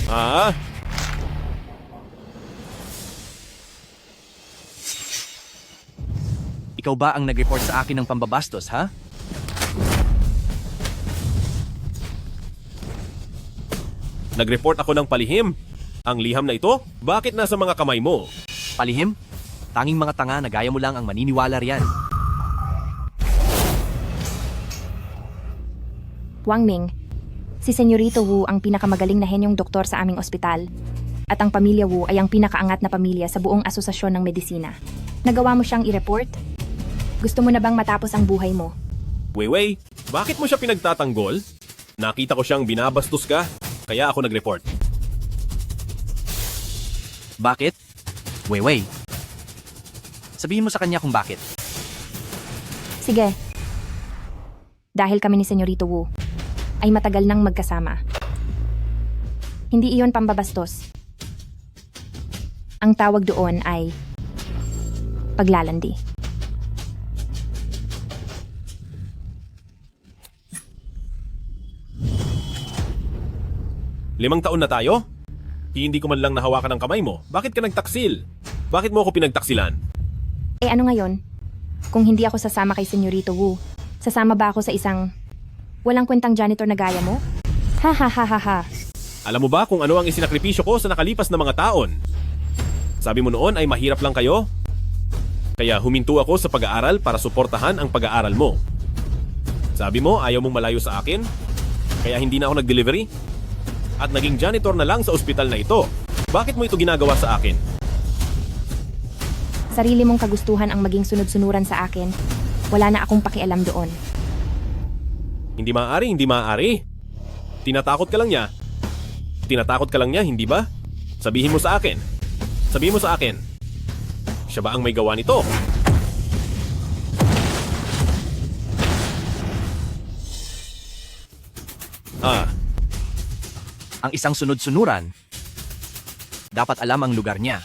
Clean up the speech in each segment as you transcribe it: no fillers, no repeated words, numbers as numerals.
Ah, Ikaw ba ang nag-report sa akin ng pambabastos, ha? nag-report ako ng palihim. Ang liham na ito, bakit nasa mga kamay mo? Palihim? Tanging mga tanga na gaya mo lang ang maniniwala riyan. Wang Ming, si Senyorito Wu ang pinakamagaling na henyong doktor sa aming ospital. At ang pamilya Wu ay ang pinakaangat na pamilya sa buong asosasyon ng medisina. Nagawa mo siyang i-report? Gusto mo na bang matapos ang buhay mo? Weiwei, bakit mo siya pinagtatanggol? Nakita ko siyang binabastos ka, kaya ako nag-report. Bakit? Weiwei. Sabihin mo sa kanya kung bakit. Sige. Dahil kami ni Senyorito Wu ay matagal nang magkasama. Hindi iyon pambabastos. Ang tawag doon ay paglalandi. Limang taon na tayo? Hindi ko man lang nahawakan ang kamay mo. Bakit ka nagtaksil? Bakit mo ako pinagtaksilan? Eh ano ngayon? Kung hindi ako sasama kay Senyorito Wu, sasama ba ako sa isang walang kwentang janitor na gaya mo? Ha ha ha ha ha. Alam mo ba kung ano ang isinakripisyo ko sa nakalipas na mga taon? Sabi mo noon ay mahirap lang kayo? Kaya huminto ako sa pag-aaral para suportahan ang pag-aaral mo. Sabi mo ayaw mong malayo sa akin? Kaya hindi na ako nag-delivery? At naging janitor na lang sa ospital na ito. Bakit mo ito ginagawa sa akin? Sarili mong kagustuhan ang maging sunod-sunuran sa akin. Wala na akong pakialam doon. Hindi maaari, hindi maaari. Tinatakot ka lang niya. Tinatakot ka lang niya, hindi ba? Sabihin mo sa akin. Sabihin mo sa akin. Siya ba ang may gawa nito? Ang isang sunod-sunuran, dapat alam ang lugar niya.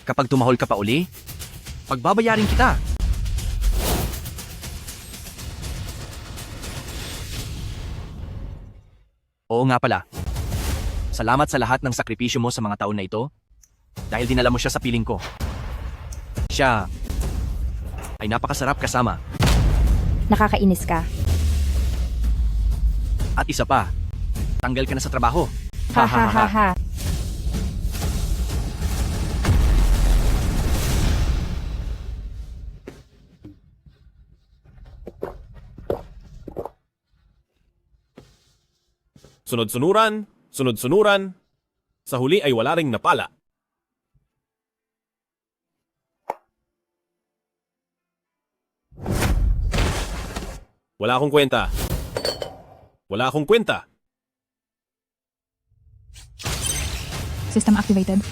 Kapag tumahol ka pa uli, pagbabayarin kita. Oo nga pala. Salamat sa lahat ng sakripisyo mo sa mga taon na ito dahil dinala mo siya sa piling ko. Siya ay napakasarap kasama. Nakakainis ka. At isa pa, tanggal ka na sa trabaho. Ha ha ha ha. Sunod-sunuran, sunod-sunuran. Sa huli ay wala ring napala. Wala akong kwenta. Wala akong kwenta. System activated.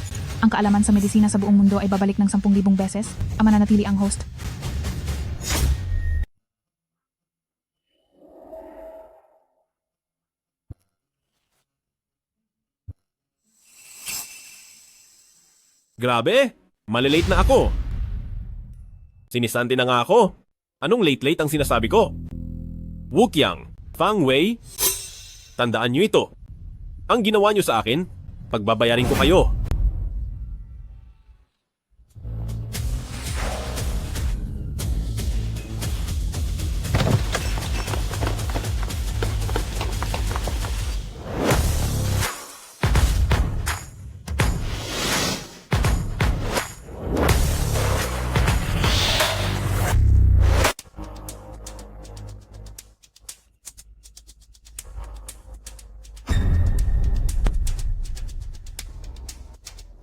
Ang kaalaman sa medisina sa buong mundo ay babalik ng 10,000 beses. Ang mananatili ang host. Grabe, malilate na ako. Sinisanti na nga ako. Anong late-late ang sinasabi ko? Wukyang, Fang Wei, tandaan nyo ito. Ang ginawa nyo sa akin, pagbabayarin ko kayo.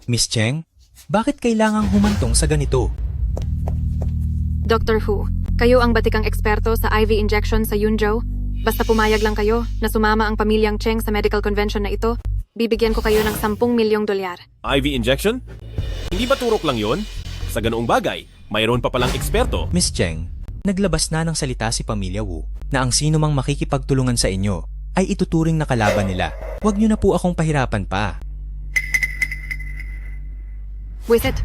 Miss Cheng, bakit kailangang humantong sa ganito? Dr. Hu, kayo ang batikang eksperto sa IV injection sa Yunzhou. Basta pumayag lang kayo na sumama ang pamilyang Cheng sa medical convention na ito, bibigyan ko kayo ng 10 milyong dolyar. IV injection? Hindi ba turok lang yon? Sa ganoong bagay, mayroon pa palang eksperto. Miss Cheng, naglabas na ng salita si Pamilya Wu na ang sino mang makikipagtulungan sa inyo ay ituturing na kalaban nila. Huwag niyo na po akong pahirapan pa. Wisit,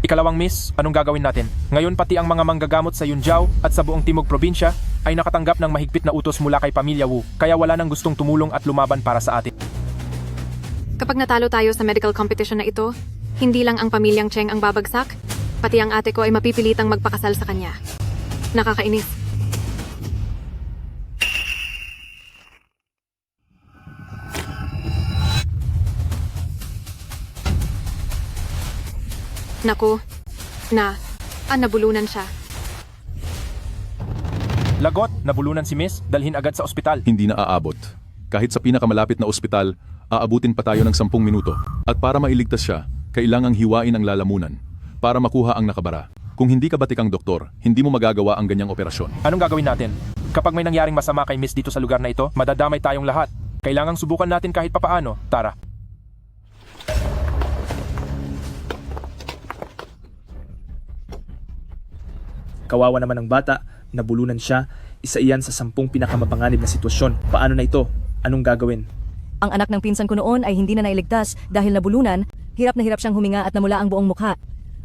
Ikalawang miss, anong gagawin natin? Ngayon pati ang mga manggagamot sa Yunzhou at sa buong Timog Probinsya ay nakatanggap ng mahigpit na utos mula kay Pamilya Wu, kaya wala nang gustong tumulong at lumaban para sa atin. Kapag natalo tayo sa medical competition na ito, hindi lang ang pamilyang Cheng ang babagsak, pati ang ate ko ay mapipilitang magpakasal sa kanya. Nakakainis. Naku, nabulunan siya. Lagot, nabulunan si Miss, dalhin agad sa ospital. Hindi na aabot. Kahit sa pinakamalapit na ospital, aabutin pa tayo ng 10 minuto. At para mailigtas siya, kailangang hiwain ang lalamunan para makuha ang nakabara. Kung hindi ka batikang doktor, hindi mo magagawa ang ganyang operasyon. Anong gagawin natin? Kapag may nangyaring masama kay Miss dito sa lugar na ito, madadamay tayong lahat. Kailangang subukan natin kahit papaano. Tara. Kawawa naman ang bata, nabulunan siya, isa iyan sa 10 pinakamapanganib na sitwasyon. Paano na ito? Anong gagawin? Ang anak ng pinsan ko noon ay hindi na nailigtas dahil nabulunan, hirap na hirap siyang huminga at namula ang buong mukha.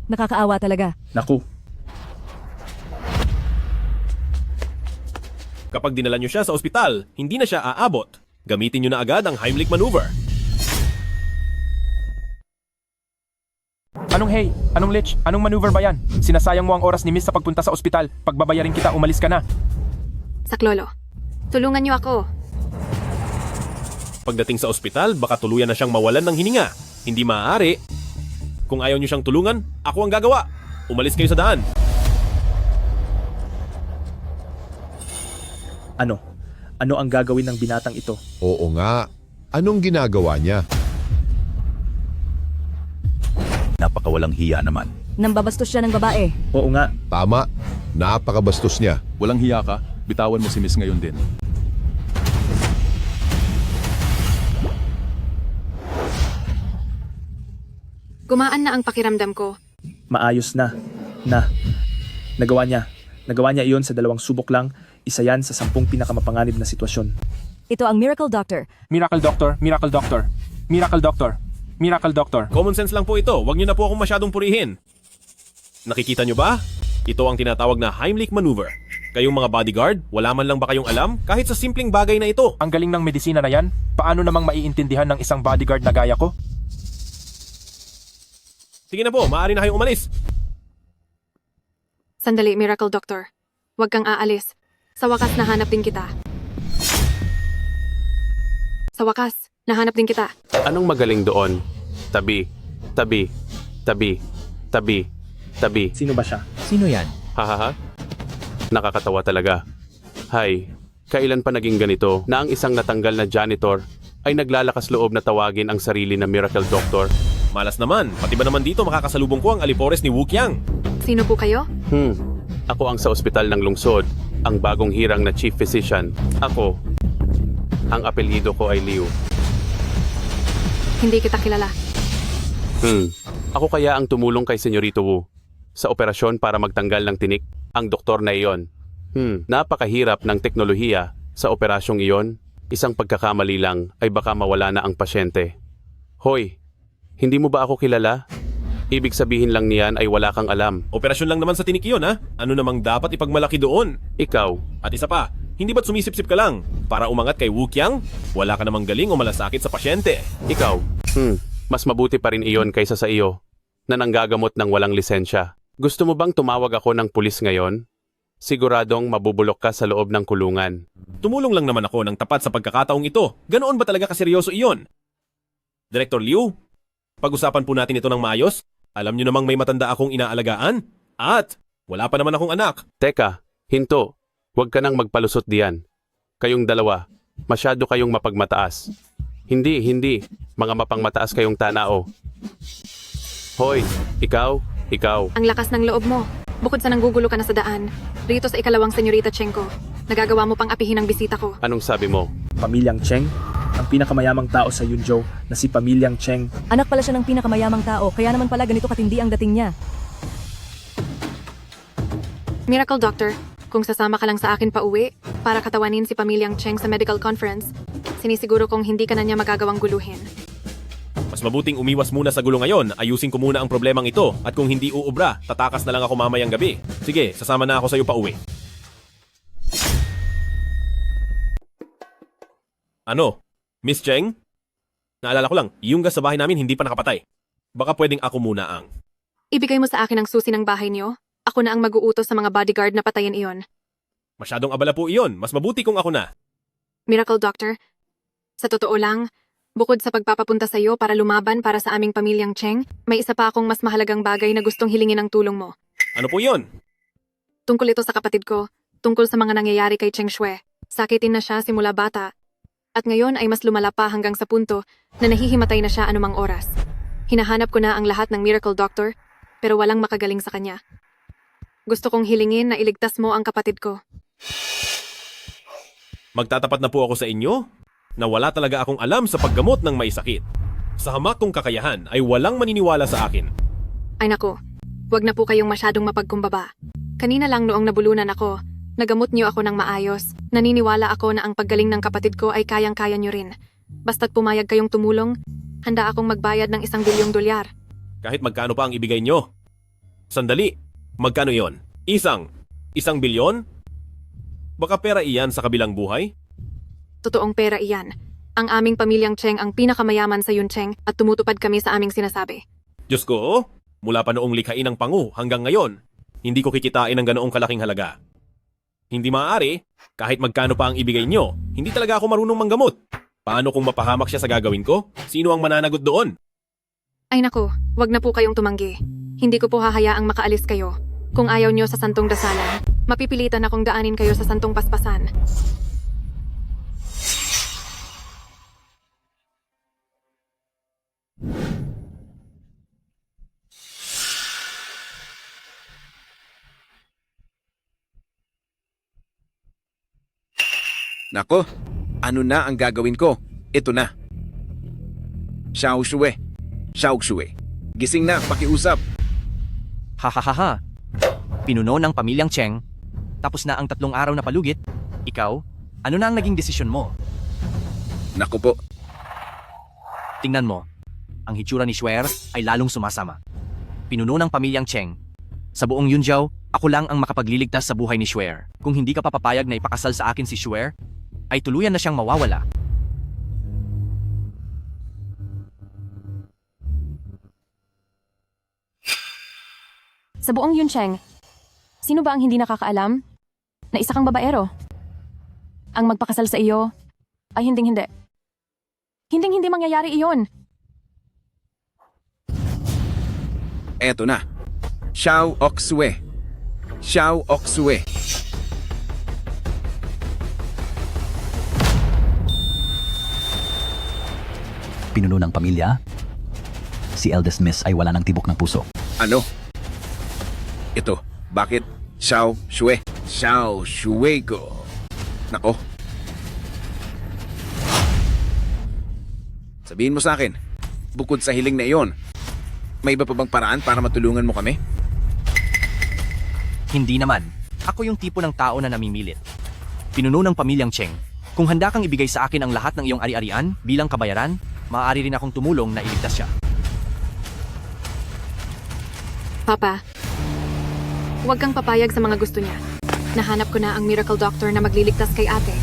Nakakaawa talaga. Naku, Kapag dinala nyo siya sa ospital, hindi na siya aabot. Gamitin nyo na agad ang Heimlich maneuver. Anong hey? Anong lich? Anong maneuver ba yan? Sinasayang mo ang oras ni Miss sa pagpunta sa ospital. Pagbabayarin kita, umalis ka na. Saklolo, tulungan niyo ako. Pagdating sa ospital, baka tuluyan na siyang mawalan ng hininga. Hindi maaari. Kung ayaw nyo siyang tulungan, ako ang gagawa. Umalis kayo sa daan. ano? Ano ang gagawin ng binatang ito? Oo nga. Anong ginagawa niya? Napakawalang hiya naman. Nambabastos siya ng babae. Oo nga, Tama. Napakabastos niya. Walang hiya ka, bitawan mo si Miss ngayon din. Gumaan na ang pakiramdam ko. maayos na. Nagawa niya. Nagawa niya iyon sa 2 subok lang, isa yan sa 10 pinakamapanganib na sitwasyon. Ito ang Miracle Doctor. Miracle Doctor, Miracle Doctor, Miracle Doctor, Miracle Doctor. Common sense lang po ito. Huwag nyo na po akong masyadong purihin. Nakikita nyo ba? Ito ang tinatawag na Heimlich maneuver. Kayong mga bodyguard, wala man lang ba kayong alam kahit sa simpleng bagay na ito? Ang galing ng medisina na yan, paano namang maiintindihan ng isang bodyguard na gaya ko? Sige na po, maaari na kayong umalis. Sandali, Miracle Doctor. Huwag kang aalis. Sa wakas, nahanap din kita. Sa wakas, nahanap din kita. Anong magaling doon? Tabi, tabi, tabi, tabi, tabi. Sino ba siya? Sino yan? Hahaha. Nakakatawa talaga. Hay, kailan pa naging ganito na ang isang natanggal na janitor ay naglalakas loob na tawagin ang sarili na Miracle Doctor? Malas naman, pati ba naman dito makakasalubong ko ang alipores ni Wu Qiang? Sino po kayo? Ako ang sa ospital ng lungsod, ang bagong hirang na chief physician. Ako, ang apelyido ko ay Liu. Hindi kita kilala. Ako kaya ang tumulong kay Senyorito Wu sa operasyon para magtanggal ng tinik ang doktor na iyon. Napakahirap ng teknolohiya sa operasyong iyon. Isang pagkakamali lang ay baka mawala na ang pasyente. Hoy, hindi mo ba ako kilala? Ibig sabihin lang niyan ay wala kang alam. Operasyon lang naman sa tinik yun, ha? Ano namang dapat ipagmalaki doon? Ikaw, At isa pa, hindi ba't sumisip-sip ka lang? Para umangat kay Wu Qiang, wala ka namang galing o malasakit sa pasyente. ikaw, mas mabuti pa rin iyon kaysa sa iyo na nanggagamot ng walang lisensya. Gusto mo bang tumawag ako ng pulis ngayon? Siguradong mabubulok ka sa loob ng kulungan. Tumulong lang naman ako ng tapat sa pagkakataong ito. Ganoon ba talaga kaseryoso iyon? Director Liu, pag-usapan po natin ito ng maayos. Alam niyo namang may matanda akong inaalagaan. At wala pa naman akong anak. Teka, hinto. Huwag ka nang magpalusot diyan. Kayong dalawa, masyado kayong mapagmataas. Hindi. Mga mapangmataas kayong tanao. Hoy, ikaw. Ang lakas ng loob mo. Bukod sa nanggugulo ka na sa daan, rito sa ikalawang Senyorita Cheng ko, nagagawa mo pang apihin ang bisita ko. Anong sabi mo? Pamilyang Cheng? Ang pinakamayamang tao sa Yunzhou na si Pamilyang Cheng. Anak pala siya ng pinakamayamang tao, kaya naman pala ganito katindi ang dating niya. Miracle Doctor, kung sasama ka lang sa akin pa uwi, para katawanin si Pamilyang Cheng sa medical conference, sinisiguro kong hindi ka na niya magagawang guluhin. Mas mabuting umiwas muna sa gulo ngayon. Ayusin ko muna ang problemang ito. At kung hindi uubra, tatakas na lang ako mamayang gabi. Sige, sasama na ako sa iyo pa uwi. Ano? Miss Cheng? Naalala ko lang, yung gas sa bahay namin hindi pa nakapatay. Baka pwedeng ako muna ang... Ibigay mo sa akin ang susi ng bahay niyo. Ako na ang mag-uutos sa mga bodyguard na patayin iyon. Masyadong abala po iyon. Mas mabuti kung ako na. Miracle Doctor, sa totoo lang, bukod sa pagpapapunta sa iyo para lumaban para sa aming pamilyang Cheng, may isa pa akong mas mahalagang bagay na gustong hilingin ang tulong mo. Ano po iyon? Tungkol ito sa kapatid ko, tungkol sa mga nangyayari kay Cheng Shui. Sakitin na siya simula bata. At ngayon ay mas lumala pa hanggang sa punto na nahihimatay na siya anumang oras. Hinahanap ko na ang lahat ng Miracle Doctor, pero walang makagaling sa kanya. Gusto kong hilingin na iligtas mo ang kapatid ko. Magtatapat na po ako sa inyo na wala talaga akong alam sa paggamot ng may sakit. Sa hamak kong kakayahan ay walang maniniwala sa akin. Ay nako, wag na po kayong masyadong mapagkumbaba. Kanina lang noong nabulunan ako, nagamot niyo ako ng maayos. Naniniwala ako na ang paggaling ng kapatid ko ay kayang-kaya niyo rin. Basta't pumayag kayong tumulong, handa akong magbayad ng $1 bilyong. Kahit magkano pa ang ibigay nyo. Sandali, magkano yon? $1 bilyon? Baka pera iyan sa kabilang buhay? Totoong pera iyan. Ang aming pamilyang Cheng ang pinakamayaman sa Yuncheng at tumutupad kami sa aming sinasabi. Diyos ko, mula pa noong likhain ng pangu hanggang ngayon, hindi ko kikitain ng ganoong kalaking halaga. Hindi maaari, kahit magkano pa ang ibigay nyo, hindi talaga ako marunong manggamot. Paano kung mapahamak siya sa gagawin ko? Sino ang mananagot doon? Ay nako, wag na po kayong tumanggi. Hindi ko po hahayaang makaalis kayo. Kung ayaw nyo sa santong dasalan, mapipilitan akong daanin kayo sa santong paspasan. Nako, ano na ang gagawin ko? Ito na. Xiao Shui. Xiao Shui. Gising na, pakiusap. Hahaha. Pinuno ng pamilyang Cheng. Tapos na ang 3 araw na palugit. Ikaw, ano na ang naging desisyon mo? Naku po. Tingnan mo. Ang hitsura ni Shuer ay lalong sumasama. Pinuno ng pamilyang Cheng. Sa buong Yunjiao, ako lang ang makapagliligtas sa buhay ni Shuer. Kung hindi ka papapayag na ipakasal sa akin si Shuer, ay tuluyan na siyang mawawala. Sa buong Yuncheng, sino ba ang hindi nakakaalam na isa kang babaero? Ang magpakasal sa iyo ay hinding-hindi. Hinding-hindi mangyayari iyon. Eto na. Xiao Oksue. Xiao Oksue. Pinuno ng pamilya, si eldest miss ay wala ng tibok ng puso. Ano? Ito, bakit? Xiao Shui. Xiao Shui ko. Nako. Sabihin mo sa akin, bukod sa hiling na iyon, may iba pa bang paraan para matulungan mo kami? Hindi naman. Ako yung tipo ng tao na namimilit. Pinuno ng pamilyang Cheng. Kung handa kang ibigay sa akin ang lahat ng iyong ari-arian bilang kabayaran, maaari rin akong tumulong na iligtas siya. Papa, huwag kang papayag sa mga gusto niya. Nahanap ko na ang Miracle Doctor na magliligtas kay ate.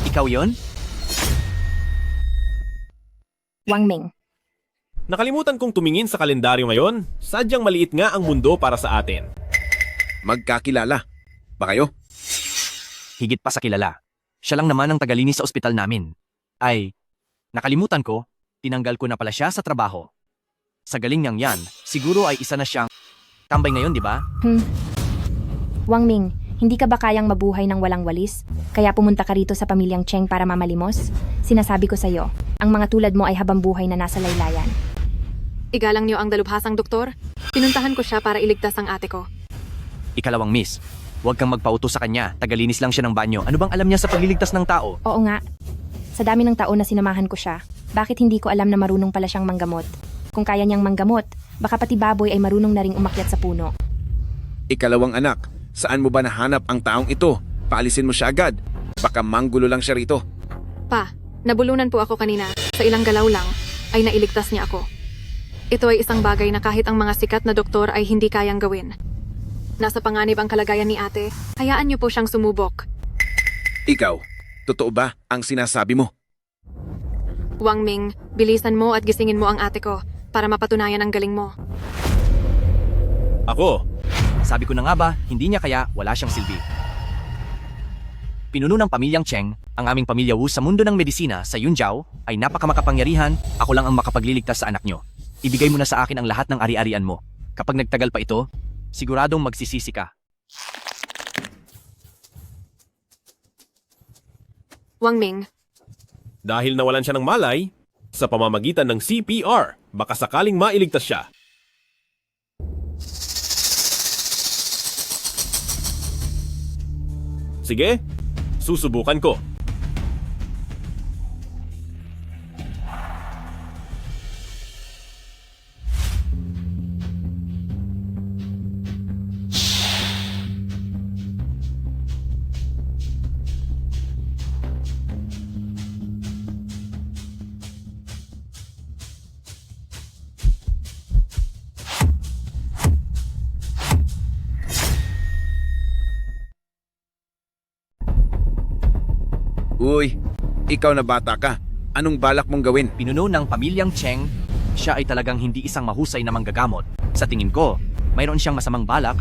Ikaw yon? Wang Ming. Nakalimutan kong tumingin sa kalendaryo ngayon. Sadyang maliit nga ang mundo para sa atin. Magkakilala. Ba kayo? Higit pa sa kilala. Siya lang naman ang tagalinis sa ospital namin. Ay, nakalimutan ko, tinanggal ko na pala siya sa trabaho. Sa galing niyang yan, siguro ay isa na siyang tambay ngayon, di ba? Wang Ming, hindi ka ba kayang mabuhay ng walang walis? Kaya pumunta ka rito sa pamilyang Cheng para mamalimos? Sinasabi ko sa'yo, ang mga tulad mo ay habang buhay na nasa laylayan. Igalang niyo ang dalubhasang doktor. Pinuntahan ko siya para iligtas ang ate ko. Ikalawang miss, huwag kang magpauto sa kanya, tagalinis lang siya ng banyo. Ano bang alam niya sa pagliligtas ng tao? Oo nga. Sa dami ng taon na sinamahan ko siya, bakit hindi ko alam na marunong pala siyang manggamot? Kung kaya niyang manggamot, baka pati baboy ay marunong na ring umakyat sa puno. Ikalawang anak, saan mo ba nahanap ang taong ito? Paalisin mo siya agad. Baka manggulo lang siya rito. Pa, nabulunan po ako kanina. Sa ilang galaw lang, ay nailigtas niya ako. Ito ay isang bagay na kahit ang mga sikat na doktor ay hindi kayang gawin. Nasa panganib ang kalagayan ni ate, hayaan niyo po siyang sumubok. Ikaw, totoo ba ang sinasabi mo? Wang Ming, bilisan mo at gisingin mo ang ate ko para mapatunayan ang galing mo. Ako, Sabi ko na nga ba, hindi niya kaya wala siyang silbi. Pinuno ng pamilyang Cheng, ang aming pamilya Wu sa mundo ng medisina sa Yunjiao ay napakamakapangyarihan, ako lang ang makapagliligtas sa anak nyo. Ibigay mo na sa akin ang lahat ng ari-arian mo. Kapag nagtagal pa ito, siguradong magsisisi ka. Wang Ming, dahil nawalan siya ng malay, sa pamamagitan ng CPR, baka sakaling mailigtas siya. Sige, susubukan ko. Uy, ikaw na bata ka. Anong balak mong gawin? Pinuno ng pamilyang Cheng, siya ay talagang hindi isang mahusay na manggagamot. Sa tingin ko, mayroon siyang masamang balak.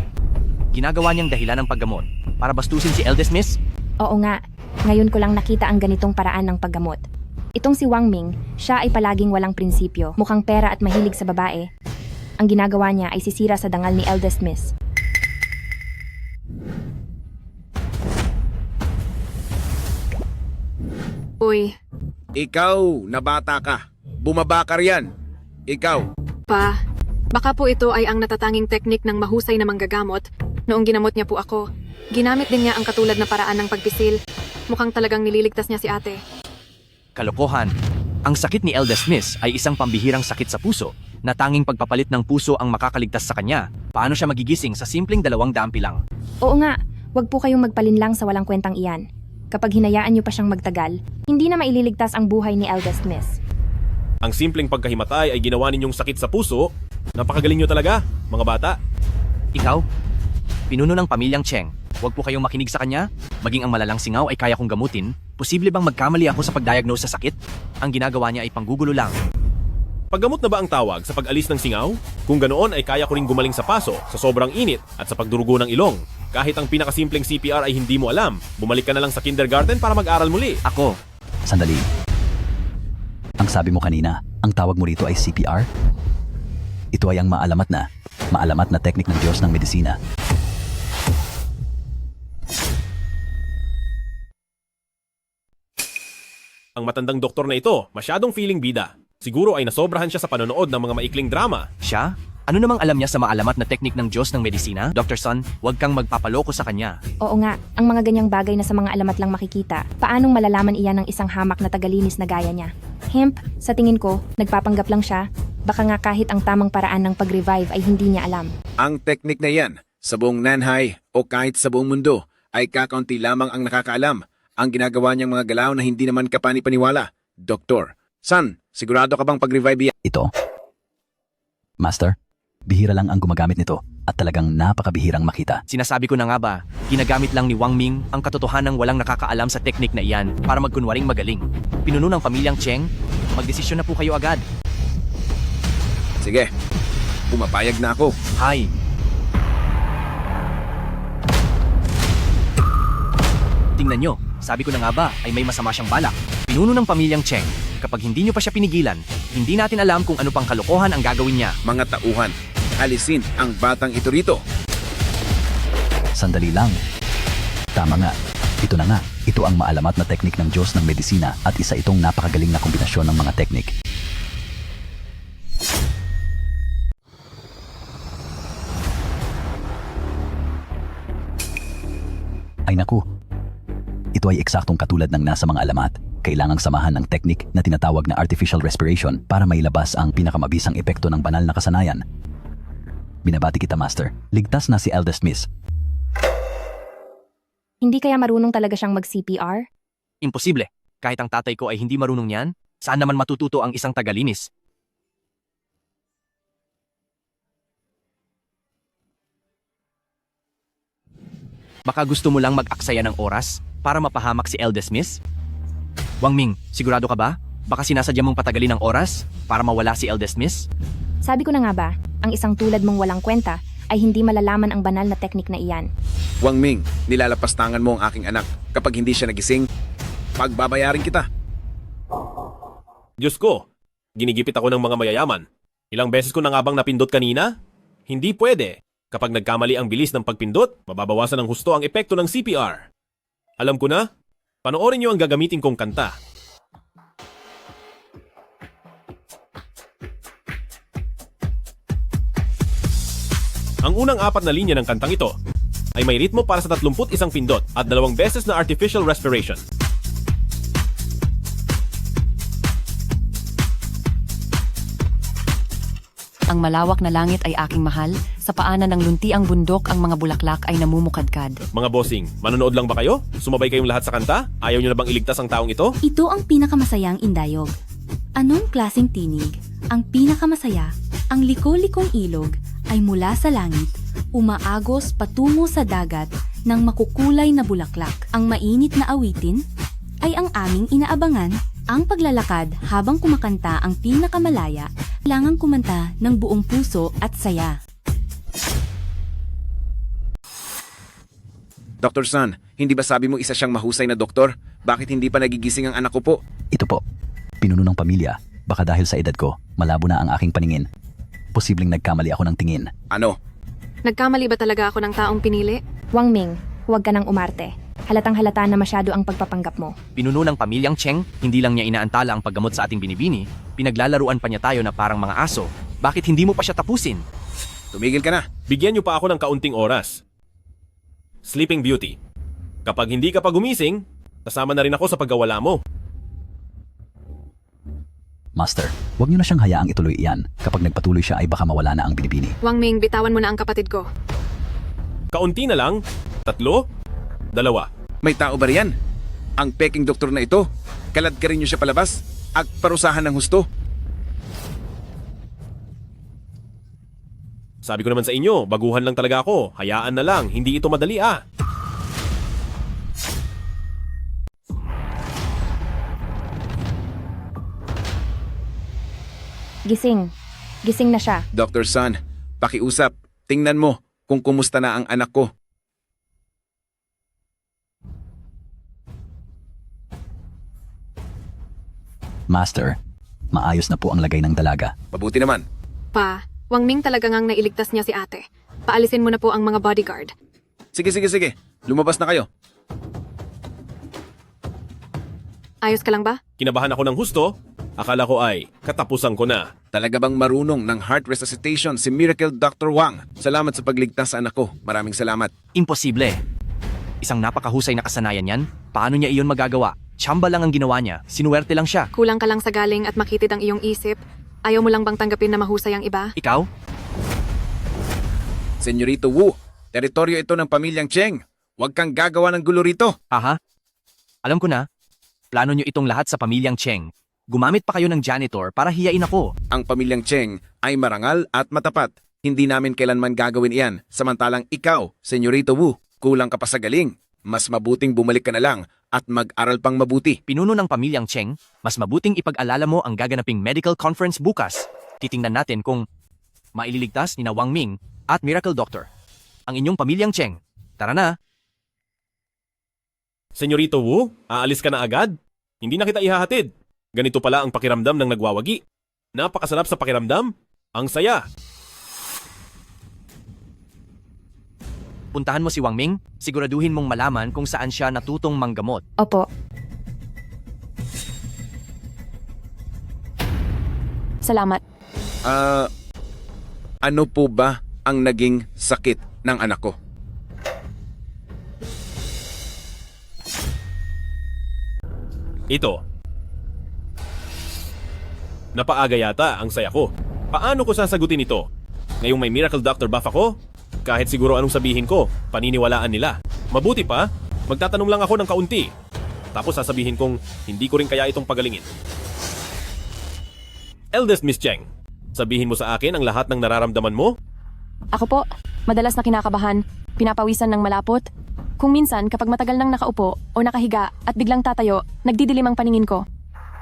Ginagawa niyang dahilan ng paggamot para bastusin si Eldest Miss. Oo nga, ngayon ko lang nakita ang ganitong paraan ng paggamot. Itong si Wang Ming, siya ay palaging walang prinsipyo, mukhang pera at mahilig sa babae. Ang ginagawa niya ay sisira sa dangal ni Eldest Miss. uy, Ikaw na bata ka. Bumaba ka riyan. Ikaw. pa, baka po ito ay ang natatanging teknik ng mahusay na manggagamot. Noong ginamot niya po ako, ginamit din niya ang katulad na paraan ng pagpisil. Mukhang talagang nililigtas niya si ate. Kalokohan. Ang sakit ni Eldest Miss ay isang pambihirang sakit sa puso na tanging pagpapalit ng puso ang makakaligtas sa kanya. Paano siya magigising sa simpleng 200 lang? Oo nga, wag po kayong magpalinlang sa walang kwentang iyan. Kapag hinayaan niyo pa siyang magtagal, hindi na maililigtas ang buhay ni Eldest Miss. Ang simpleng pagkahimatay ay ginawa ninyong sakit sa puso. Napakagaling nyo talaga, mga bata. Ikaw? Pinuno ng pamilyang Cheng, huwag po kayong makinig sa kanya. Maging ang malalang singaw ay kaya kong gamutin. Posible bang magkamali ako sa pagdiagnose sa sakit? Ang ginagawa niya ay panggugulo lang. Paggamot na ba ang tawag sa pag-alis ng singaw? Kung ganoon ay kaya ko ring gumaling sa paso, sa sobrang init at sa pagdurugo ng ilong. Kahit ang pinakasimpleng CPR ay hindi mo alam, bumalik ka na lang sa kindergarten para mag-aral muli. Ako. Sandali. Ang sabi mo kanina, ang tawag mo rito ay CPR? Ito ay ang maalamat na teknik ng Diyos ng medisina. Ang matandang doktor na ito, masyadong feeling bida. Siguro ay nasobrahan siya sa panonood ng mga maikling drama. Siya? Ano namang alam niya sa maalamat na teknik ng Diyos ng medisina? Dr. Son, huwag kang magpapaloko sa kanya. Oo nga, ang mga ganyang bagay na sa mga alamat lang makikita, paanong malalaman iyan ng isang hamak na tagalinis na gaya niya? Hemp, sa tingin ko, nagpapanggap lang siya. Baka nga kahit ang tamang paraan ng pag-revive ay hindi niya alam. Ang teknik na yan, sa buong Nanhai o kahit sa buong mundo, ay kakaunti lamang ang nakakaalam. Ang ginagawa niyang mga galaw na hindi naman kapani-paniwala. Doktor, Son, sigurado ka bang pag-revive yan? Ito? Master, bihira lang ang gumagamit nito at talagang napakabihirang makita. Sinasabi ko na nga ba, ginagamit lang ni Wang Ming ang katotohanan walang nakakaalam sa teknik na iyan para magkunwaring magaling. Pinuno ng pamilyang Cheng, magdesisyon na po kayo agad. Sige, pumapayag na ako. Hay. Tingnan nyo, sabi ko na nga ba ay may masama siyang balak. Pinuno ng pamilyang Cheng, kapag hindi nyo pa siya pinigilan, hindi natin alam kung ano pang kalokohan ang gagawin niya. Mga tauhan, alisin ang batang ito rito. Sandali lang. Tama nga. Ito na nga. Ito ang maalamat na teknik ng Diyos ng medisina at isa itong napakagaling na kombinasyon ng mga teknik. Ay naku. Ito ay eksaktong katulad ng nasa mga alamat. Kailangang samahan ng teknik na tinatawag na artificial respiration para mailabas ang pinakamabisang epekto ng banal na kasanayan. Binabati kita, Master. Ligtas na si Eldest Miss. Hindi kaya marunong talaga siyang mag-CPR? Imposible. Kahit ang tatay ko ay hindi marunong yan, saan naman matututo ang isang tagalinis? Baka gusto mo lang mag-aksaya ng oras para mapahamak si Eldest Miss? Wang Ming, sigurado ka ba? Baka sinasadya mong patagalin ang oras para mawala si Eldest Miss? Sabi ko na nga ba, ang isang tulad mong walang kwenta ay hindi malalaman ang banal na teknik na iyan. Wang Ming, nilalapastangan mo ang aking anak. Kapag hindi siya nagising, pagbabayarin kita. Diyos ko, ginigipit ako ng mga mayayaman. Ilang beses ko na nga bang napindot kanina? Hindi pwede. Kapag nagkamali ang bilis ng pagpindot, mababawasan ng husto ang epekto ng CPR. Alam ko na, panoorin niyo ang gagamitin kong kanta. Ang unang 4 na linya ng kantang ito ay may ritmo para sa 31 pindot at 2 beses na artificial respiration. Ang malawak na langit ay aking mahal. Sa paanan ng lunti ang bundok, ang mga bulaklak ay namumukadkad. Mga bossing, manonood lang ba kayo? Sumabay kayong lahat sa kanta? Ayaw niyo na bang iligtas ang taong ito? Ito ang pinakamasayang indayog. Anong klaseng tinig? Ang pinakamasaya, ang liko-likong ilog ay mula sa langit, umaagos patungo sa dagat ng makukulay na bulaklak. Ang mainit na awitin ay ang aming inaabangan. Ang paglalakad habang kumakanta ang pinakamalaya, kailangang kumanta ng buong puso at saya. Dr. San, hindi ba sabi mo isa siyang mahusay na doktor? Bakit hindi pa nagigising ang anak ko po? Ito po, pinuno ng pamilya. Baka dahil sa edad ko, malabo na ang aking paningin. Posibleng nagkamali ako ng tingin. Ano? Nagkamali ba talaga ako ng taong pinili? Wang Ming, huwag ka nang umarte. Halatang halata na masyado ang pagpapanggap mo. Pinuno ng pamilyang Cheng, hindi lang niya inaantala ang paggamot sa ating binibini, pinaglalaruan pa niya tayo na parang mga aso. Bakit hindi mo pa siya tapusin? Tumigil ka na. Bigyan niyo pa ako ng kaunting oras. Sleeping Beauty. Kapag hindi ka pa gumising, kasama na rin ako sa pagkawala mo. Master, huwag niyo na siyang hayaang ituloy iyan. Kapag nagpatuloy siya ay baka mawala na ang binibini. Wang Ming, bitawan mo na ang kapatid ko. Kaunti na lang, 3, 2. May tao ba riyan? Ang peking doktor na ito? Kalad ka rin niyo siya palabas? At parusahan ng husto? Sabi ko naman sa inyo, baguhan lang talaga ako. Hayaan na lang, hindi ito madali ah. Gising. Gising na siya. Dr. San, pakiusap. Tingnan mo kung kumusta na ang anak ko. Master, maayos na po ang lagay ng dalaga. Mabuti naman. Pa, Wang Ming talaga ngang nailigtas niya si ate. Paalisin mo na po ang mga bodyguard. Sige. Lumabas na kayo. Ayos ka lang ba? Kinabahan ako ng husto. Akala ko ay katapusan ko na. Talaga bang marunong ng heart resuscitation si Miracle Dr. Wang? Salamat sa pagligtas sa anak ko. Maraming salamat. Imposible. Isang napakahusay na kasanayan yan. Paano niya iyon magagawa? Tsamba lang ang ginawa niya. Sinuwerte lang siya. Kulang ka lang sa galing at makitid ang iyong isip. Ayaw mo lang bang tanggapin na mahusay ang iba? Ikaw? Senyorito Wu, teritoryo ito ng pamilyang Cheng. Huwag kang gagawa ng gulo rito. Aha. Alam ko na. Plano niyo itong lahat sa pamilyang Cheng. Gumamit pa kayo ng janitor para hiyain ako. Ang pamilyang Cheng ay marangal at matapat. Hindi namin kailanman gagawin iyan. Samantalang ikaw, Senyorito Wu, kulang ka pa sa galing. Mas mabuting bumalik ka na lang at mag-aral pang mabuti. Pinuno ng pamilyang Cheng, mas mabuting ipag-alala mo ang gaganaping medical conference bukas. Titingnan natin kung maililigtas ni na Wang Ming at Miracle Doctor ang inyong pamilyang Cheng. Tara na! Senyorito Wu, aalis ka na agad? Hindi na kita ihahatid. Ganito pala ang pakiramdam ng nagwawagi. Napakasarap sa pakiramdam. Ang saya. Puntahan mo si Wang Ming, siguraduhin mong malaman kung saan siya natutong manggamot. Opo. Salamat. Ano po ba ang naging sakit ng anak ko? Ito. Napaaga yata ang saya ko. Paano ko sasagutin ito? Ngayong may Miracle Doctor buff ako? Kahit siguro anong sabihin ko, paniniwalaan nila. Mabuti pa, magtatanong lang ako ng kaunti. Tapos sasabihin kong hindi ko rin kaya itong pagalingin. Eldest Miss Cheng, sabihin mo sa akin ang lahat ng nararamdaman mo? Ako po, madalas na kinakabahan, pinapawisan ng malapot, Kung minsan kapag matagal nang nakaupo o nakahiga at biglang tatayo, nagdidilim ang paningin ko.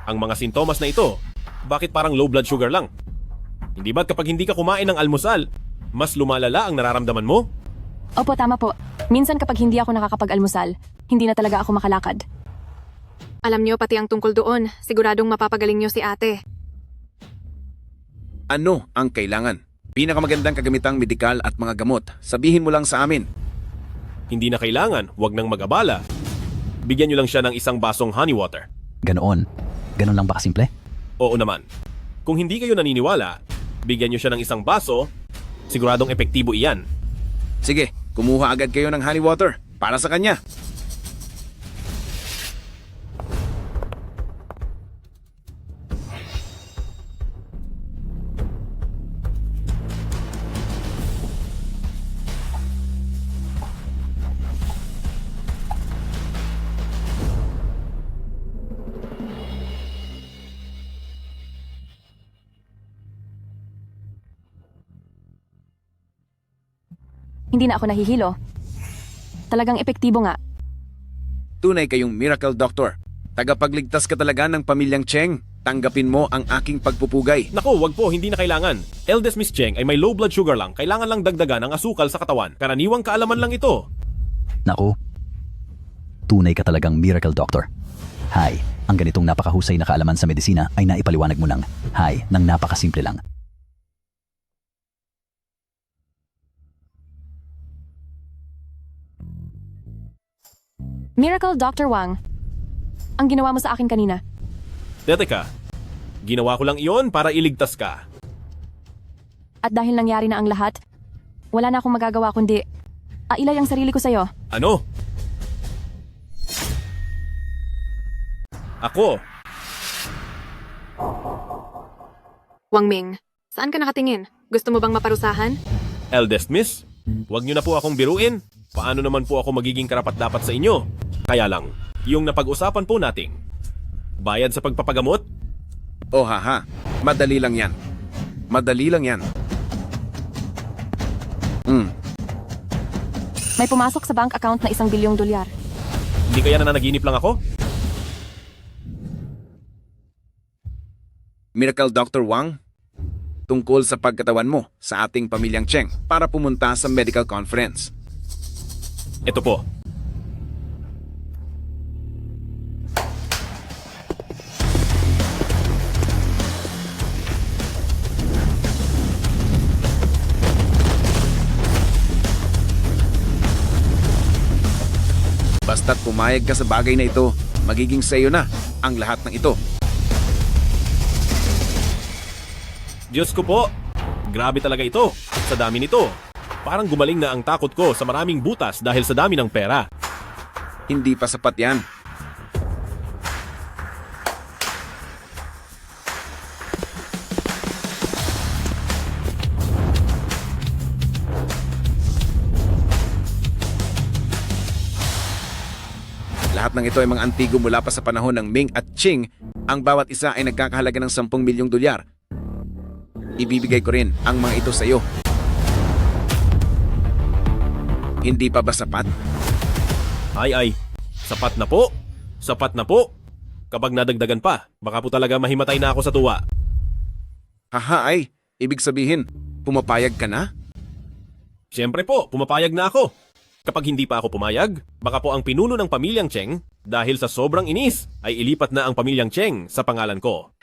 Ang mga sintomas na ito, bakit parang low blood sugar lang? Hindi ba't kapag hindi ka kumain ng almusal, mas lumalala ang nararamdaman mo? Opo, tama po. Minsan kapag hindi ako nakakapag-almusal, hindi na talaga ako makalakad. Alam niyo pati ang tungkol doon, siguradong mapapagaling niyo si ate. Ano ang kailangan? Pinakamagandang kagamitang medikal at mga gamot. Sabihin mo lang sa amin. Hindi na kailangan, wag nang mag-abala. Bigyan niyo lang siya ng isang basong honey water. Ganoon. Ganon lang ba kasimple? Oo naman. Kung hindi kayo naniniwala, bigyan niyo siya ng isang baso, siguradong epektibo iyan. Sige, kumuha agad kayo ng honey water para sa kanya. Hindi na ako nahihilo. Talagang epektibo nga. Tunay kayong miracle doctor. Tagapagligtas ka talaga ng pamilyang Cheng. Tanggapin mo ang aking pagpupugay. Naku, wag po, hindi na kailangan. Eldest Miss Cheng ay may low blood sugar lang, kailangan lang dagdagan ng asukal sa katawan. Karaniwang kaalaman lang ito. Naku, tunay ka talagang miracle doctor. Hi, ang ganitong napakahusay na kaalaman sa medisina ay naipaliwanag mo ng hi nang napakasimple lang. Miracle Dr. Wang, ang ginawa mo sa akin kanina. Teka, ginawa ko lang iyon para iligtas ka. At dahil nangyari na ang lahat, wala na akong magagawa kundi ailay ang sarili ko sa'yo. Ano? Ako? Wang Ming, saan ka nakatingin? Gusto mo bang maparusahan? Eldest Miss, wag niyo na po akong biruin. Paano naman po ako magiging karapat-dapat sa inyo? Kaya lang, yung napag-usapan po nating bayad sa pagpapagamot? Oh haha, madali lang yan. Madali lang yan. May pumasok sa bank account na $1 bilyong. Hindi kaya nananaginip lang ako? Miracle Dr. Wang, tungkol sa pagkatawan mo sa ating pamilyang Cheng para pumunta sa medical conference. Ito po. Basta't pumayag ka sa bagay na ito, magiging sayo na ang lahat ng ito. Diyos ko po, grabe talaga ito. Sa dami nito. Parang gumaling na ang takot ko sa maraming butas dahil sa dami ng pera. Hindi pa sapat yan. Lahat ng ito ay mga antigo mula pa sa panahon ng Ming at Qing. Ang bawat isa ay nagkakahalaga ng $10 milyong. Ibibigay ko rin ang mga ito sa iyo. Hindi pa ba sapat? Ay, sapat na po. Sapat na po. Kapag nadagdagan pa, baka po talaga mahimatay na ako sa tuwa. Haha ay, ibig sabihin, pumapayag ka na? Siyempre po, pumapayag na ako. Kapag hindi pa ako pumayag, baka po ang pinuno ng pamilyang Cheng, dahil sa sobrang inis, ay ilipat na ang pamilyang Cheng sa pangalan ko.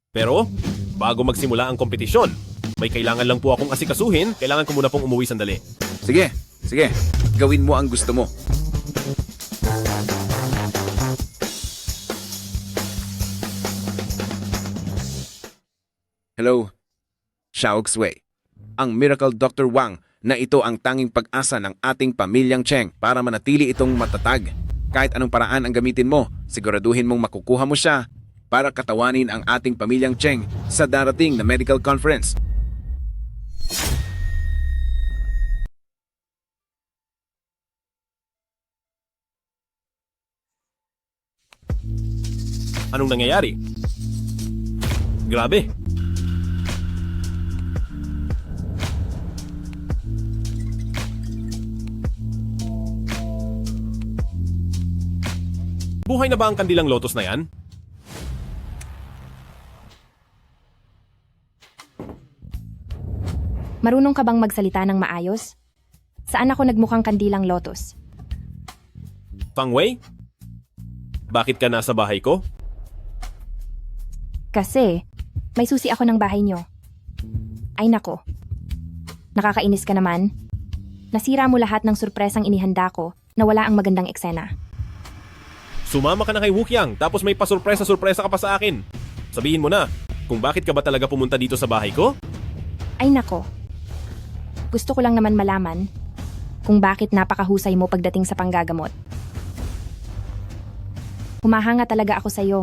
Pero, bago magsimula ang kompetisyon, may kailangan lang po akong asikasuhin, kailangan ko muna pong umuwi sandali. Sige, gawin mo ang gusto mo. Hello, Xiaoxue. Ang Miracle Dr. Wang na ito ang tanging pag-asa ng ating pamilyang Cheng para manatili itong matatag. Kahit anong paraan ang gamitin mo, siguraduhin mong makukuha mo siya para katawanin ang ating pamilyang Cheng sa darating na medical conference. Anong nangyayari? Grabe. Buhay na ba ang kandilang lotus na yan? Marunong ka bang magsalita ng maayos? Saan ako nagmukhang kandilang lotus? Fang Wei? Bakit ka nasa bahay ko? Kasi, may susi ako ng bahay nyo. Ay nako. Nakakainis ka naman. Nasira mo lahat ng surpresang inihanda ko na wala ang magandang eksena. Sumama ka na kay Wukyang tapos may pasurpresa-surpresa ka pa sa akin. Sabihin mo na, kung bakit ka ba talaga pumunta dito sa bahay ko? Ay nako. Gusto ko lang naman malaman kung bakit napakahusay mo pagdating sa panggagamot. Humahanga talaga ako sa'yo.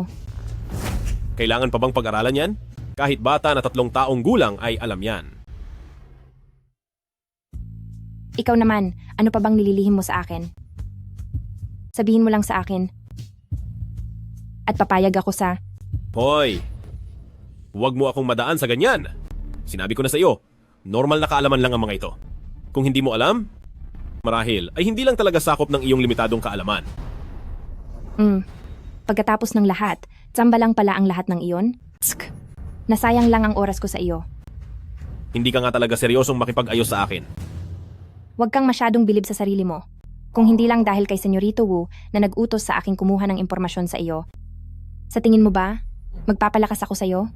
Kailangan pa bang pag-aralan yan? Kahit bata na 3 taong gulang ay alam yan. Ikaw naman, ano pa bang nililihim mo sa akin? Sabihin mo lang sa akin. At papayag ako sa... Hoy! Huwag mo akong madaan sa ganyan. Sinabi ko na sa iyo, normal na kaalaman lang ang mga ito. Kung hindi mo alam, marahil ay hindi lang talaga sakop ng iyong limitadong kaalaman. Pagkatapos ng lahat, tsamba lang pala ang lahat ng iyon? Nasayang lang ang oras ko sa iyo. Hindi ka nga talaga seryosong makipag-ayos sa akin. Huwag kang masyadong bilib sa sarili mo. Kung hindi lang dahil kay Senyorito Wu na nag-utos sa aking kumuha ng impormasyon sa iyo. Sa tingin mo ba, magpapalakas ako sa iyo?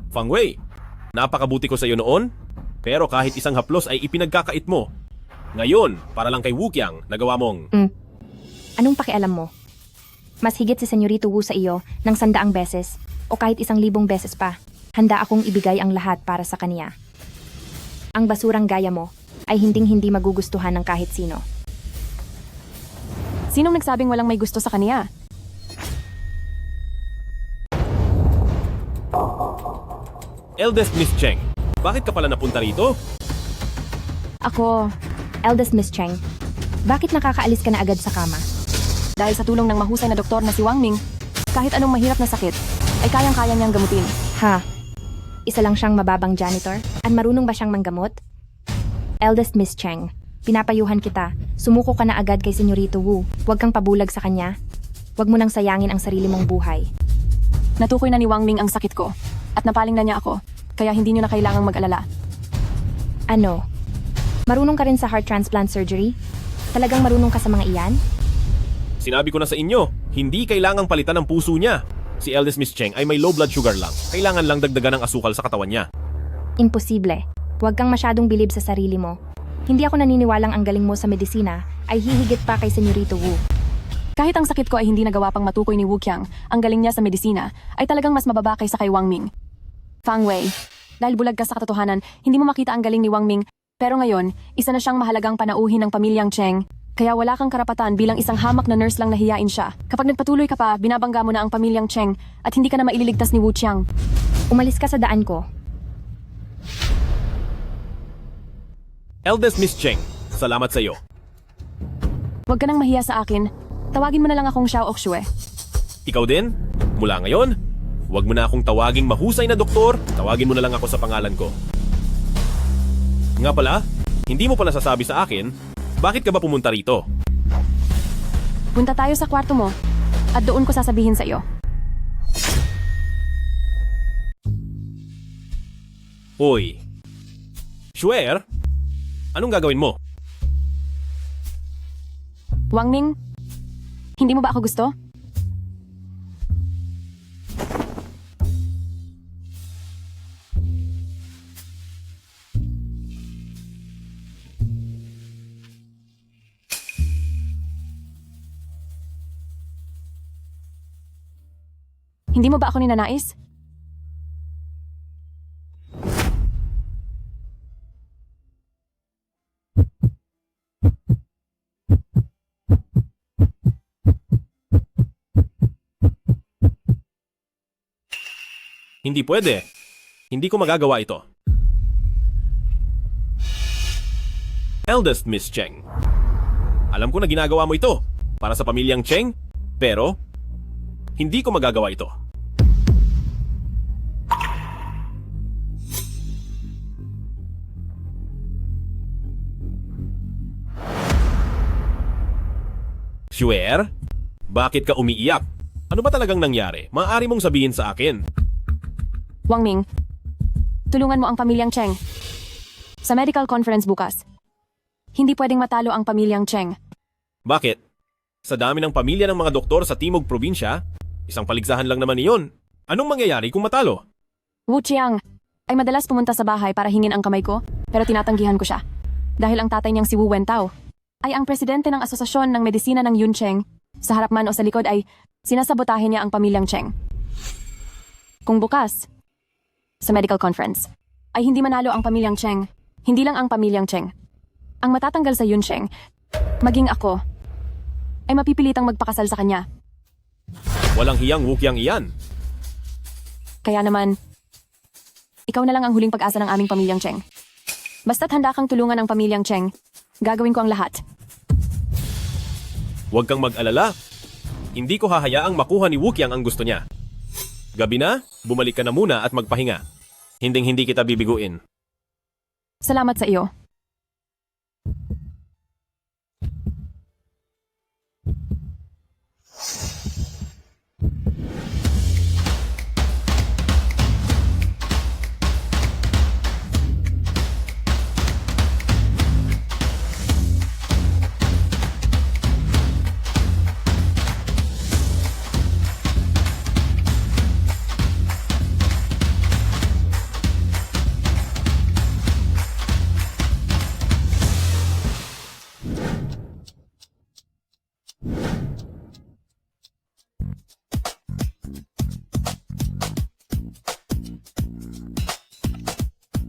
Fang Wei, napakabuti ko sa iyo noon, pero kahit isang haplos ay ipinagkakait mo. Ngayon, para lang kay Wukyang, nagawa mong... Anong pakialam mo? Mas higit si Senyorito Wu sa iyo ng 100 beses o kahit 1,000 beses pa. Handa akong ibigay ang lahat para sa kaniya. Ang basurang gaya mo ay hinding-hindi magugustuhan ng kahit sino. Sinong nagsabing walang may gusto sa kaniya? Eldest Miss Cheng, bakit ka pala napunta rito? Ako, Eldest Miss Cheng, bakit nakakaalis ka na agad sa kama? dahil sa tulong ng mahusay na doktor na si Wang Ming, kahit anong mahirap na sakit, ay kayang-kaya niyang gamutin. Ha? Isa lang siyang mababang janitor? At marunong ba siyang manggamot? Eldest Miss Cheng, pinapayuhan kita. Sumuko ka na agad kay Senyorito Wu. Huwag kang pabulag sa kanya. Huwag mo nang sayangin ang sarili mong buhay. Natukoy na ni Wang Ming ang sakit ko, at napaling na niya ako, kaya hindi niyo na kailangang mag-alala. Ano? Marunong ka rin sa heart transplant surgery? Talagang marunong ka sa mga iyan? Sinabi ko na sa inyo, hindi kailangang palitan ang puso niya. Si Eldest Miss Cheng ay may low blood sugar lang. Kailangan lang dagdagan ng asukal sa katawan niya. Imposible. Huwag kang masyadong bilib sa sarili mo. Hindi ako naniniwalang ang galing mo sa medisina ay hihigit pa kay Senyorito Wu. Kahit ang sakit ko ay hindi nagawa pang matukoy ni Wu Qiang, ang galing niya sa medisina ay talagang mas mababa kaysa kay Wang Ming. Fang Wei, dahil bulag ka sa katotohanan, hindi mo makita ang galing ni Wang Ming, pero ngayon, isa na siyang mahalagang panauhin ng pamilyang Cheng. Kaya wala kang karapatan bilang isang hamak na nurse lang na hiyain siya. Kapag nagpatuloy ka pa, binabangga mo na ang pamilyang Cheng at hindi ka na maililigtas ni Wu Qiang. Umalis ka sa daan ko. Eldest Miss Cheng, salamat sa iyo. Huwag ka nang mahiya sa akin. Tawagin mo na lang akong Xiao Oxue. Ikaw din? Mula ngayon, huwag mo na akong tawaging mahusay na doktor, tawagin mo na lang ako sa pangalan ko. Nga pala, hindi mo pa nasasabi sa akin, bakit ka ba pumunta rito? Punta tayo sa kwarto mo at doon ko sasabihin sa iyo. Hoy, Swear? Anong gagawin mo? Wang Ming, hindi mo ba ako gusto? Hindi mo ba ako ninanais? Hindi pwede. Hindi ko magagawa ito. Eldest Miss Cheng. Alam ko na ginagawa mo ito para sa pamilyang Cheng, pero hindi ko magagawa ito. Swear? Bakit ka umiiyak? Ano ba talagang nangyari? Maaari mong sabihin sa akin. Wang Ming, tulungan mo ang pamilyang Cheng. Sa medical conference bukas, hindi pwedeng matalo ang pamilyang Cheng. Bakit? Sa dami ng pamilya ng mga doktor sa Timog Probinsya, isang paligsahan lang naman iyon. Anong mangyayari kung matalo? Wu Chiang ay madalas pumunta sa bahay para hingin ang kamay ko, pero tinatanggihan ko siya. Dahil ang tatay niyang si Wu Wentao ay ang presidente ng Asosasyon ng Medisina ng Yun Cheng. Sa harap man o sa likod ay sinasabotahe niya ang pamilyang Cheng. Kung bukas, sa medical conference, ay hindi manalo ang pamilyang Cheng, hindi lang ang pamilyang Cheng. Ang matatanggal sa Yun Cheng, maging ako, ay mapipilitang magpakasal sa kanya. Walang hiyang wukyang iyan. Kaya naman, ikaw na lang ang huling pag-asa ng aming pamilyang Cheng. Basta't handa kang tulungan ang pamilyang Cheng, gagawin ko ang lahat. Huwag kang mag-alala. Hindi ko hahayaang makuha ni Wukyang ang gusto niya. Gabi na, bumalik ka na muna at magpahinga. Hinding-hindi kita bibiguin. Salamat sa iyo.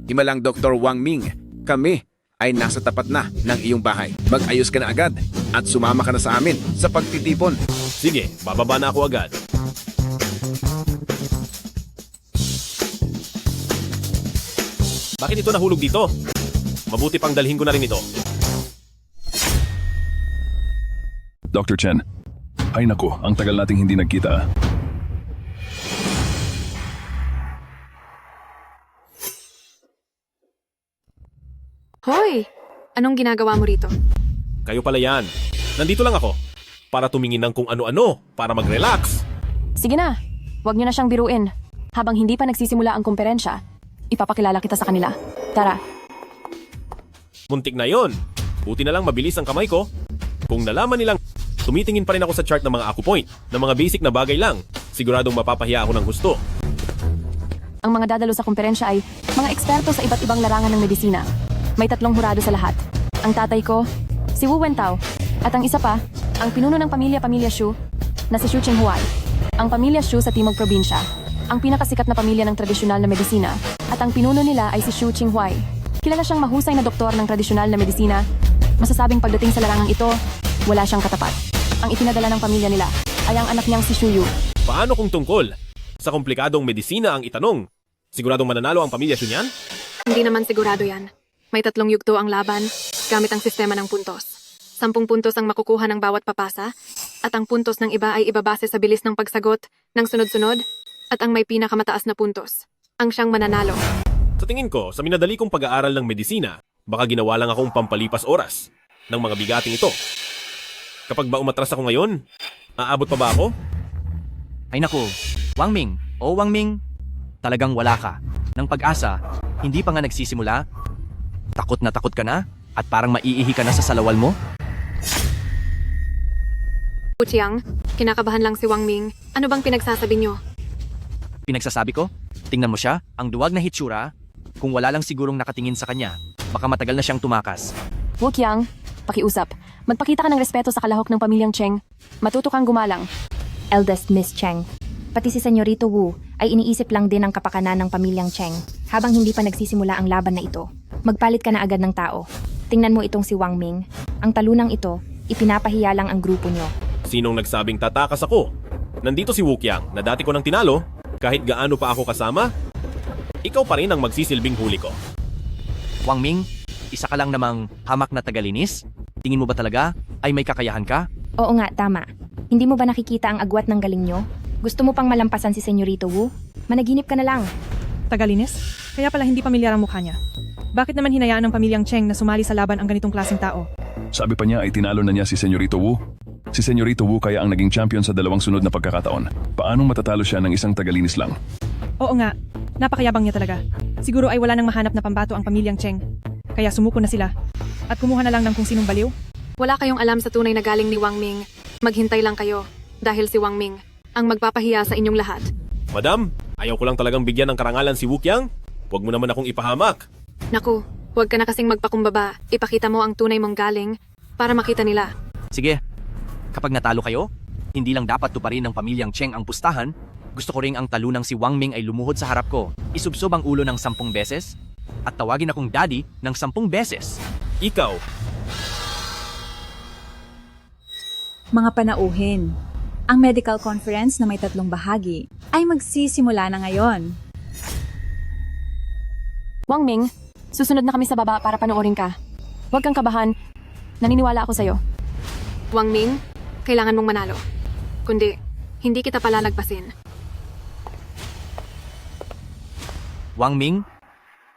Himalang Dr. Wang Ming, kami ay nasa tapat na ng iyong bahay. Mag-ayos ka na agad at sumama ka na sa amin sa pagtitipon. Sige, bababa na ako agad. Bakit ito nahulog dito? Mabuti pang dalhin ko na rin ito. Dr. Chen. Ay naku, ang tagal nating hindi nagkita. Hoy! Anong ginagawa mo rito? Kayo pala yan. Nandito lang ako. Para tumingin ng kung ano-ano. Para mag-relax. Sige na, huwag niyo na siyang biruin. Habang hindi pa nagsisimula ang komperensya, ipapakilala kita sa kanila. Tara. Muntik na yon. Buti na lang mabilis ang kamay ko. Kung nalaman nilang tumitingin pa rin ako sa chart ng mga acupoint, ng mga basic na bagay lang, siguradong mapapahiya ako ng gusto. Ang mga dadalo sa komperensya ay mga eksperto sa iba't ibang larangan ng medisina. May 3 hurado sa lahat. Ang tatay ko, si Wu Wentao, at ang isa pa, ang pinuno ng pamilya Shu, na si Shu Qinghuai. Ang pamilya Shu sa Timog Probinsya, ang pinakasikat na pamilya ng tradisyonal na medisina, at ang pinuno nila ay si Shu Qinghuai. Kilala siyang mahusay na doktor ng tradisyonal na medisina. Masasabing pagdating sa larangang ito, wala siyang katapat. Ang ipinadala ng pamilya nila ay ang anak niyang si Shu Yu. Paano kung tungkol sa komplikadong medisina ang itanong? Siguradong mananalo ang pamilya Shu niyan? Hindi naman sigurado yan. May 3 yugto ang laban, gamit ang sistema ng puntos. 10 puntos ang makukuha ng bawat papasa, at ang puntos ng iba ay ibabase sa bilis ng pagsagot ng sunod-sunod, at ang may pinakamataas na puntos ang siyang mananalo. Sa tingin ko, sa minadali kong pag-aaral ng medisina, baka ginawa lang akong pampalipas oras ng mga bigating ito. Kapag ba umatras ako ngayon, aabot pa ba ako? Ay naku, Wang Ming, Wang Ming, talagang wala ka. Ng pag-asa, hindi pa nga nagsisimula. Takot ka na? At parang maiihi ka na sa salawal mo? Chiang, kinakabahan lang si Wang Ming. Ano bang pinagsasabi niyo? Pinagsasabi ko? Tingnan mo siya, ang duwag na hitsura. Kung wala lang sigurong nakatingin sa kanya, baka matagal na siyang tumakas. Wu Qiang, pakiusap. Magpakita ka ng respeto sa kalahok ng pamilyang Cheng. Matuto kang gumalang. Eldest Miss Cheng. Pati si Senyorito Wu ay iniisip lang din ang kapakanan ng pamilyang Cheng habang hindi pa nagsisimula ang laban na ito. Magpalit ka na agad ng tao. Tingnan mo itong si Wang Ming. Ang talunang ito, ipinapahiya lang ang grupo nyo. Sinong nagsabing tatakas ako? Nandito si Wukyang na dati ko nang tinalo. Kahit gaano pa ako kasama, ikaw pa rin ang magsisilbing huli ko. Wang Ming, isa ka lang namang hamak na tagalinis? Tingin mo ba talaga ay may kakayahan ka? Oo nga, tama. Hindi mo ba nakikita ang agwat ng galing nyo? Gusto mo pang malampasan si Senyorito Wu? Managinip ka na lang. Tagalinis? Kaya pala hindi pamilyar ang mukha niya. Bakit naman hinayaan ng pamilyang Cheng na sumali sa laban ang ganitong klaseng tao? Sabi pa niya ay tinalo na niya si Senyorito Wu. Si Senyorito Wu kaya ang naging champion sa 2 sunod na pagkakataon. Paanong matatalo siya ng isang tagalinis lang? Oo nga, napakayabang niya talaga. Siguro ay wala nang mahanap na pambato ang pamilyang Cheng. Kaya sumuko na sila. At kumuha na lang ng kung sinong baliw. Wala kayong alam sa tunay na galing ni Wang Ming. Maghintay lang kayo. Dahil si Wang Ming ang magpapahiya sa inyong lahat. Madam, ayaw ko lang talagang bigyan ng karangalan si Wu Qiang. Huwag mo naman akong ipahamak. Naku, huwag ka na kasing magpakumbaba. Ipakita mo ang tunay mong galing para makita nila. Sige, kapag natalo kayo, hindi lang dapat tuparin ng pamilyang Cheng ang pustahan, gusto ko ring ang talunang si Wang Ming ay lumuhod sa harap ko, isubsob ang ulo ng 10 beses, at tawagin akong daddy ng 10 beses. Ikaw. Mga panauhin, ang medical conference na may 3 bahagi ay magsisimula na ngayon. Wang Ming, susunod na kami sa baba para panoorin ka. Huwag kang kabahan. Naniniwala ako sa'yo. Wang Ming, kailangan mong manalo. Kundi, hindi kita palalagpasin. Wang Ming,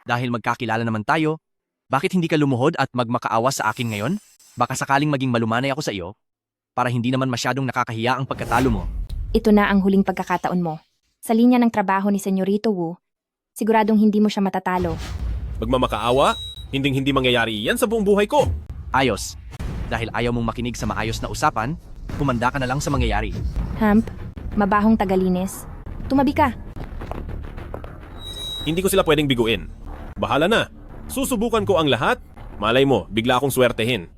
dahil magkakilala naman tayo, bakit hindi ka lumuhod at magmakaawa sa akin ngayon? Baka sakaling maging malumanay ako sa iyo, para hindi naman masyadong nakakahiya ang pagkatalo mo. Ito na ang huling pagkakataon mo. Sa linya ng trabaho ni Senyorito Wu, siguradong hindi mo siya matatalo. Magmamakaawa? Hindi mangyayari iyan sa buong buhay ko. Ayos. Dahil ayaw mong makinig sa maayos na usapan, humanda ka na lang sa mangyayari. Hamp, mabahong tagalinis. Tumabi ka. Hindi ko sila pwedeng biguin. Bahala na. Susubukan ko ang lahat. Malay mo, bigla akong swertehin.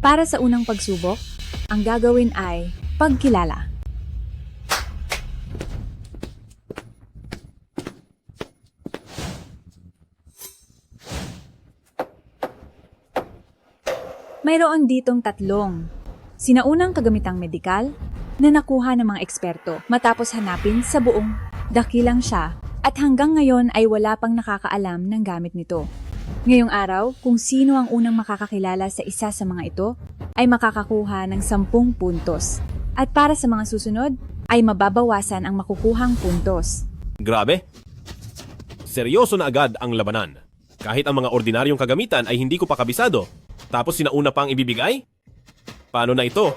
Para sa unang pagsubok, ang gagawin ay pagkilala. Mayroon ditong 3 sinaunang kagamitang medikal na nakuha ng mga eksperto matapos hanapin sa buong dakilang siya at hanggang ngayon ay wala pang nakakaalam ng gamit nito. Ngayong araw, kung sino ang unang makakakilala sa isa sa mga ito ay makakakuha ng 10 puntos at para sa mga susunod ay mababawasan ang makukuhang puntos. Grabe. Seryoso na agad ang labanan. Kahit ang mga ordinaryong kagamitan ay hindi ko pa kabisado. Tapos sinauna pa ang ibibigay? Paano na ito?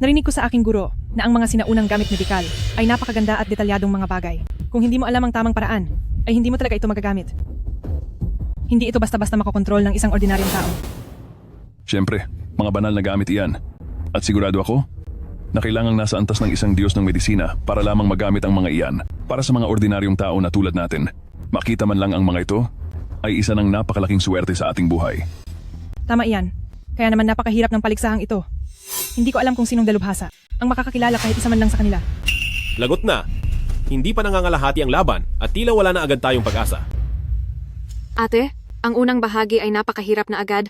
Narinig ko sa aking guro na ang mga sinaunang gamit medikal ay napakaganda at detalyadong mga bagay. Kung hindi mo alam ang tamang paraan, ay hindi mo talaga ito magagamit. Hindi ito basta-basta makokontrol ng isang ordinaryong tao. Siyempre, mga banal na gamit iyan. At sigurado ako na kailangang nasa antas ng isang Diyos ng medisina para lamang magamit ang mga iyan para sa mga ordinaryong tao na tulad natin. Makita man lang ang mga ito ay isa ng napakalaking swerte sa ating buhay. Tama iyan. Kaya naman napakahirap ng paliksahang ito. Hindi ko alam kung sinong dalubhasa ang makakakilala kahit isa man lang sa kanila. Lagot na. Hindi pa nangangalahati ang laban at tila wala na agad tayong pag-asa. Ate, ang unang bahagi ay napakahirap na agad.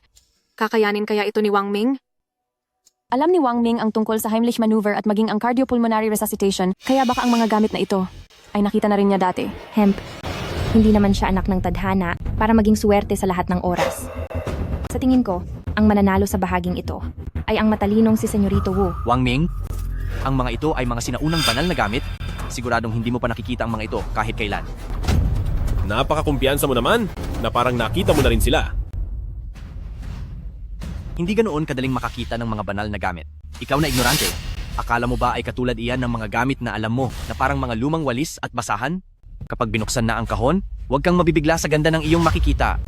Kakayanin kaya ito ni Wang Ming? Alam ni Wang Ming ang tungkol sa Heimlich maneuver at maging ang cardiopulmonary resuscitation, kaya baka ang mga gamit na ito ay nakita na rin niya dati. Hemp, hindi naman siya anak ng tadhana para maging suwerte sa lahat ng oras. Sa tingin ko, ang mananalo sa bahaging ito ay ang matalinong si Senyorito Wu. Wang Ming, ang mga ito ay mga sinaunang banal na gamit. Siguradong hindi mo pa nakikita ang mga ito kahit kailan. Napakakumpiyansa mo naman na parang nakita mo na rin sila. Hindi ganoon kadaling makakita ng mga banal na gamit. Ikaw na ignorante. Akala mo ba ay katulad iyan ng mga gamit na alam mo na parang mga lumang walis at basahan? Kapag binuksan na ang kahon, huwag kang mabibigla sa ganda ng iyong makikita.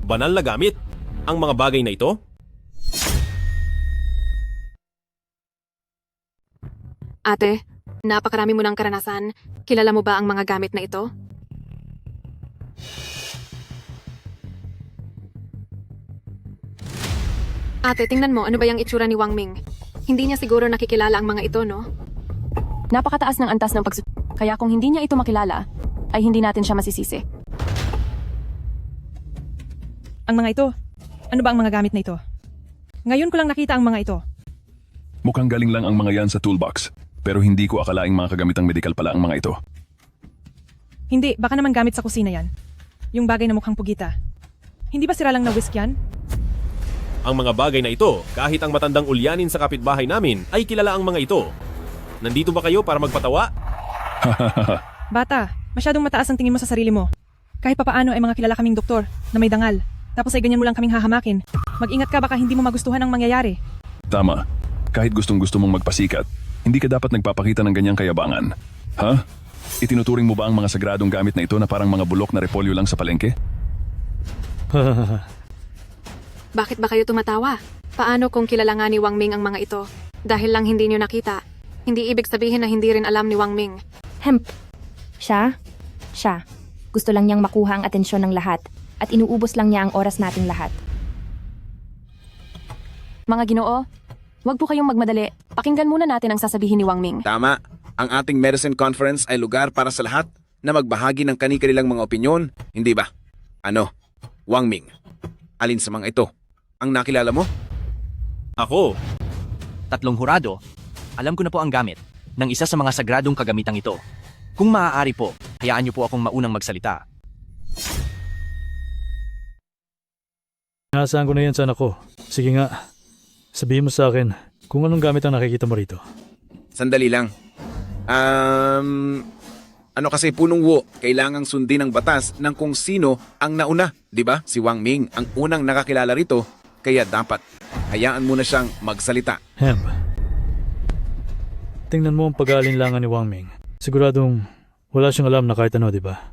Banal na gamit ang mga bagay na ito? Ate, napakarami mo ng karanasan. Kilala mo ba ang mga gamit na ito? Ate, tingnan mo, ano ba yung itsura ni Wang Ming? Hindi niya siguro nakikilala ang mga ito, no? Napakataas ng antas ng kaya kung hindi niya ito makilala, ay hindi natin siya masisisi. Ang mga ito? Ano ba ang mga gamit na ito? Ngayon ko lang nakita ang mga ito. Mukhang galing lang ang mga yan sa toolbox. Pero hindi ko akalaing mga kagamitang medikal pala ang mga ito. Hindi, baka naman gamit sa kusina yan. Yung bagay na mukhang pugita. Hindi ba sira lang na whisk yan? Ang mga bagay na ito, kahit ang matandang ulyanin sa kapitbahay namin, ay kilala ang mga ito. Nandito ba kayo para magpatawa? Bata, masyadong mataas ang tingin mo sa sarili mo. Kahit papaano ay mga kilala kaming doktor na may dangal. Tapos ay ganyan mo lang kaming hahamakin. Mag-ingat ka baka hindi mo magustuhan ang mangyayari. Tama. Kahit gustong-gusto mong magpasikat, hindi ka dapat nagpapakita ng ganyang kayabangan. Ha? Itinuturing mo ba ang mga sagradong gamit na ito na parang mga bulok na repolyo lang sa palengke? Bakit ba kayo tumatawa? Paano kung kilala nga ni Wang Ming ang mga ito? Dahil lang hindi niyo nakita. Hindi ibig sabihin na hindi rin alam ni Wang Ming. Hemp. Siya? Gusto lang niyang makuha ang atensyon ng lahat at inuubos lang niya ang oras nating lahat. Mga Ginoo, wag po kayong magmadali. Pakinggan muna natin ang sasabihin ni Wang Ming. Tama. Ang ating medicine conference ay lugar para sa lahat na magbahagi ng kani-kanilang mga opinyon, hindi ba? Ano? Wang Ming, alin sa mga ito ang nakilala mo? Ako. 3 hurado. Alam ko na po ang gamit ng isa sa mga sagradong kagamitang ito. Kung maaari po, hayaan niyo po akong maunang magsalita. Inaasahan ko na yan sa anak ko. Sige nga, sabihin mo sa akin kung anong gamit ang nakikita mo rito. Sandali lang. Ano kasi punong Wu, kailangang sundin ang batas ng kung sino ang nauna, di ba? Si Wang Ming ang unang nakakilala rito, kaya dapat hayaan mo na siyang magsalita. Hemp. Tingnan mo ang pag-aalinlangan ni Wang Ming. Siguradong wala siyang alam na kahit ano, di ba?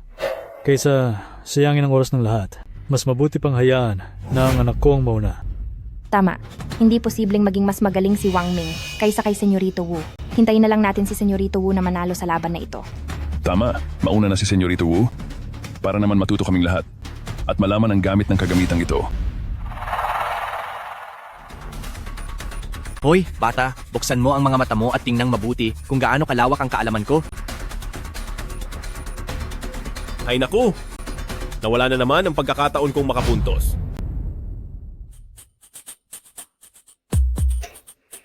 Kaysa sayangin ang oras ng lahat, mas mabuti pang hayaan na ang anak ko ang mauna. Tama. Hindi posibleng maging mas magaling si Wang Ming kaysa kay Senyorito Wu. Hintayin na lang natin si Senyorito Wu na manalo sa laban na ito. Tama, mauna na si Senyorito Wu para naman matuto kaming lahat at malaman ang gamit ng kagamitang ito. Hoy, bata, buksan mo ang mga mata mo at tingnang mabuti kung gaano kalawak ang kaalaman ko. Ay naku! Nawala na naman ang pagkakataon kong makapuntos.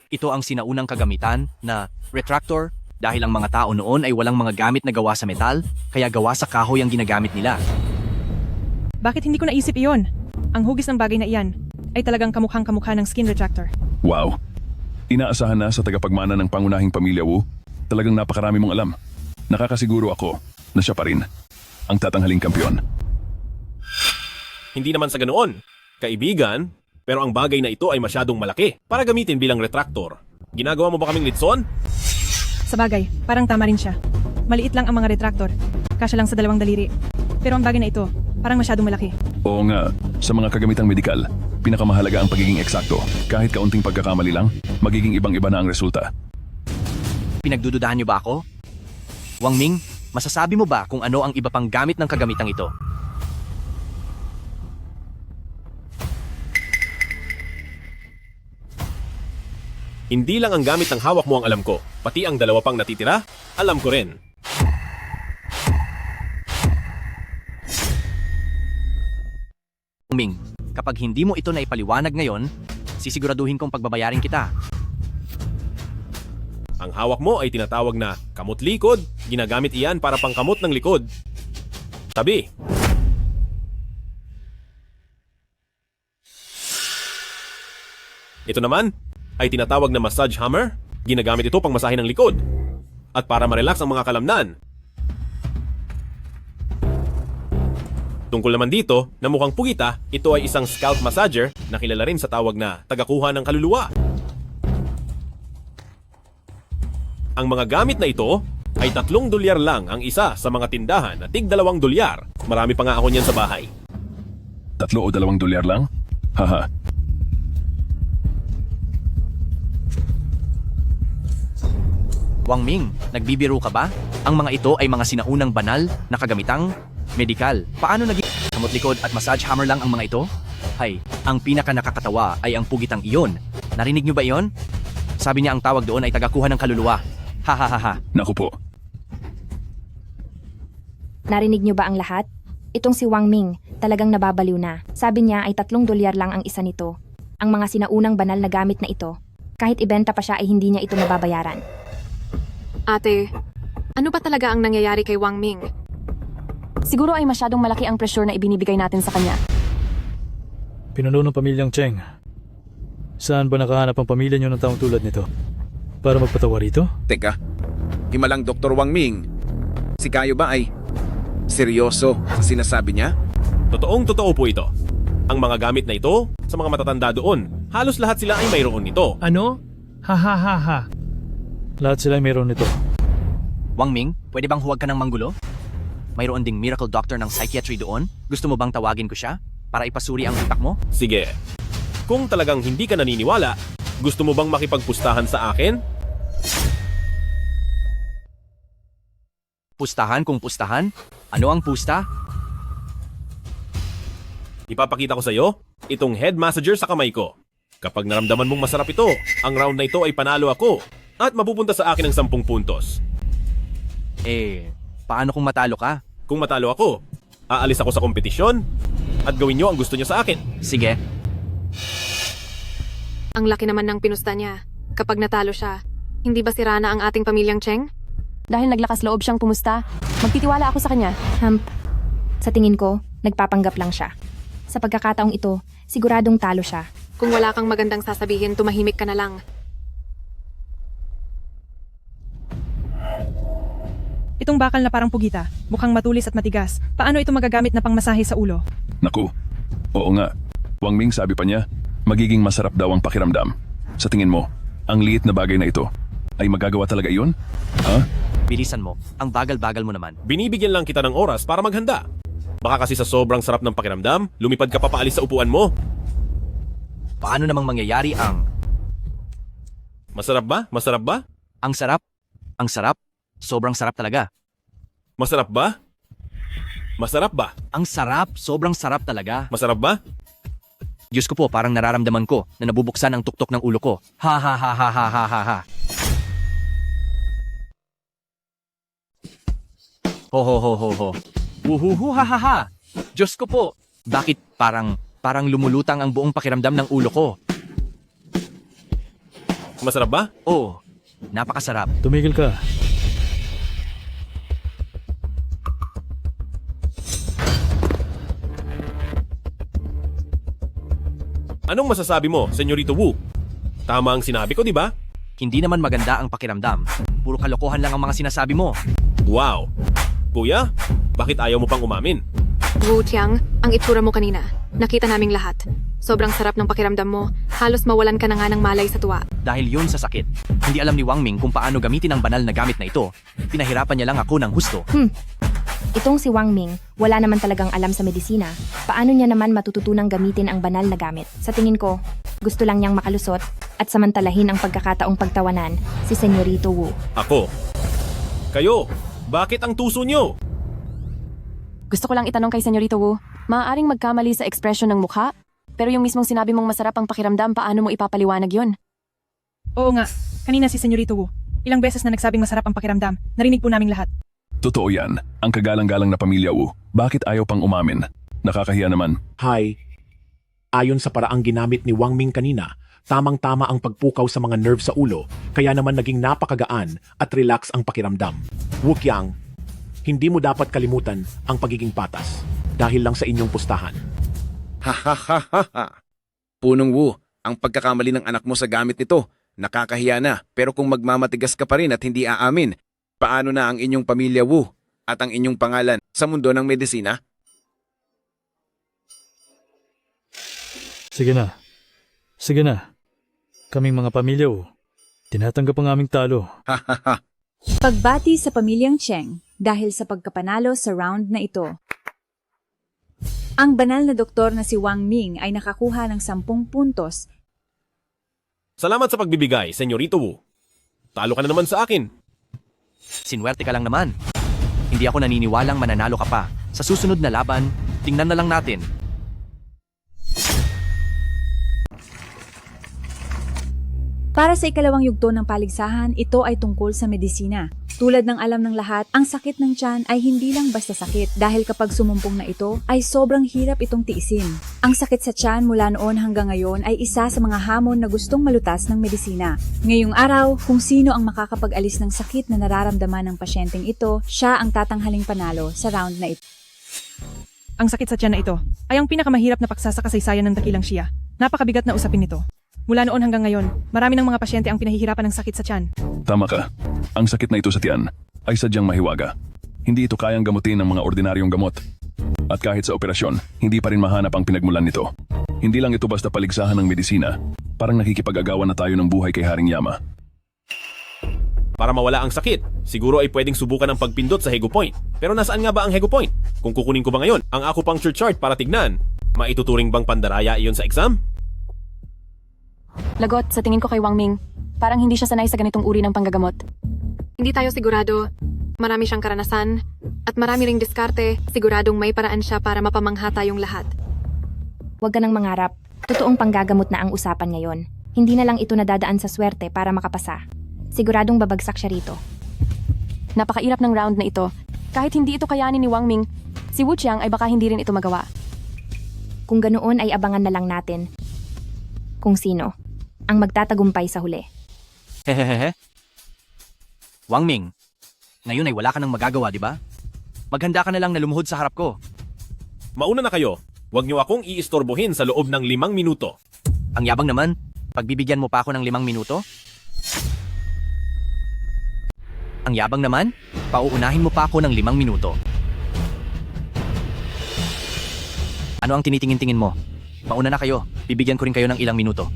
Ito ang sinaunang kagamitan na retractor dahil ang mga tao noon ay walang mga gamit na gawa sa metal, kaya gawa sa kahoy ang ginagamit nila. Bakit hindi ko naisip iyon? Ang hugis ng bagay na iyan ay talagang kamukhang-kamukha ng skin retractor. Wow! Inaasahan na sa tagapagmana ng pangunahing pamilya Wu, talagang napakarami mong alam. Nakakasiguro ako na siya pa rin ang tatanghaling kampyon. Hindi naman sa ganoon. Kaibigan, pero ang bagay na ito ay masyadong malaki para gamitin bilang retractor. Ginagawa mo ba kaming litson? Sa bagay, parang tama rin siya. Maliit lang ang mga retractor. Kasya lang sa 2 daliri. Pero ang bagay na ito, parang masyadong malaki. Oo nga, sa mga kagamitang medikal, pinakamahalaga ang pagiging eksakto. Kahit kaunting pagkakamali lang, magiging ibang-iba na ang resulta. Pinagdududahan niyo ba ako? Wang Ming, masasabi mo ba kung ano ang iba pang gamit ng kagamitang ito? Hindi lang ang gamit ng hawak mo ang alam ko, pati ang 2 pang natitira, alam ko rin. Ming, kapag hindi mo ito na ipaliwanag ngayon, sisiguraduhin kong pagbabayarin kita. Ang hawak mo ay tinatawag na kamot likod, ginagamit iyan para pangkamot ng likod. Tabi. Ito naman ay tinatawag na massage hammer. Ginagamit ito pang masahe ng likod at para ma-relax ang mga kalamnan. Tungkol naman dito, na mukhang pugita, ito ay isang scalp massager na kilala rin sa tawag na tagakuha ng kaluluwa. Ang mga gamit na ito ay $3 lang ang isa sa mga tindahan na tig $2. Marami pa nga ako niyan sa bahay. 3 o $2 lang? Haha. Wang Ming, nagbibiro ka ba? Ang mga ito ay mga sinaunang banal na kagamitang medikal. Paano naging kamot likod at massage hammer lang ang mga ito? Hay, ang pinaka nakakatawa ay ang pugitang iyon. Narinig niyo ba iyon? Sabi niya ang tawag doon ay tagakuha ng kaluluwa. Ha ha ha ha. Naku po. Narinig niyo ba ang lahat? Itong si Wang Ming, talagang nababaliw na. Sabi niya ay $3 lang ang isa nito. Ang mga sinaunang banal na gamit na ito, kahit ibenta pa siya ay hindi niya ito mababayaran. Ate, ano ba talaga ang nangyayari kay Wang Ming? Siguro ay masyadong malaki ang pressure na ibinibigay natin sa kanya. Pinuno ng pamilyang Cheng. Saan ba nakahanap ang pamilya niyo ng taong tulad nito? Para magpatawa rito? Teka, himalang Dr. Wang Ming. Si Kayo ba ay seryoso sa sinasabi niya? Totoong-totoo po ito. Ang mga gamit na ito, sa mga matatanda doon, halos lahat sila ay mayroon nito. Ano? Ha ha ha ha. Lahat sila ay mayroon nito. Wang Ming, pwede bang huwag ka ng manggulo? Mayroon ding miracle doctor ng psychiatry doon. Gusto mo bang tawagin ko siya? Para ipasuri ang utak mo? Sige. Kung talagang hindi ka naniniwala, gusto mo bang makipagpustahan sa akin? Pustahan kung pustahan? Ano ang pusta? Ipapakita ko sa iyo itong head massager sa kamay ko. Kapag naramdaman mong masarap ito, ang round na ito ay panalo ako at mapupunta sa akin ng 10 puntos. Paano kung matalo ka? Kung matalo ako, aalis ako sa kompetisyon at gawin niyo ang gusto niyo sa akin. Sige. Ang laki naman ng pinusta niya. Kapag natalo siya, hindi ba sira na ang ating pamilyang Cheng? Dahil naglakas loob siyang pumusta, magtitiwala ako sa kanya. Sa tingin ko, nagpapanggap lang siya. Sa pagkakataong ito, siguradong talo siya. Kung wala kang magandang sasabihin, tumahimik ka na lang. Itong bakal na parang pugita, mukhang matulis at matigas. Paano ito magagamit na pangmasahe sa ulo? Naku, oo nga. Wang Ming sabi pa niya, magiging masarap daw ang pakiramdam. Sa tingin mo, ang liit na bagay na ito, ay magagawa talaga iyon? Ha? Bilisan mo, ang bagal-bagal mo naman. Binibigyan lang kita ng oras para maghanda. Baka kasi sa sobrang sarap ng pakiramdam, lumipad ka pa paalis sa upuan mo. Paano namang mangyayari ang... Masarap ba? Masarap ba? Ang sarap? Ang sarap? Sobrang sarap talaga. Masarap ba? Masarap ba? Ang sarap, sobrang sarap talaga. Masarap ba? Diyos ko po, parang nararamdaman ko na nabubuksan ang tuktok ng ulo ko. Ha ha ha ha ha ha ha ha. Ho ho ho ho ho. Uhuhu ha ha ha. Diyos ko po, bakit parang lumulutang ang buong pakiramdam ng ulo ko? Masarap ba? Oo, napakasarap. Tumigil ka. Anong masasabi mo, Senyorito Wu? Tama ang sinabi ko, di ba? Hindi naman maganda ang pakiramdam. Puro kalokohan lang ang mga sinasabi mo. Wow! Kuya, bakit ayaw mo pang umamin? Wu Tiang, ang itsura mo kanina. Nakita naming lahat. Sobrang sarap ng pakiramdam mo. Halos mawalan ka na nga ng malay sa tuwa. Dahil yun sa sakit. Hindi alam ni Wang Ming kung paano gamitin ang banal na gamit na ito. Pinahirapan niya lang ako ng husto. Itong si Wang Ming, wala naman talagang alam sa medisina. Paano niya naman matututunang gamitin ang banal na gamit? Sa tingin ko, gusto lang niyang makalusot at samantalahin ang pagkakataong pagtawanan si Senyorito Wu. Ako. Kayo, bakit ang tuso niyo? Gusto ko lang itanong kay Senyorito Wu, maaaring magkamali sa ekspresyon ng mukha? Pero yung mismong sinabi mong masarap ang pakiramdam, paano mo ipapaliwanag yun? Oo nga, kanina si Senyorito Wu. Ilang beses na nagsabing masarap ang pakiramdam. Narinig po naming lahat. Totoo yan. Ang kagalang-galang na pamilya Wu. Bakit ayaw pang umamin? Nakakahiya naman. Hi. Ayon sa paraang ginamit ni Wang Ming kanina, tamang-tama ang pagpukaw sa mga nerve sa ulo, kaya naman naging napakagaan at relax ang pakiramdam. Wu Qiang, hindi mo dapat kalimutan ang pagiging patas dahil lang sa inyong pustahan. Ha ha ha ha ha. Punong Wu, ang pagkakamali ng anak mo sa gamit nito, nakakahiya na. Pero kung magmamatigas ka pa rin at hindi aamin, paano na ang inyong pamilya Wu at ang inyong pangalan sa mundo ng medisina? Sige na. Sige na. Kaming mga pamilya Wu, tinatanggap ang aming talo. Ha ha ha. Pagbati sa pamilyang Cheng dahil sa pagkapanalo sa round na ito. Ang banal na doktor na si Wang Ming ay nakakuha ng 10 puntos. Salamat sa pagbibigay, Senyorito Wu. Talo ka na naman sa akin. Sinwerte ka lang naman. Hindi ako naniniwalang mananalo ka pa. Sa susunod na laban, tingnan na lang natin. Para sa ikalawang yugto ng paligsahan, ito ay tungkol sa medisina. Tulad ng alam ng lahat, ang sakit ng tiyan ay hindi lang basta sakit dahil kapag sumumpong na ito, ay sobrang hirap itong tiisin. Ang sakit sa tiyan mula noon hanggang ngayon ay isa sa mga hamon na gustong malutas ng medisina. Ngayong araw, kung sino ang makakapag-alis ng sakit na nararamdaman ng pasyenteng ito, siya ang tatanghaling panalo sa round na ito. Ang sakit sa tiyan na ito ay ang pinakamahirap na paksa sa kasaysayan ng dakilang siya. Napakabigat na usapin nito. Mula noon hanggang ngayon, marami ng mga pasyente ang pinahihirapan ng sakit sa tiyan. Tama ka. Ang sakit na ito sa tiyan ay sadyang mahiwaga. Hindi ito kayang gamutin ng mga ordinaryong gamot. At kahit sa operasyon, hindi pa rin mahanap ang pinagmulan nito. Hindi lang ito basta paligsahan ng medisina. Parang nakikipag-agawan na tayo ng buhay kay Haring Yama. Para mawala ang sakit, siguro ay pwedeng subukan ang pagpindot sa Hego Point. Pero nasaan nga ba ang Hego Point? Kung kukunin ko ba ngayon ang acupuncture chart para tignan, maituturing bang pandaraya iyon sa exam? Lagot, sa tingin ko kay Wang Ming, parang hindi siya sanay sa ganitong uri ng panggagamot. Hindi tayo sigurado. Marami siyang karanasan. At marami ring diskarte. Siguradong may paraan siya para mapamangha tayong lahat. Huwag ka nang mangarap. Totoong panggagamot na ang usapan ngayon. Hindi na lang ito nadadaan sa swerte para makapasa. Siguradong babagsak siya rito. Napakairap ng round na ito. Kahit hindi ito kayanin ni Wang Ming, si Wu Qiang ay baka hindi rin ito magawa. Kung ganoon ay abangan na lang natin kung sino ang magtatagumpay sa huli. Hehehehe. Wang Ming, ngayon ay wala ka nang magagawa, di ba? Maghanda ka na lang na lumuhod sa harap ko. Mauna na kayo. Huwag niyo akong iistorbohin sa loob ng 5 minuto. Ang yabang naman, pagbibigyan mo pa ako ng 5 minuto? Ang yabang naman, pauunahin mo pa ako ng 5 minuto. Ano ang tinitingin-tingin mo? Mauna na kayo, bibigyan ko rin kayo ng ilang minuto.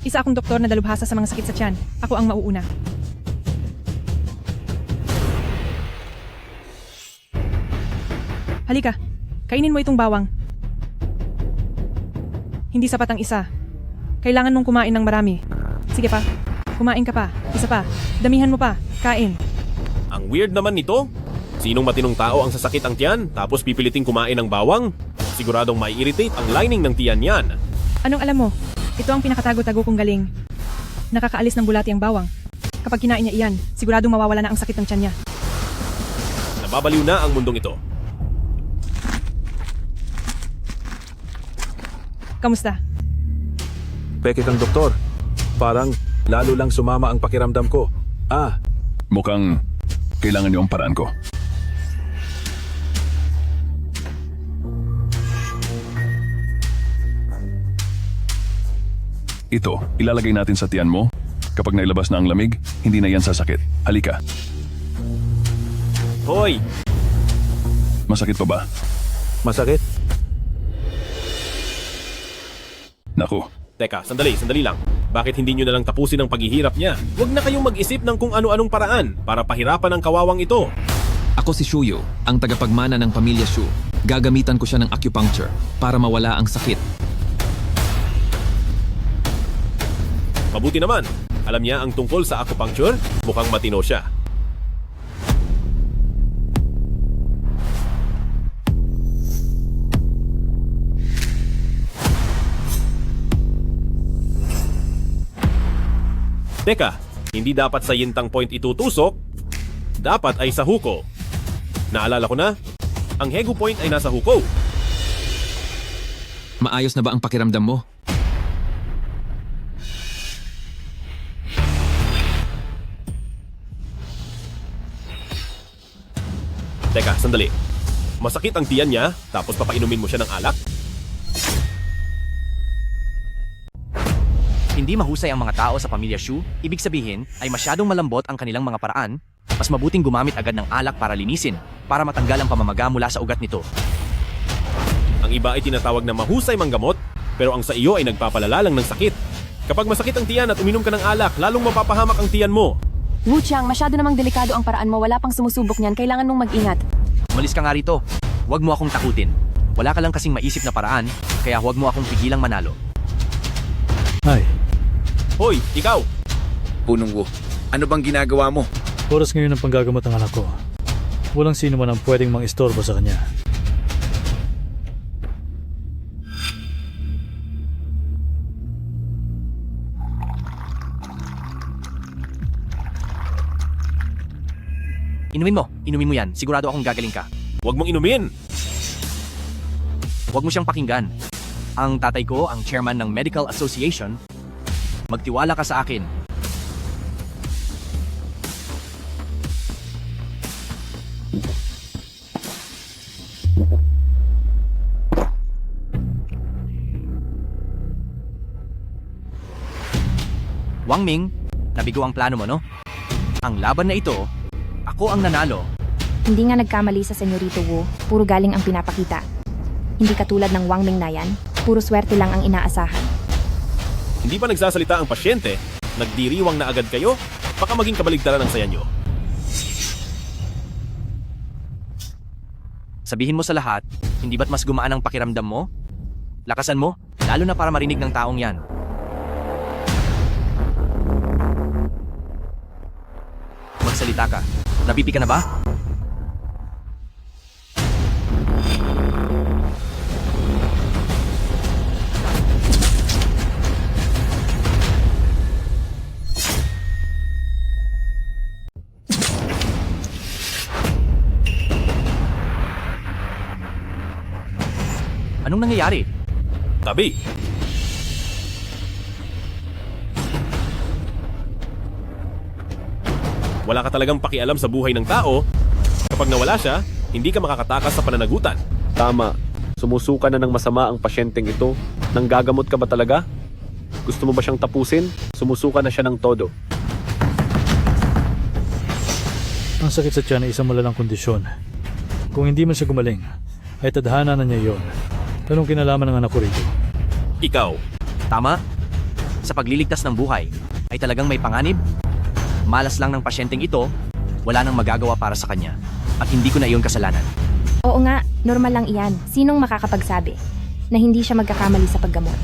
Isa akong doktor na dalubhasa sa mga sakit sa tiyan. Ako ang mauuna. Halika, kainin mo itong bawang. Hindi sapat ang isa. Kailangan mong kumain ng marami. Sige pa, kumain ka pa. Isa pa, damihan mo pa. Kain. Ang weird naman nito. Sinong matinong tao ang sasakit ang tiyan tapos pipiliting kumain ng bawang? Siguradong mai-irritate ang lining ng tiyan yan. Anong alam mo? Ito ang pinakatago-tago kong galing. Nakakaalis ng bulati ang bawang. Kapag kinain niya iyan, siguradong mawawala na ang sakit ng tiyan niya. Nababaliw na ang mundong ito. Kamusta? Peke kang doktor. Parang lalo lang sumama ang pakiramdam ko. Mukhang kailangan niyo ang paraan ko. Ito, ilalagay natin sa tiyan mo. Kapag nailabas na ang lamig, hindi na yan sasakit. Halika. Hoy! Masakit pa ba? Masakit? Naku. Teka, sandali lang. Bakit hindi nyo na lang tapusin ang paghihirap niya? Huwag na kayong mag-isip ng kung ano-anong paraan para pahirapan ang kawawang ito. Ako si Shuyo, ang tagapagmana ng pamilya Shu. Gagamitan ko siya ng acupuncture para mawala ang sakit. Mabuti naman. Alam niya ang tungkol sa acupuncture? Mukhang matino siya. Teka, hindi dapat sa yintang point itutusok. Dapat ay sa huko. Naalala ko na, ang Hego Point ay nasa huko. Maayos na ba ang pakiramdam mo? Teka, sandali. Masakit ang tiyan niya, tapos papainumin mo siya ng alak? Hindi mahusay ang mga tao sa pamilya Shu, ibig sabihin ay masyadong malambot ang kanilang mga paraan, mas mabuting gumamit agad ng alak para linisin, para matanggal ang pamamaga mula sa ugat nito. Ang iba ay tinatawag na mahusay manggamot, pero ang sa iyo ay nagpapalala lang ng sakit. Kapag masakit ang tiyan at uminom ka ng alak, lalong mapapahamak ang tiyan mo. Wu Qiang, masyado namang delikado ang paraan mo, wala pang sumusubok niyan, kailangan mong mag-ingat. Umalis ka nga rito. Huwag mo akong takutin. Wala ka lang kasing maisip na paraan, kaya huwag mo akong pigilang manalo. Ay, Hoy, ikaw! Punong Wu, ano bang ginagawa mo? oras ngayon ang panggagamot ng anak ko. Walang sino man ang pwedeng mang-istorbo sa kanya. Inumin mo yan. Sigurado akong gagaling ka. Huwag mong inumin! Huwag mo siyang pakinggan. Ang tatay ko, ang chairman ng Medical Association. Magtiwala ka sa akin. Wang Ming, nabigo ang plano mo, no? Ang laban na ito, ako ang nanalo. Hindi nga nagkamali sa Senyorito Wu, puro galing ang pinapakita. Hindi katulad ng Wang Ming na yan, puro swerte lang ang inaasahan. Hindi pa nagsasalita ang pasyente, nagdiriwang na agad kayo, baka maging kabaligtaran ang saya nyo. Sabihin mo sa lahat, hindi ba't mas gumaan ang pakiramdam mo? Lakasan mo, lalo na para marinig ng taong yan. Magsalita ka. Napipi ka na ba? Anong nangyayari? Tabi! Wala ka talagang pakialam sa buhay ng tao. Kapag nawala siya, hindi ka makakatakas sa pananagutan. Tama. Sumusuka na ng masama ang pasyenteng ito. Nanggagamot ka ba talaga? Gusto mo ba siyang tapusin? Sumusuka na siya ng todo. Ang sakit sa tiyan ay isang malalang kondisyon. Kung hindi man siya gumaling, ay tadhana na niya iyon. Anong kinalaman ng anak ko rito? Ikaw. Tama. Sa pagliligtas ng buhay, ay talagang may panganib. Malas lang ng pasyenteng ito, wala nang magagawa para sa kanya. At hindi ko na iyon kasalanan. Oo nga, normal lang iyan. Sinong makakapagsabi na hindi siya magkakamali sa paggamot?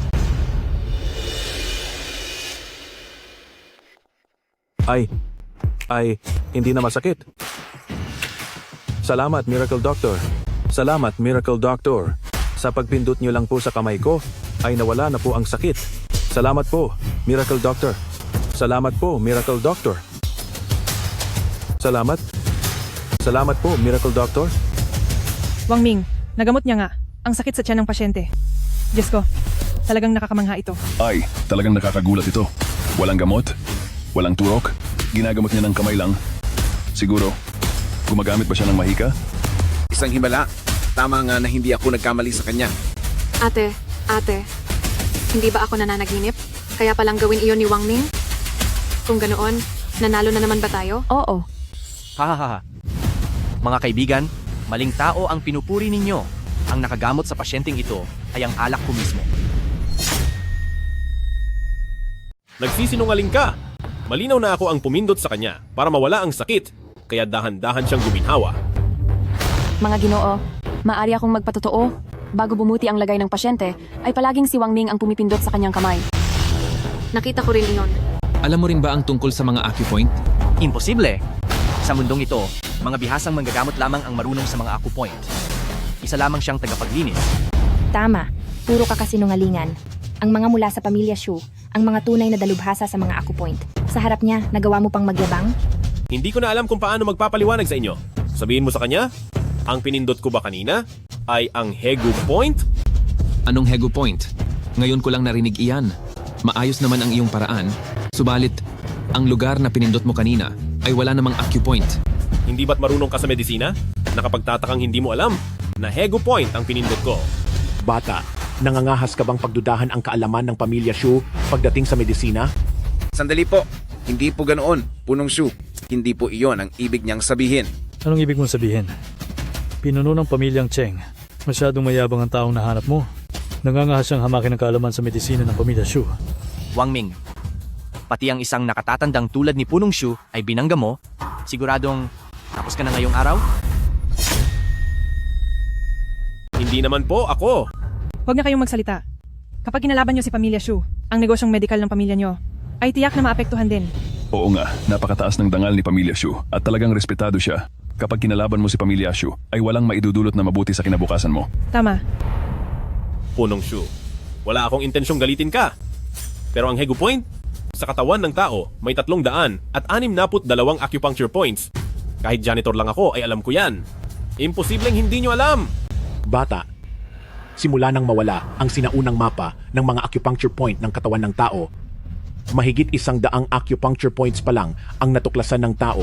Hindi na masakit. Salamat, Miracle Doctor. Salamat, Miracle Doctor. Sa pagpindot niyo lang po sa kamay ko, ay nawala na po ang sakit. Salamat po, Miracle Doctor. Salamat po, Miracle Doctor. Salamat. Salamat po, Miracle Doctor. Wang Ming, nagamot niya nga ang sakit sa tiyan ng pasyente. Diyos ko, talagang nakakamangha ito. Ay, talagang nakakagulat ito. Walang gamot, walang turok, ginagamot niya ng kamay lang. Siguro, gumagamit ba siya ng mahika? Isang himala. Tama nga na hindi ako nagkamali sa kanya. Ate, hindi ba ako nananaginip? Kaya palang gawin iyon ni Wang Ming? Kung ganoon, nanalo na naman ba tayo? Oo. Hahaha. Mga kaibigan, maling tao ang pinupuri ninyo. Ang nakagamot sa pasyenteng ito ay ang alak ko mismo. Nagsisinungaling ka! Malinaw na ako ang pumindot sa kanya para mawala ang sakit, kaya dahan-dahan siyang guminhawa. Mga Ginoo, maaari akong magpatotoo. Bago bumuti ang lagay ng pasyente, ay palaging si Wang Ming ang pumipindot sa kanyang kamay. Nakita ko rin iyon. Alam mo rin ba ang tungkol sa mga acupoint? Imposible. Sa mundong ito, mga bihasang manggagamot lamang ang marunong sa mga acupoint. Isa lamang siyang tagapaglinis. Tama, puro kakasinungalingan. Ang mga mula sa pamilya Shu, ang mga tunay na dalubhasa sa mga acupoint. Sa harap niya, nagawa mo pang magyabang? Hindi ko na alam kung paano magpapaliwanag sa inyo. Sabihin mo sa kanya, ang pinindot ko ba kanina ay ang Hegu Point? Anong Hegu Point? Ngayon ko lang narinig iyan. Maayos naman ang iyong paraan. Subalit, ang lugar na pinindot mo kanina ay wala namang acupoint. Hindi ba't marunong ka sa medisina? Nakapagtatakang hindi mo alam na Hegu Point ang pinindot ko. Bata, nangangahas ka bang pagdudahan ang kaalaman ng pamilya Shu pagdating sa medisina? Sandali po. Hindi po ganoon, Punong Shu. Hindi po iyon ang ibig niyang sabihin. Anong ibig mong sabihin? Pinuno ng pamilyang Cheng. Masyadong mayabang ang taong nahanap mo. Nangangahas siyang hamakin ng kaalaman sa medisina ng pamilya Shu. Wang Ming, pati ang isang nakatatandang tulad ni Punong Shu ay binangga mo. Siguradong tapos ka na ngayong araw? Hindi naman po ako. Huwag na kayong magsalita. Kapag kinalaban niyo si Pamilya Shu, ang negosyong medical ng pamilya niyo, ay tiyak na maapektuhan din. Oo nga, napakataas ng dangal ni Pamilya Shu at talagang respetado siya. Kapag kinalaban mo si Pamilya Shu, ay walang maidudulot na mabuti sa kinabukasan mo. Tama. Punong Shu, wala akong intensyong galitin ka. Pero ang Hegu Point, sa katawan ng tao may 300 at 62 acupuncture points. Kahit janitor lang ako ay alam ko yan. Imposibleng hindi nyo alam. Bata, simula nang mawala ang sinaunang mapa ng mga acupuncture point ng katawan ng tao, mahigit 100 acupuncture points pa lang ang natuklasan ng tao.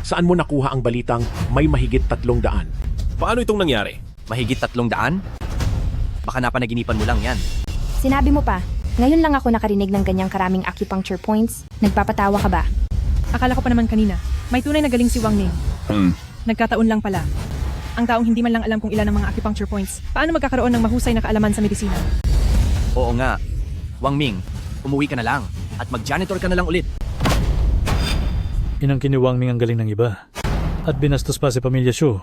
Saan mo nakuha ang balitang may mahigit 300? Paano itong nangyari? Mahigit 300? Baka napanaginipan mo lang yan. Sinabi mo pa, ngayon lang ako nakarinig ng ganyang karaming acupuncture points. Nagpapatawa ka ba? Akala ko pa naman kanina, may tunay na galing si Wang Ming. Nagkataon lang pala. Ang taong hindi man lang alam kung ilan ang mga acupuncture points, paano magkakaroon ng mahusay na kaalaman sa medisina? Oo nga. Wang Ming, umuwi ka na lang at mag-janitor ka na lang ulit. Inangkin ni Wang Ming ang galing ng iba. At binastos pa si Pamilya Xu.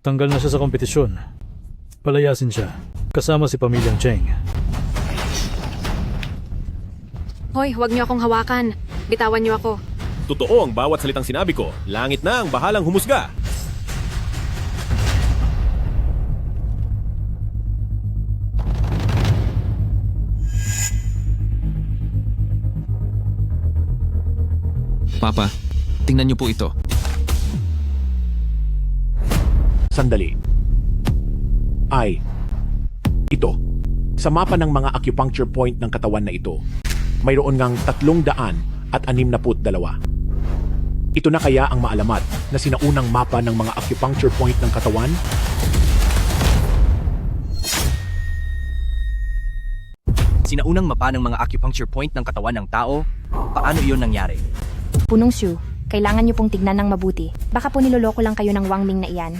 Tanggal na siya sa kompetisyon. Palayasin siya, kasama si Pamilyang Cheng. Hoy, huwag niyo akong hawakan. Bitawan niyo ako. Totoo ang bawat salitang sinabi ko. Langit na ang bahalang humusga. Papa, tingnan niyo po ito. Sandali. Ito. Sa mapa ng mga acupuncture point ng katawan na ito, mayroon ngang 362. Ito na kaya ang maalamat na sinaunang mapa ng mga acupuncture point ng katawan? Sinaunang mapa ng mga acupuncture point ng katawan ng tao? Paano iyon nangyari? Punong Xu, kailangan niyo pong tignan ng mabuti. Baka po niloloko lang kayo ng Wang Ming na iyan.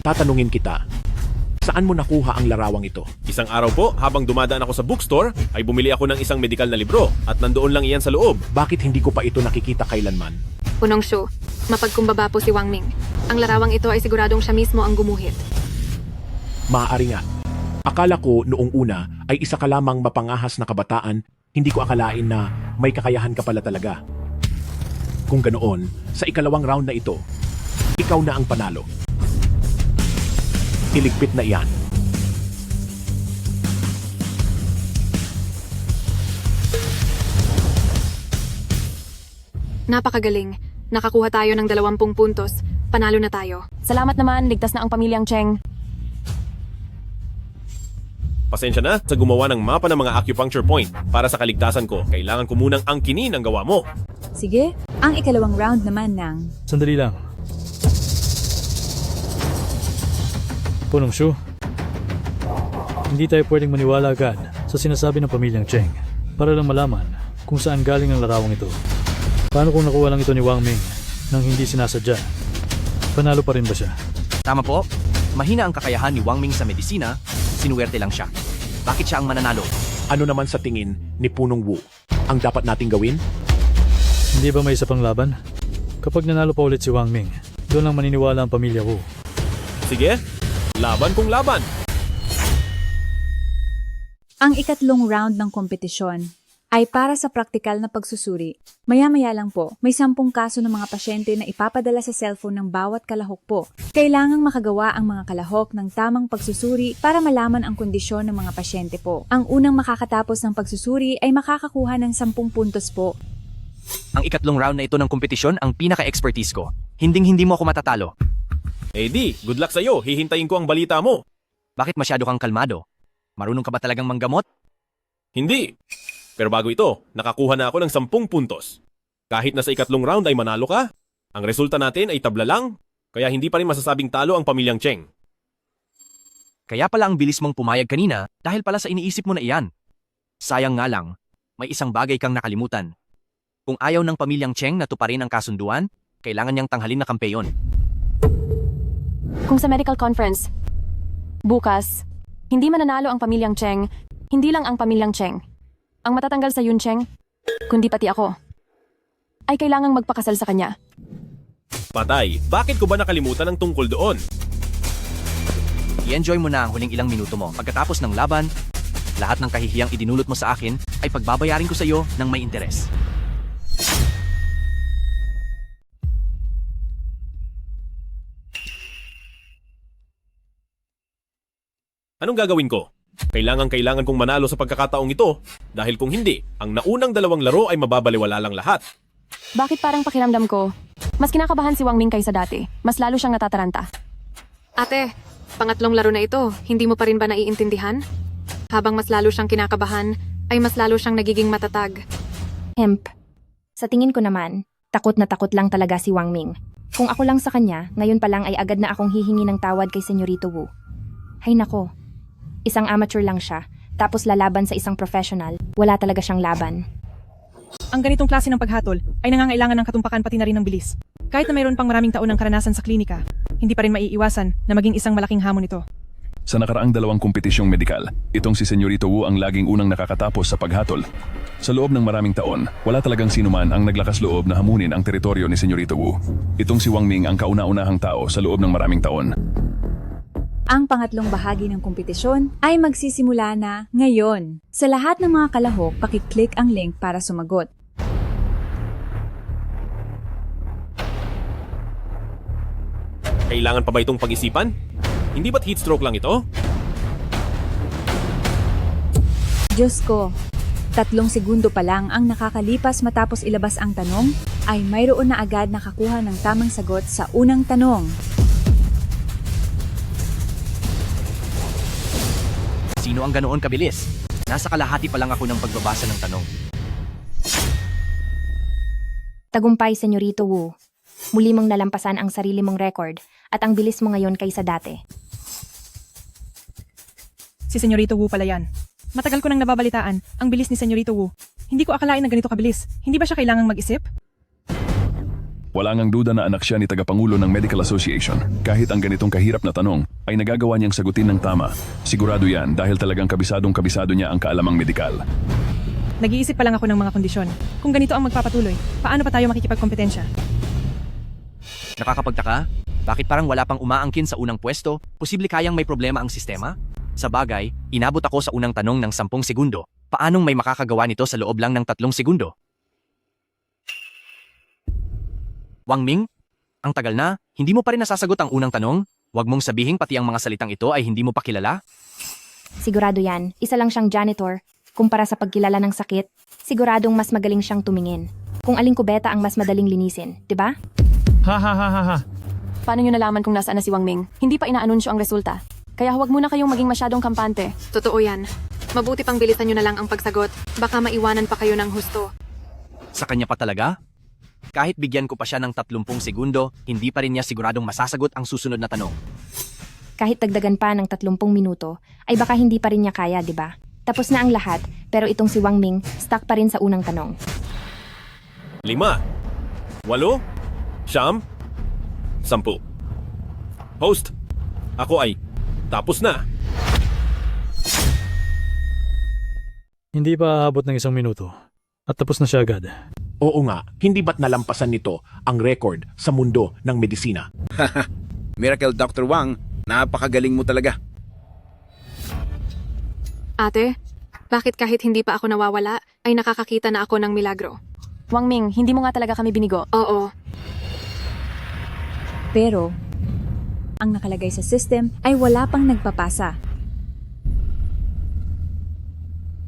Tatanungin kita, saan mo nakuha ang larawang ito? Isang araw po, habang dumadaan ako sa bookstore, ay bumili ako ng isang medikal na libro at nandoon lang iyan sa loob. Bakit hindi ko pa ito nakikita kailanman? Punong Xu, mapagkumbaba po si Wang Ming. Ang larawang ito ay siguradong siya mismo ang gumuhit. Maaari nga. Akala ko noong una ay isa ka lamang mapangahas na kabataan, hindi ko akalain na may kakayahan ka pala talaga. Kung ganoon, sa ikalawang round na ito, ikaw na ang panalo. Iligpit na iyan. Napakagaling. Nakakuha tayo ng 20 puntos. Panalo na tayo. Salamat naman, ligtas na ang pamilyang Cheng. Pasensya na sa gumawa ng mapa ng mga acupuncture point. Para sa kaligtasan ko, kailangan ko munang angkinin ang gawa mo. Sige, ang ikalawang round naman ng... Sandali lang. Punong Xu, hindi tayo pwedeng maniwala agad sa sinasabi ng Pamilyang Cheng para lang malaman kung saan galing ang larawang ito. Paano kung nakuha lang ito ni Wang Ming nang hindi sinasadya? Panalo pa rin ba siya? Tama po. Mahina ang kakayahan ni Wang Ming sa medisina, sinuwerte lang siya. Bakit siya ang mananalo? Ano naman sa tingin ni Punong Wu ang dapat nating gawin? Hindi ba may isa pang laban? Kapag nanalo pa ulit si Wang Ming, doon lang maniniwala ang Pamilya Wu. Sige, laban kung laban. Ang ikatlong round ng kompetisyon ay para sa praktikal na pagsusuri. Maya-maya lang po, may 10 kaso ng mga pasyente na ipapadala sa cellphone ng bawat kalahok po. Kailangang makagawa ang mga kalahok ng tamang pagsusuri para malaman ang kondisyon ng mga pasyente po. Ang unang makakatapos ng pagsusuri ay makakakuha ng 10 puntos po. Ang ikatlong round na ito ng kompetisyon ang pinaka-expertise ko. Hinding-hindi mo ako matatalo. Eh di, good luck sa'yo. Hihintayin ko ang balita mo. Bakit masyado kang kalmado? Marunong ka ba talagang manggamot? Hindi. Pero bago ito, nakakuha na ako ng 10 puntos. Kahit na sa ikatlong round ay manalo ka, ang resulta natin ay tabla lang, kaya hindi pa rin masasabing talo ang Pamilyang Cheng. Kaya pala ang bilis mong pumayag kanina dahil pala sa iniisip mo na iyan. Sayang nga lang, may isang bagay kang nakalimutan. Kung ayaw ng Pamilyang Cheng na tuparin ang kasunduan, kailangan niyang tanghalin na kampeyon. Kung sa medical conference, bukas, hindi mananalo ang Pamilyang Cheng, hindi lang ang Pamilyang Cheng. Ang matatanggal sa Yun Cheng, kundi pati ako, ay kailangang magpakasal sa kanya. Patay, bakit ko ba nakalimutan ang tungkol doon? I-enjoy mo na ang huling ilang minuto mo. Pagkatapos ng laban, lahat ng kahihiyang idinulot mo sa akin ay pagbabayarin ko sa iyo ng may interes. Anong gagawin ko? Kailangan kong manalo sa pagkakataong ito dahil kung hindi, ang naunang 2 laro ay mababaliwala lang lahat. Bakit parang pakiramdam ko, mas kinakabahan si Wang Ming kaysa dati. Mas lalo siyang natataranta. Ate, pangatlong laro na ito, hindi mo pa rin ba naiintindihan? Habang mas lalo siyang kinakabahan, ay mas lalo siyang nagiging matatag. Hemp. Sa tingin ko naman, takot na takot lang talaga si Wang Ming. Kung ako lang sa kanya, ngayon pa lang ay agad na akong hihingi ng tawad kay Senyorito Wu. Hay nako, isang amateur lang siya, tapos lalaban sa isang professional, wala talaga siyang laban. Ang ganitong klase ng paghatol ay nangangailangan ng katumpakan pati na rin ng bilis. Kahit na mayroon pang maraming taon ng karanasan sa klinika, hindi pa rin maiiwasan na maging isang malaking hamon ito. Sa nakaraang 2 kompetisyong medikal, itong si Senyorito Wu ang laging unang nakakatapos sa paghatol. Sa loob ng maraming taon, wala talagang sinuman ang naglakas loob na hamunin ang teritoryo ni Senyorito Wu. Itong si Wang Ming ang kauna-unahang tao sa loob ng maraming taon. Ang pangatlong bahagi ng kompetisyon ay magsisimula na ngayon. Sa lahat ng mga kalahok, pakiclick ang link para sumagot. Kailangan pa ba itong pag-isipan? Hindi ba't heat stroke lang ito? Diyos ko, 3 segundo pa lang ang nakakalipas matapos ilabas ang tanong, ay mayroon na agad nakakuha ng tamang sagot sa unang tanong. Sino ang ganoon kabilis? Nasa kalahati pa lang ako ng pagbabasa ng tanong. Tagumpay, Senyorito Wu. Muli mong nalampasan ang sarili mong record at ang bilis mo ngayon kaysa dati. Si Senyorito Wu pala yan. Matagal ko nang nababalitaan ang bilis ni Senyorito Wu. Hindi ko akalain na ganito kabilis. Hindi ba siya kailangang mag-isip? Wala ngang duda na anak siya ni Tagapangulo ng Medical Association. Kahit ang ganitong kahirap na tanong, ay nagagawa niyang sagutin ng tama. Sigurado yan dahil talagang kabisadong-kabisado niya ang kaalamang medikal. Nag-iisip pa lang ako ng mga kondisyon. Kung ganito ang magpapatuloy, paano pa tayo makikipagkompetensya? Nakakapagtaka? Bakit parang wala pang umaangkin sa unang pwesto? Posible kayang may problema ang sistema? Sa bagay, inabot ako sa unang tanong ng 10 segundo. Paanong may makakagawa nito sa loob lang ng 3 segundo? Wang Ming, ang tagal na, hindi mo pa rin nasasagot ang unang tanong? Huwag mong sabihin pati ang mga salitang ito ay hindi mo pa kilala? Sigurado yan, isa lang siyang janitor. Kumpara sa pagkilala ng sakit, siguradong mas magaling siyang tumingin. Kung aling kubeta ang mas madaling linisin, di ba? Paano nyo nalaman kung nasaan na si Wang Ming? Hindi pa inaanunsyo ang resulta. Kaya huwag muna kayong maging masyadong kampante. Totoo yan. Mabuti pang bilisan nyo na lang ang pagsagot. Baka maiwanan pa kayo ng husto. Sa kanya pa talaga? Kahit bigyan ko pa siya ng 30 segundo, hindi pa rin niya siguradong masasagot ang susunod na tanong. Kahit dagdagan pa ng 30 minuto, ay baka hindi pa rin niya kaya, di ba? Tapos na ang lahat, pero itong si Wang Ming, stuck pa rin sa unang tanong. 5, 8, 9, 10. Host, ako ay tapos na. Hindi pa aabot ng 1 minuto. At tapos na siya agad. Oo nga, hindi ba't nalampasan nito ang record sa mundo ng medisina? Miracle Dr. Wang, napakagaling mo talaga. Ate, bakit kahit hindi pa ako nawawala, ay nakakakita na ako ng milagro? Wang Ming, hindi mo nga talaga kami binigo. Oo. Pero, ang nakalagay sa system ay wala pang nagpapasa.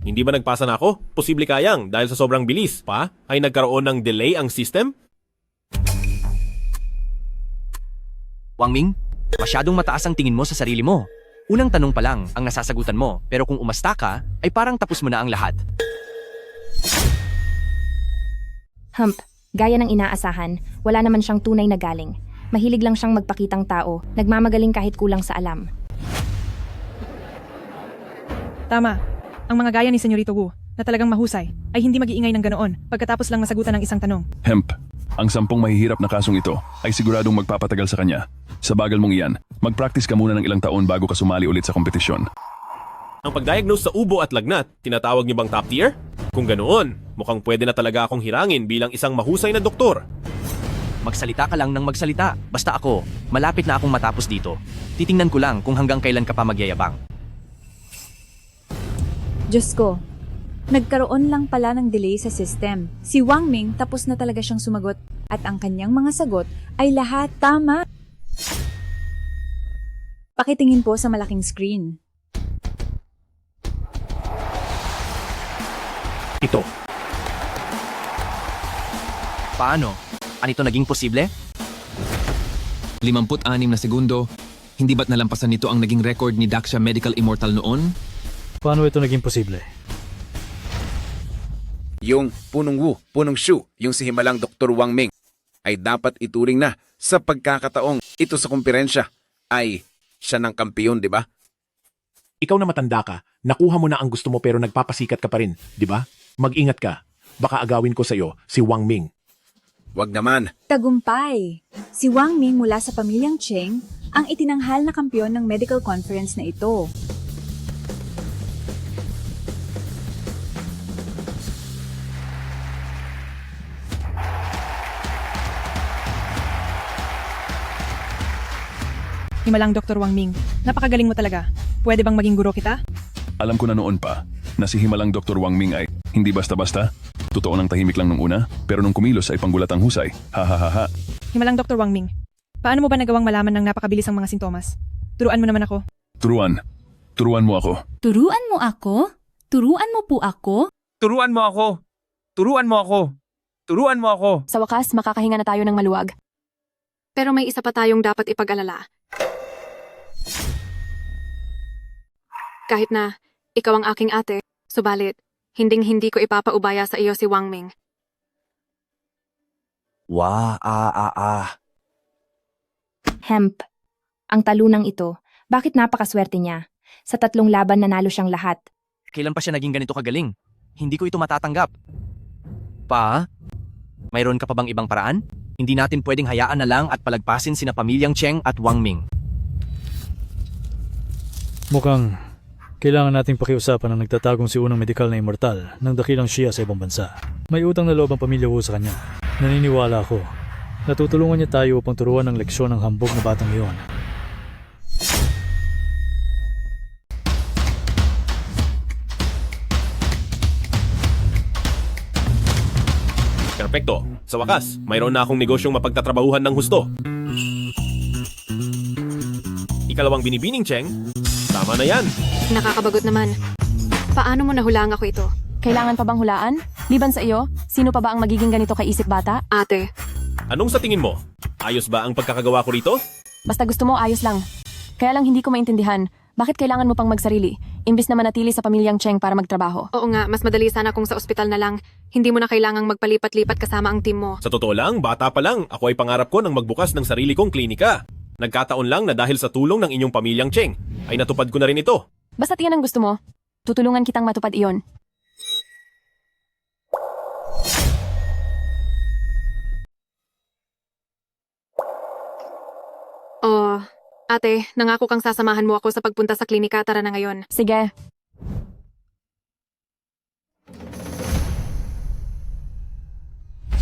Hindi ba nagpasa na ako? Posible kayang dahil sa sobrang bilis pa ay nagkaroon ng delay ang system? Wang Ming, masyadong mataas ang tingin mo sa sarili mo. Unang tanong pa lang ang nasasagutan mo, pero kung umasta ka, ay parang tapos mo na ang lahat. Hump, gaya ng inaasahan, wala naman siyang tunay na galing. Mahilig lang siyang magpakitang tao, nagmamagaling kahit kulang sa alam. Tama. Ang mga gaya ni Senyorito Wu, na talagang mahusay, ay hindi mag-iingay ng ganoon pagkatapos lang masagutan ng isang tanong. Hemp, ang 10 mahihirap na kasong ito ay siguradong magpapatagal sa kanya. Sa bagal mong iyan, mag-practice ka muna ng ilang taon bago ka sumali ulit sa kompetisyon. Ang pag-diagnose sa ubo at lagnat, tinatawag niyo bang top tier? Kung ganoon, mukhang pwede na talaga akong hirangin bilang isang mahusay na doktor. Magsalita ka lang ng magsalita. Basta ako, malapit na akong matapos dito. Titingnan ko lang kung hanggang kailan ka pa magyayabang. Diyos ko, nagkaroon lang pala ng delay sa system. Si Wang Ming tapos na talaga siyang sumagot at ang kanyang mga sagot ay lahat tama. Pakitingin po sa malaking screen. Ito. Paano? Ano ito naging posible? 56 na segundo. Hindi ba't nalampasan nito ang naging record ni Daxia Medical Immortal noon? Paano ito naging posible? Yung Punong Wu, Punong Shu, yung si Himalang Dr. Wang Ming, ay dapat ituring na sa pagkakataong ito sa kumperensya ay siya ng kampiyon, di ba? Ikaw na matanda ka, nakuha mo na ang gusto mo pero nagpapasikat ka pa rin, di ba? Mag-ingat ka. Baka agawin ko sa'yo si Wang Ming. Wag naman. Tagumpay! Si Wang Ming mula sa pamilyang Cheng ang itinanghal na kampiyon ng medical conference na ito. Himalang Dr. Wang Ming, napakagaling mo talaga. Pwede bang maging guro kita? Alam ko na noon pa na si Himalang Dr. Wang Ming ay hindi basta-basta. Totoo nang tahimik lang nung una, pero nung kumilos ay panggulatang husay. Ha ha ha ha. Himalang Dr. Wang Ming, paano mo ba nagawang malaman ng napakabilis ang mga sintomas? Turuan mo naman ako. Turuan. Turuan mo ako. Turuan mo ako? Turuan mo po ako? Turuan mo ako! Turuan mo ako! Turuan mo ako! Sa wakas, makakahinga na tayo ng maluwag. Pero may isa pa tayong dapat ipag-alala. Kahit na ikaw ang aking ate, subalit, hinding-hindi ko ipapaubaya sa iyo si Wang Ming. Hemp. Ang talunang ito, bakit napakaswerte niya? Sa 3 laban nanalo siyang lahat. Kailan pa siya naging ganito kagaling? Hindi ko ito matatanggap. Pa? Mayroon ka pa bang ibang paraan? Hindi natin pwedeng hayaan na lang at palagpasin sina pamilyang Cheng at Wang Ming. Mukhang kailangan nating pakiusapan ang nagtatagong si unang medikal na immortal ng dakilang siya sa ibang bansa. May utang na loob ang pamilya Wu sa kanya. Naniniwala ako. Natutulungan niya tayo upang turuan ng leksyon ng hambog na batang iyon. Perpekto. Sa wakas, mayroon na akong negosyong mapagtatrabahuhan ng husto. Ikalawang binibining, Cheng. Tama na yan. Nakakabagot naman. Paano mo nahulaan ako ito? Kailangan pa bang hulaan? Liban sa iyo, sino pa ba ang magiging ganito kaisip bata? Ate. Anong sa tingin mo? Ayos ba ang pagkakagawa ko rito? Basta gusto mo, ayos lang. Kaya lang hindi ko maintindihan, bakit kailangan mo pang magsarili, imbis na manatili sa pamilyang Cheng para magtrabaho? Oo nga, mas madali sana kung sa ospital na lang. Hindi mo na kailangang magpalipat-lipat kasama ang team mo. Sa totoo lang, bata pa lang, ako ay pangarap ko ng magbukas ng sarili kong klinika. Nagkataon lang na dahil sa tulong ng inyong pamilyang Cheng, ay natupad ko na rin ito. Basta't iyan ang gusto mo, tutulungan kitang matupad iyon. Oh, ate, nangako kang sasamahan mo ako sa pagpunta sa klinika. Tara na ngayon. Sige.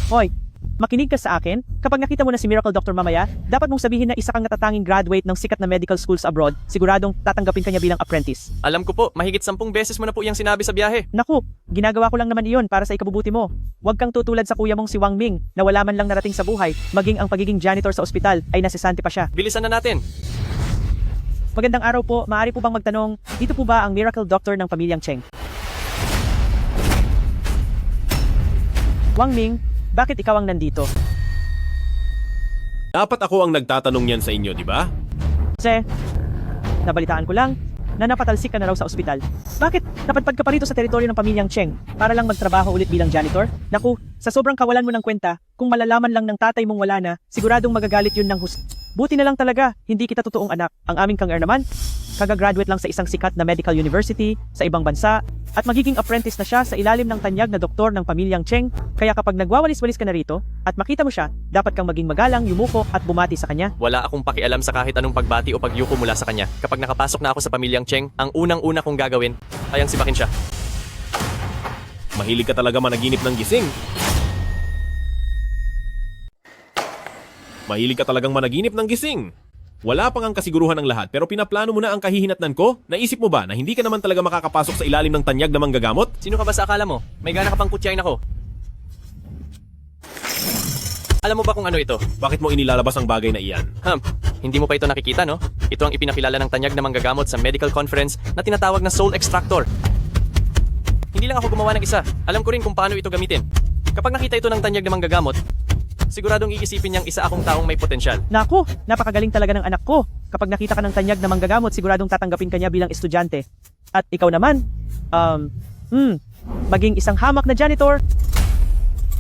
Hoy, makinig ka sa akin. Kapag nakita mo na si Miracle Doctor mamaya, dapat mong sabihin na isa kang natatanging graduate ng sikat na medical schools abroad, siguradong tatanggapin kanya bilang apprentice. Alam ko po, mahigit 10 beses mo na po iyang sinabi sa biyahe. Naku, ginagawa ko lang naman iyon para sa ikabubuti mo. Huwag kang tutulad sa kuya mong si Wang Ming na wala man lang narating sa buhay, maging ang pagiging janitor sa ospital ay nasisante pa siya. Bilisan na natin. Magandang araw po, maaari po bang magtanong, dito po ba ang Miracle Doctor ng pamilyang Cheng? Wang Ming, bakit ikaw ang nandito? Dapat ako ang nagtatanong yan sa inyo, di ba? Nabalitaan ko lang na napatalsik ka na raw sa ospital. Bakit? Napadpad ka pa rito sa teritoryo ng pamilyang Cheng para lang magtrabaho ulit bilang janitor? Naku, sa sobrang kawalan mo ng kwenta, kung malalaman lang ng tatay mong wala na, siguradong magagalit yun ng Buti na lang talaga, hindi kita totoong anak. Ang aming kang naman, kagagraduate lang sa isang sikat na medical university sa ibang bansa at magiging apprentice na siya sa ilalim ng tanyag na doktor ng pamilyang Cheng. Kaya kapag nagwawalis-walis ka na rito at makita mo siya, dapat kang maging magalang, yumuko at bumati sa kanya. Wala akong pakialam sa kahit anong pagbati o pagyuko mula sa kanya. Kapag nakapasok na ako sa pamilyang Cheng, ang unang-una kong gagawin ay ang sipakin siya. Mahilig ka talaga managinip ng gising. Mahilig ka talagang managinip ng gising. Wala pang ang kasiguruhan ng lahat pero pinaplano mo na ang kahihinatnan ko? Naisip mo ba na hindi ka naman talaga makakapasok sa ilalim ng tanyag na manggagamot? Sino ka ba sa akala mo? May gana ka pang kutyain ako. Alam mo ba kung ano ito? Bakit mo inilalabas ang bagay na iyan? Hindi mo pa ito nakikita, no? Ito ang ipinakilala ng tanyag na manggagamot sa medical conference na tinatawag na soul extractor. Hindi lang ako gumawa ng isa. Alam ko rin kung paano ito gamitin. Kapag nakita ito ng tanyag na manggagamot, Siguradong iisipin niyang isa akong taong may potensyal. Naku, napakagaling talaga ng anak ko. Kapag nakita ka ng tanyag na manggagamot, siguradong tatanggapin ka niya bilang estudyante. At ikaw naman, maging isang hamak na janitor.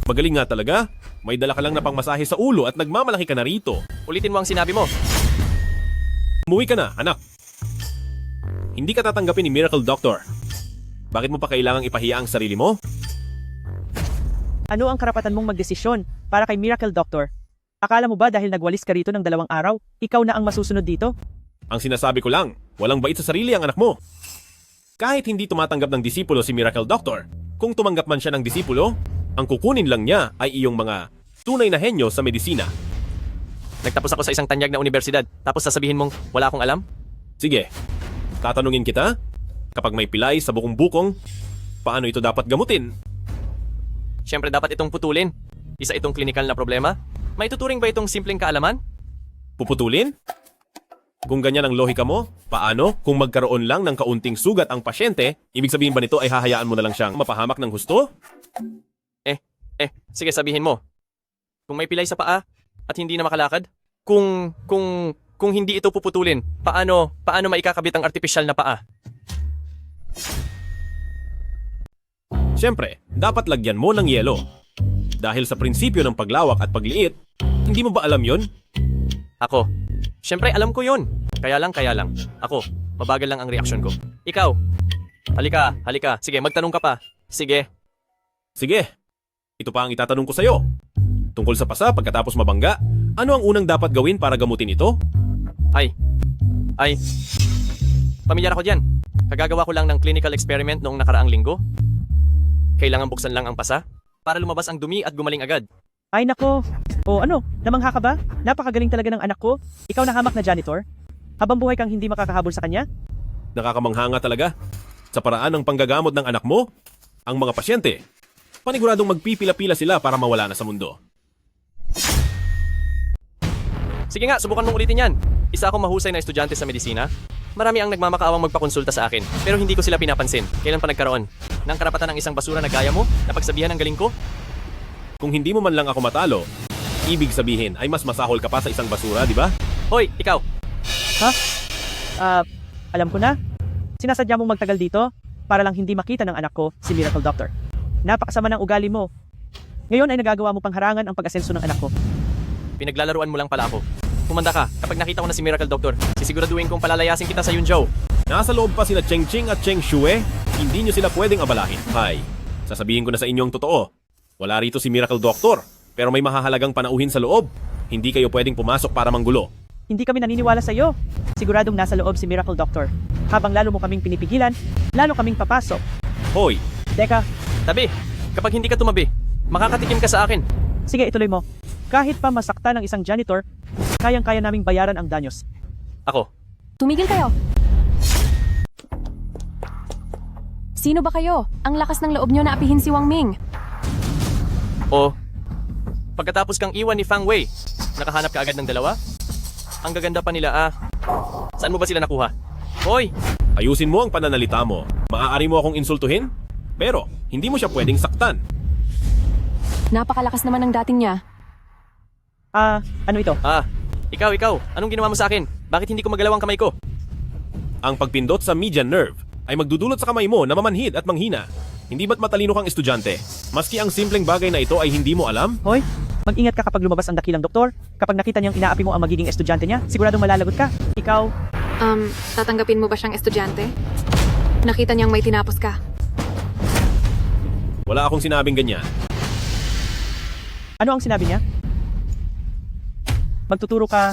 Magaling nga talaga. May dala ka lang na pangmasahe sa ulo at nagmamalaki ka na rito. Ulitin mo ang sinabi mo. Umuwi ka na, anak. Hindi ka tatanggapin ni Miracle Doctor. Bakit mo pa kailangang ipahiya ang sarili mo? Ano ang karapatan mong magdesisyon para kay Miracle Doctor? Akala mo ba dahil nagwalis ka rito ng 2 araw, ikaw na ang masusunod dito? Ang sinasabi ko lang, walang bait sa sarili ang anak mo. Kahit hindi tumatanggap ng disipulo si Miracle Doctor, kung tumanggap man siya ng disipulo, ang kukunin lang niya ay iyong mga tunay na henyo sa medisina. Nagtapos ako sa isang tanyag na universidad, tapos sasabihin mong wala akong alam? Sige, tatanungin kita, kapag may pilay sa bukong-bukong, paano ito dapat gamutin? Siyempre dapat itong putulin. Isa itong klinikal na problema. May tuturing ba itong simpleng kaalaman? Puputulin? Kung ganyan ang lohika mo, paano kung magkaroon lang ng kaunting sugat ang pasyente, ibig sabihin ba nito ay hahayaan mo na lang siyang mapahamak ng husto? Sige sabihin mo. Kung may pilay sa paa at hindi na makalakad? Kung hindi ito puputulin, paano maikakabit ang artipisyal na paa? Siyempre, dapat lagyan mo ng yelo. Dahil sa prinsipyo ng paglawak at pagliit, hindi mo ba alam yon? Ako. Siyempre alam ko yon. Kaya lang. Ako, mabagal lang ang reaksyon ko. Ikaw. Halika. Sige, magtanong ka pa. Sige. Ito pa ang itatanong ko sa'yo. Tungkol sa pasa pagkatapos mabangga, ano ang unang dapat gawin para gamutin ito? Ay. Pamilyar ako dyan. Kagagawa ko lang ng clinical experiment noong nakaraang linggo. Kailangan buksan lang ang pasa para lumabas ang dumi at gumaling agad. Ay nako. O ano, namangha ka ba? Napakagaling talaga ng anak ko. Ikaw na hamak na janitor. Habang buhay kang hindi makakahabol sa kanya? Nakakamangha nga talaga. Sa paraan ng panggagamot ng anak mo, ang mga pasyente, paniguradong magpipila-pila sila para mawala na sa mundo. Sige nga, subukan mong ulitin yan. Isa akong mahusay na estudyante sa medisina. Marami ang nagmamakaawang magpakonsulta sa akin, pero hindi ko sila pinapansin. Kailan pa nagkaroon? Nang karapatan ng isang basura na gaya mo, na pagsabihan ng galing ko? Kung hindi mo man lang ako matalo, ibig sabihin ay mas masahol ka pa sa isang basura, di ba? Hoy, ikaw! Ha? Alam ko na. Sinasadya mong magtagal dito para lang hindi makita ng anak ko si Miracle Doctor. Napakasama ng ugali mo. Ngayon ay nagagawa mo pang harangan ang pag-asenso ng anak ko. Pinaglalaruan mo lang pala ako. Kumanda ka, kapag nakita ko na si Miracle Doctor, sisiguraduhin kong palalayasin kita sa Yunzhou. Nasa loob pa sina Cheng Ching at Cheng Shue, hindi nyo sila pwedeng abalahin. Hay, sasabihin ko na sa inyo ang totoo. Wala rito si Miracle Doctor, pero may mahahalagang panauhin sa loob. Hindi kayo pwedeng pumasok para manggulo. Hindi kami naniniwala sa iyo. Siguradong nasa loob si Miracle Doctor. Habang lalo mo kaming pinipigilan, lalo kaming papasok. Hoy! Teka. Tabi, kapag hindi ka tumabi, makakatikim ka sa akin. Sige, ituloy mo. Kahit pa masakta ng isang janitor, kayang-kaya naming bayaran ang danyos. Ako. Tumigil kayo! Sino ba kayo? Ang lakas ng loob nyo na apihin si Wang Ming. Pagkatapos kang iwan ni Fang Wei, nakahanap ka agad ng dalawa? Ang gaganda pa nila Saan mo ba sila nakuha? Hoy! Ayusin mo ang pananalita mo. Maaari mo akong insultuhin? Pero, hindi mo siya pwedeng saktan. Napakalakas naman ng dating niya. Ano ito? Ikaw. Anong ginawa mo sa akin? Bakit hindi ko magalaw ang kamay ko? Ang pagpindot sa median nerve ay magdudulot sa kamay mo na mamanhid at manghina. Hindi ba't matalino kang estudyante? Maski ang simpleng bagay na ito ay hindi mo alam? Hoy, mag-ingat ka kapag lumabas ang dakilang doktor. Kapag nakita niyang inaapi mo ang magiging estudyante niya, siguradong malalagot ka. Ikaw? Tatanggapin mo ba siyang estudyante? Nakita niyang may tinapos ka. Wala akong sinabing ganyan. Ano ang sinabi niya? Magtuturo ka.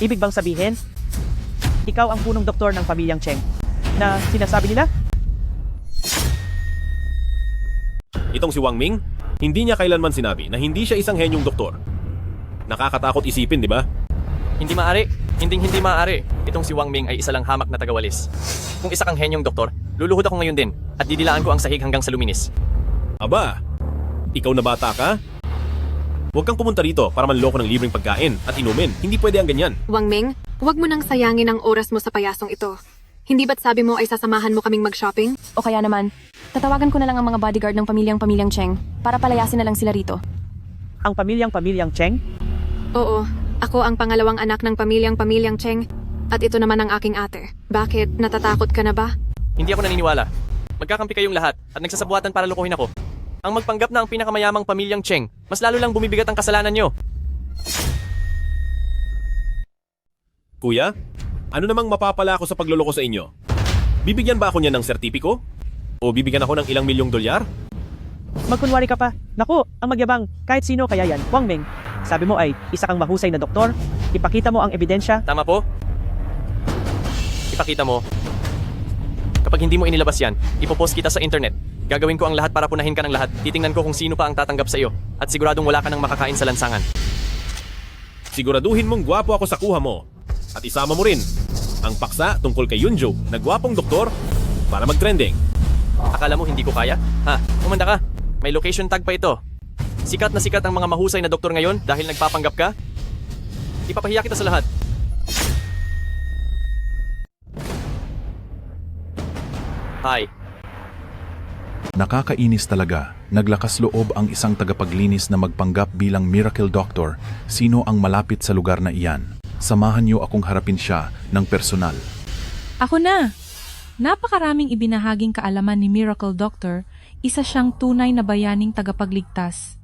Ibig bang sabihin, ikaw ang punong doktor ng pamilyang Cheng na sinasabi nila? Itong si Wang Ming, hindi niya kailanman sinabi na hindi siya isang henyong doktor. Nakakatakot isipin, di ba? Hindi maaari. Hindi maaari. Itong si Wang Ming ay isa lang hamak na tagawalis. Kung isa kang henyong doktor, luluhod ako ngayon din at didilaan ko ang sahig hanggang sa luminis. Aba, ikaw na bata ka? Huwag kang pumunta rito para manloko ng libreng pagkain at inumin. Hindi pwede ang ganyan. Wang Ming, huwag mo nang sayangin ang oras mo sa payasong ito. Hindi ba't sabi mo ay sasamahan mo kaming mag-shopping? O kaya naman, tatawagan ko na lang ang mga bodyguard ng pamilyang Cheng para palayasin na lang sila rito. ang pamilyang Cheng? Oo, ako ang pangalawang anak ng pamilyang Cheng at ito naman ang aking ate. Bakit? Natatakot ka na ba? Hindi ako naniniwala. Magkakampi kayong lahat at nagsasabuatan para lukuhin ako. Ang magpanggap na ang pinakamayamang pamilyang Cheng, mas lalo lang bumibigat ang kasalanan nyo. Kuya, ano namang mapapala ako sa pagluloko sa inyo? Bibigyan ba ako niya ng sertipiko? O bibigyan ako ng ilang milyong dolyar? Magkunwari ka pa. Naku, ang magyabang, kahit sino kaya yan, Wang Ming. Sabi mo ay isa kang mahusay na doktor, ipakita mo ang ebidensya. Tama po? Ipakita mo. Kapag hindi mo inilabas yan, ipopost kita sa internet. Gagawin ko ang lahat para punahin ka ng lahat. Titingnan ko kung sino pa ang tatanggap sa iyo. At siguradong wala ka nang makakain sa lansangan. Siguraduhin mong gwapo ako sa kuha mo. At isama mo rin ang paksa tungkol kay Yunjo na gwapong doktor para mag-trending. Akala mo hindi ko kaya? Ha? Umanda ka. May location tag pa ito. Sikat na sikat ang mga mahusay na doktor ngayon dahil nagpapanggap ka. Ipapahiya kita sa lahat. Hi. Nakakainis talaga. Naglakas loob ang isang tagapaglinis na magpanggap bilang miracle doctor. Sino ang malapit sa lugar na iyan? Samahan niyo akong harapin siya ng personal. Ako na! Napakaraming ibinahaging kaalaman ni Miracle Doctor, isa siyang tunay na bayaning tagapagligtas.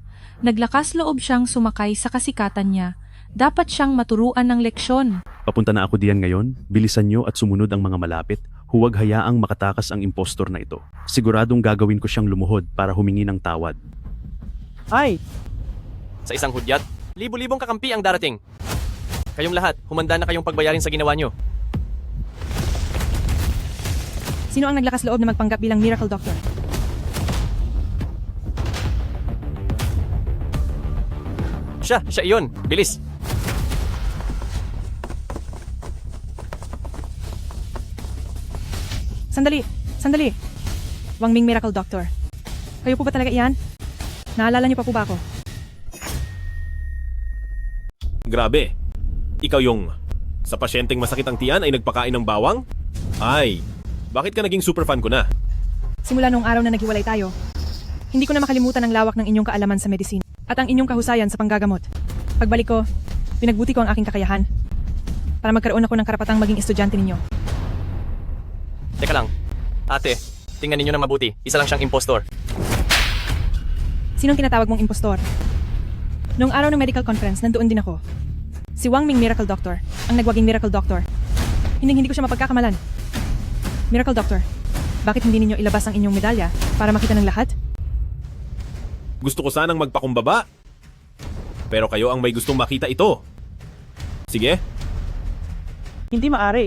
Naglakas loob siyang sumakay sa kasikatan niya. Dapat siyang maturuan ng leksyon. Papunta na ako diyan ngayon. Bilisan niyo at sumunod ang mga malapit. Huwag hayaang makatakas ang impostor na ito. Siguradong gagawin ko siyang lumuhod para humingi ng tawad. Ay! Sa isang hudyat, libo-libong kakampi ang darating. Kayong lahat, humanda na kayong pagbayarin sa ginawa nyo. Sino ang naglakas loob na magpanggap bilang Miracle Doctor? Siya iyon. Bilis. Sandali. Wang Ming Miracle Doctor. Kayo po ba talaga iyan? Naalala niyo pa po ba ako? Grabe. Ikaw yung sa pasyenteng masakit ang tiyan ay nagpakain ng bawang? Ay, bakit ka naging superfan ko na? Simula noong araw na naghiwalay tayo, hindi ko na makalimutan ang lawak ng inyong kaalaman sa medisina at ang inyong kahusayan sa panggagamot. Pagbalik ko, pinagbuti ko ang aking kakayahan para magkaroon ako ng karapatang maging estudyante ninyo. Teka lang. Ate, tingnan ninyo ng mabuti. Isa lang siyang impostor. Sinong tinatawag mong impostor? Noong araw ng medical conference, nandoon din ako. Si Wang Ming Miracle Doctor, ang nagwaging Miracle Doctor. Hindi ko siya mapagkakamalan. Miracle Doctor, bakit hindi ninyo ilabas ang inyong medalya para makita ng lahat? Gusto ko sanang magpakumbaba. Pero kayo ang may gustong makita ito. Sige. Hindi maaari.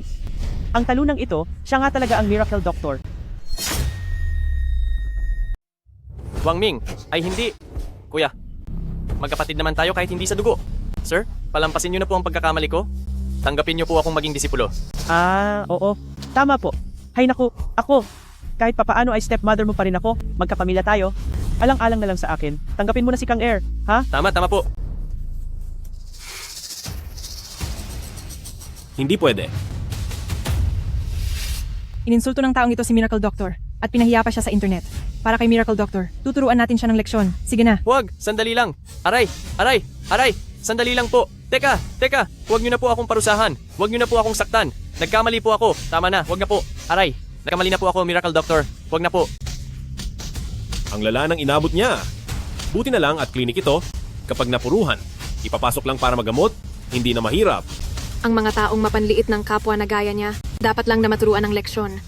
Ang talunang ito, siya nga talaga ang Miracle Doctor. Wang Ming, ay hindi. Kuya, magkapatid naman tayo kahit hindi sa dugo. Sir, palampasin niyo na po ang pagkakamali ko. Tanggapin niyo po akong maging disipulo. Oo. Tama po. Hay naku, ako. Kahit papaano ay stepmother mo pa rin ako. Magkapamilya tayo. Alang-alang na lang sa akin. Tanggapin mo na si Kang Air, ha? Tama po. Hindi pwede. Ininsulto ng taong ito si Miracle Doctor at pinahiya pa siya sa internet. Para kay Miracle Doctor, tuturuan natin siya ng leksyon. Sige na. Huwag, sandali lang. Aray! Sandali lang po. Teka! Huwag niyo na po akong parusahan. Huwag niyo na po akong saktan. Nagkamali po ako. Tama na, huwag na po. Aray! Nagkamali na po ako, Miracle Doctor. Huwag na po. Ang lala ng inabot niya. Buti na lang at klinik ito. Kapag napuruhan, ipapasok lang para magamot, hindi na mahirap. Ang mga taong mapanliit ng kapwa na gaya niya, dapat lang na maturuan ng leksyon.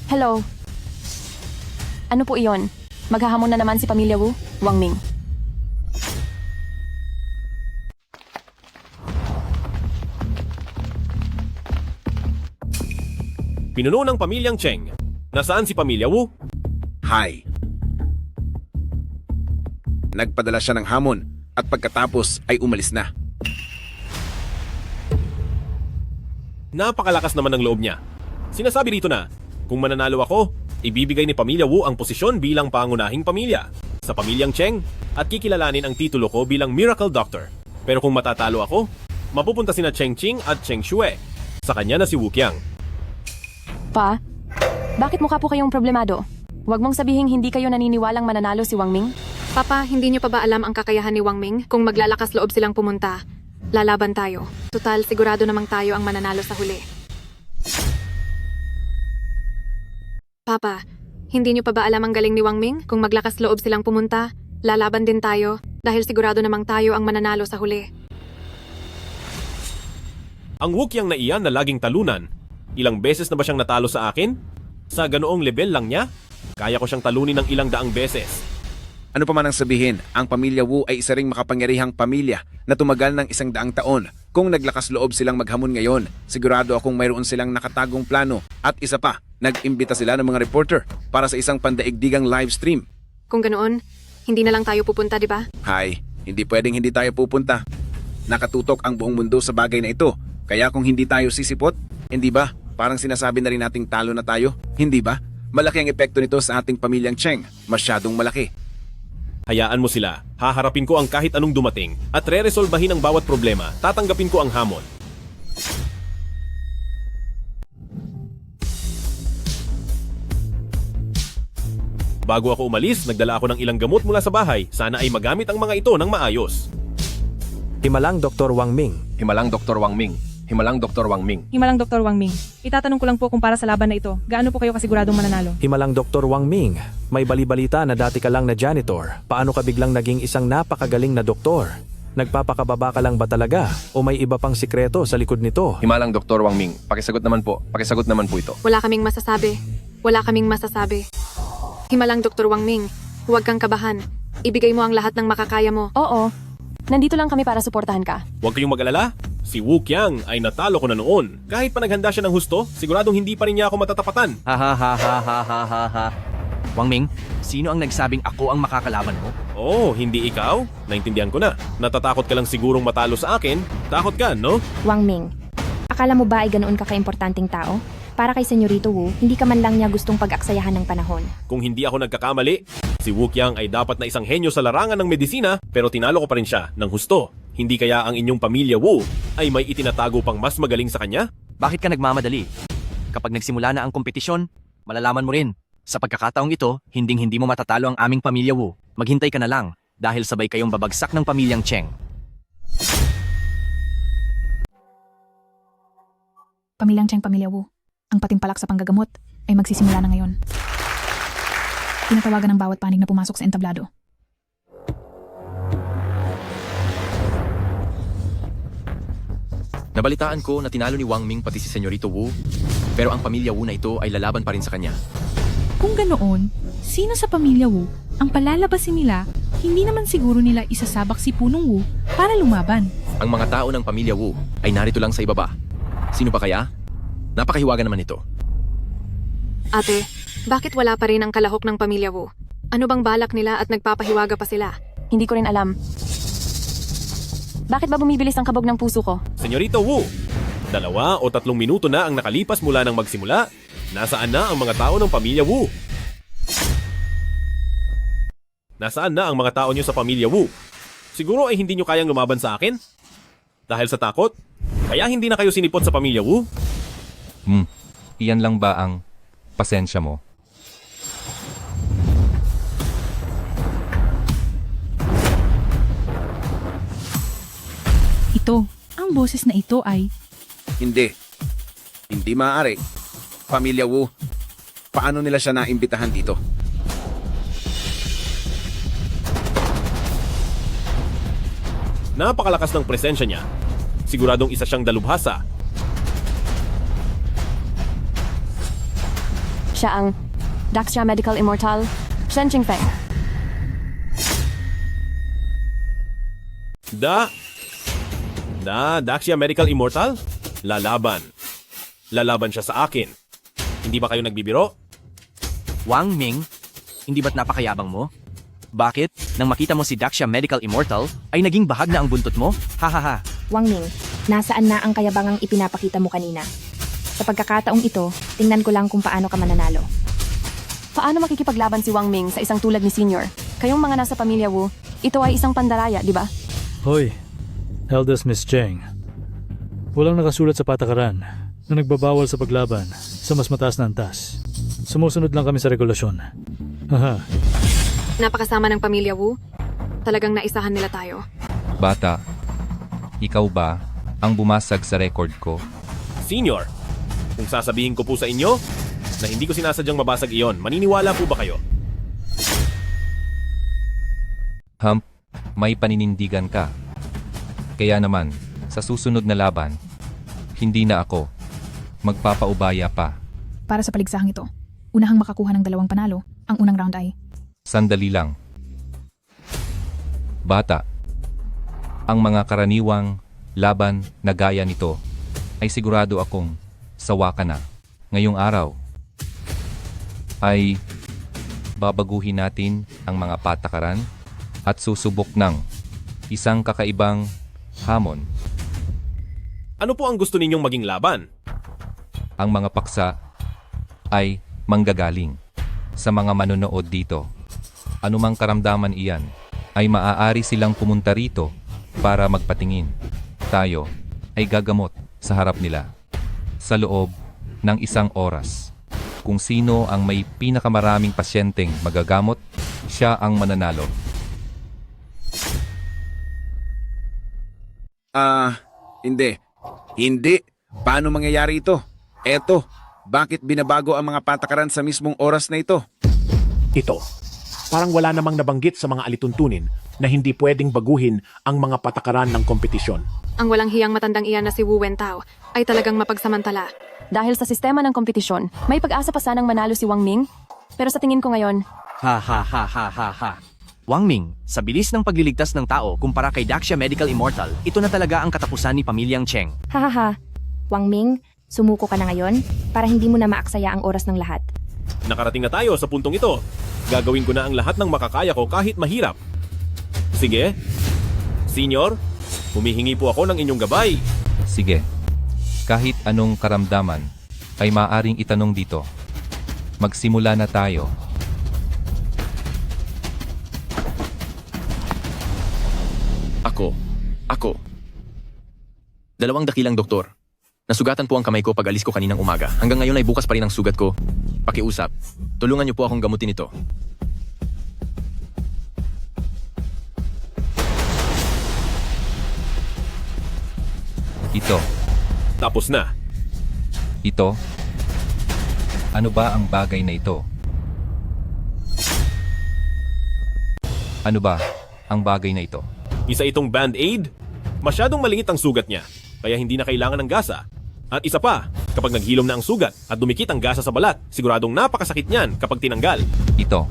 Hello. Ano po iyon? Maghahamon na naman si Pamilya Wu, Wang Ming. Pinuno ng pamilyang Cheng. Nasaan si Pamilya Wu? Hi. Nagpadala siya ng hamon at pagkatapos ay umalis na. Napakalakas naman ng loob niya. Sinasabi rito na, kung mananalo ako, ibibigay ni Pamilya Wu ang posisyon bilang pangunahing pamilya sa pamilyang Cheng at kikilalanin ang titulo ko bilang Miracle Doctor. Pero kung matatalo ako, mapupunta sina Cheng Qing at Cheng Xue. Sa kanya na si Wu Qiang. Pa, bakit mukha po kayong problemado? Huwag mong sabihing hindi kayo naniniwalang mananalo si Wang Ming? Papa, hindi niyo pa ba alam ang kakayahan ni Wang Ming? Kung maglalakas loob silang pumunta, lalaban tayo. Total, sigurado namang tayo ang mananalo sa huli. Papa, hindi niyo pa ba alam ang galing ni Wang Ming? Kung maglakas loob silang pumunta, lalaban din tayo dahil sigurado namang tayo ang mananalo sa huli. Ang Wukyang na iyan na laging talunan. Ilang beses na ba siyang natalo sa akin? Sa ganoong level lang niya? Kaya ko siyang talunin ng ilang daang beses. Ano pa man ang sabihin, ang pamilya Wu ay isa ring makapangyarihang pamilya na tumagal ng 100 taon. Kung naglakas loob silang maghamon ngayon, sigurado akong mayroon silang nakatagong plano. At isa pa, nag-imbita sila ng mga reporter para sa isang pandaigdigang live stream. Kung ganoon, hindi na lang tayo pupunta, di ba? Hay, hindi pwedeng hindi tayo pupunta. Nakatutok ang buong mundo sa bagay na ito. Kaya kung hindi tayo sisipot, hindi ba? Parang sinasabi na rin nating talo na tayo, hindi ba? Malaki ang epekto nito sa ating pamilyang Cheng. Masyadong malaki. Hayaan mo sila. Haharapin ko ang kahit anong dumating at re-resolbahin ang bawat problema. Tatanggapin ko ang hamon. Bago ako umalis, nagdala ako ng ilang gamot mula sa bahay. Sana ay magamit ang mga ito ng maayos. Himalang Dr. Wang Ming. Himalang Dr. Wang Ming. Himalang Dr. Wang Ming. Himalang Dr. Wang Ming. Itatanong ko lang po kung para sa laban na ito, gaano po kayo kasiguradong mananalo? Himalang Dr. Wang Ming. May bali-balita na dati ka lang na janitor. Paano ka biglang naging isang napakagaling na doktor? Nagpapakababa ka lang ba talaga? O may iba pang sikreto sa likod nito? Himalang Dr. Wang Ming. Pakisagot naman po. Pakisagot naman po ito. Wala kaming masasabi. Wala kaming masasabi. Himalang Dr. Wang Ming, huwag kang kabahan. Ibigay mo ang lahat ng makakaya mo. Oo. Nandito lang kami para suportahan ka. Huwag kayong mag-alala. Si Wukyang ay natalo ko na noon. Kahit pa naghanda siya ng husto, siguradong hindi pa rin niya ako matatapatan. Ha ha ha ha ha ha ha ha. Wang Ming, sino ang nagsabing ako ang makakalaban mo? Oh, hindi ikaw? Naintindihan ko na. Natatakot ka lang sigurong matalo sa akin. Takot ka, no? Wang Ming, akala mo ba ay ganoon ka kaimportanteng tao? Para kay Senyorito Wu, hindi ka man lang niya gustong pag-aksayahan ng panahon. Kung hindi ako nagkakamali, si Wukyang ay dapat na isang henyo sa larangan ng medisina pero tinalo ko pa rin siya ng husto. Hindi kaya ang inyong pamilya Wu ay may itinatago pang mas magaling sa kanya? Bakit ka nagmamadali? Kapag nagsimula na ang kompetisyon, malalaman mo rin. Sa pagkakataong ito, hinding-hindi mo matatalo ang aming pamilya Wu. Maghintay ka na lang dahil sabay kayong babagsak ng pamilyang Cheng. Pamilyang Cheng, pamilya Wu. Ang patimpalak sa panggagamot ay magsisimula na ngayon. Tinatawagan ng bawat panig na pumasok sa entablado. Nabalitaan ko na tinalo ni Wang Ming pati si Senyorito Wu, pero ang pamilya Wu na ito ay lalaban pa rin sa kanya. Kung ganoon, sino sa pamilya Wu ang palalabasin nila, hindi naman siguro nila isasabak si Punong Wu para lumaban. Ang mga tao ng pamilya Wu ay narito lang sa ibaba. Sino pa kaya? Napakahiwaga naman ito. Ate, bakit wala pa rin ang kalahok ng pamilya Wu? Ano bang balak nila at nagpapahiwaga pa sila? Hindi ko rin alam. Bakit ba bumibilis ang kabog ng puso ko? Senyorito Wu, 2 o 3 minuto na ang nakalipas mula nang magsimula. Nasaan na ang mga tao ng pamilya Wu? Nasaan na ang mga tao niyo sa pamilya Wu? Siguro ay hindi niyo kayang lumaban sa akin? Dahil sa takot? Kaya hindi na kayo sinipot sa pamilya Wu? Iyan lang ba ang pasensya mo? Ito, ang boses na ito ay... Hindi. Hindi maaari. Pamilya Wu, paano nila siya naimbitahan dito? Napakalakas ng presensya niya. Siguradong isa siyang dalubhasa. Siya ang Daxia Medical Immortal, Shen Qingfeng. Daxia Medical Immortal? Lalaban. Lalaban siya sa akin. Hindi ba kayo nagbibiro? Wang Ming, hindi ba't napakayabang mo? Bakit? Nang makita mo si Daxia Medical Immortal, ay naging bahag na ang buntot mo? Hahaha. Wang Ming, nasaan na ang kayabangang ipinapakita mo kanina? Sa pagkakataong ito, tingnan ko lang kung paano ka mananalo. Paano makikipaglaban si Wang Ming sa isang tulad ni Senior? Kayong mga nasa pamilya Wu, ito ay isang pandaraya, di ba? Hoy, eldest Miss Cheng. Walang nakasulat sa patakaran na nagbabawal sa paglaban sa mas mataas na antas. Sumusunod lang kami sa regulasyon. Haha. Napakasama ng pamilya Wu. Talagang naisahan nila tayo. Bata, ikaw ba ang bumasag sa record ko? Senior, kung sasabihin ko po sa inyo na hindi ko sinasadyang mabasag iyon, maniniwala po ba kayo? Hump, may paninindigan ka. Kaya naman, sa susunod na laban, hindi na ako magpapaubaya pa. Para sa paligsahang ito, unahang makakuha ng 2 panalo, ang unang round ay Sandali lang. Bata, ang mga karaniwang laban na gaya nito ay sigurado akong sawa ka na. Ngayong araw ay babaguhin natin ang mga patakaran at susubok ng isang kakaibang hamon. Ano po ang gusto ninyong maging laban? Ang mga paksa ay manggagaling sa mga manonood dito. Anumang karamdaman iyan ay maaari silang pumunta rito para magpatingin. Tayo ay gagamot sa harap nila sa loob ng 1 oras. Kung sino ang may pinakamaraming pasyenteng magagamot, siya ang mananalo. Hindi. Hindi. Paano mangyayari ito? Eto, bakit binabago ang mga patakaran sa mismong oras na ito? Ito, parang wala namang nabanggit sa mga alituntunin na hindi pwedeng baguhin ang mga patakaran ng kompetisyon. Ang walang hiyang matandang iyan na si Wu Wentao ay talagang mapagsamantala. Dahil sa sistema ng kompetisyon, may pag-asa pa sanang manalo si Wang Ming. Pero sa tingin ko ngayon, Wang Ming, sa bilis ng pagliligtas ng tao kumpara kay Daxia Medical Immortal, ito na talaga ang katapusan ni pamilyang Cheng. Hahaha. Wang Ming, sumuko ka na ngayon para hindi mo na maaksaya ang oras ng lahat. Nakarating na tayo sa puntong ito. Gagawin ko na ang lahat ng makakaya ko kahit mahirap. Sige. Senior, humihingi po ako ng inyong gabay. Sige. Kahit anong karamdaman ay maaring itanong dito. Magsimula na tayo. Ako. 2 dakilang doktor. Nasugatan po ang kamay ko pag alis ko kaninang umaga. Hanggang ngayon ay bukas pa rin ang sugat ko. Pakiusap. Tulungan niyo po akong gamutin ito. Ito. Tapos na. Ito. Ano ba ang bagay na ito? Ano ba ang bagay na ito? Isa itong band-aid. Masyadong maliit ang sugat niya, kaya hindi na kailangan ng gasa. At isa pa, kapag naghilom na ang sugat at dumikit ang gasa sa balat, siguradong napakasakit niyan kapag tinanggal. Ito.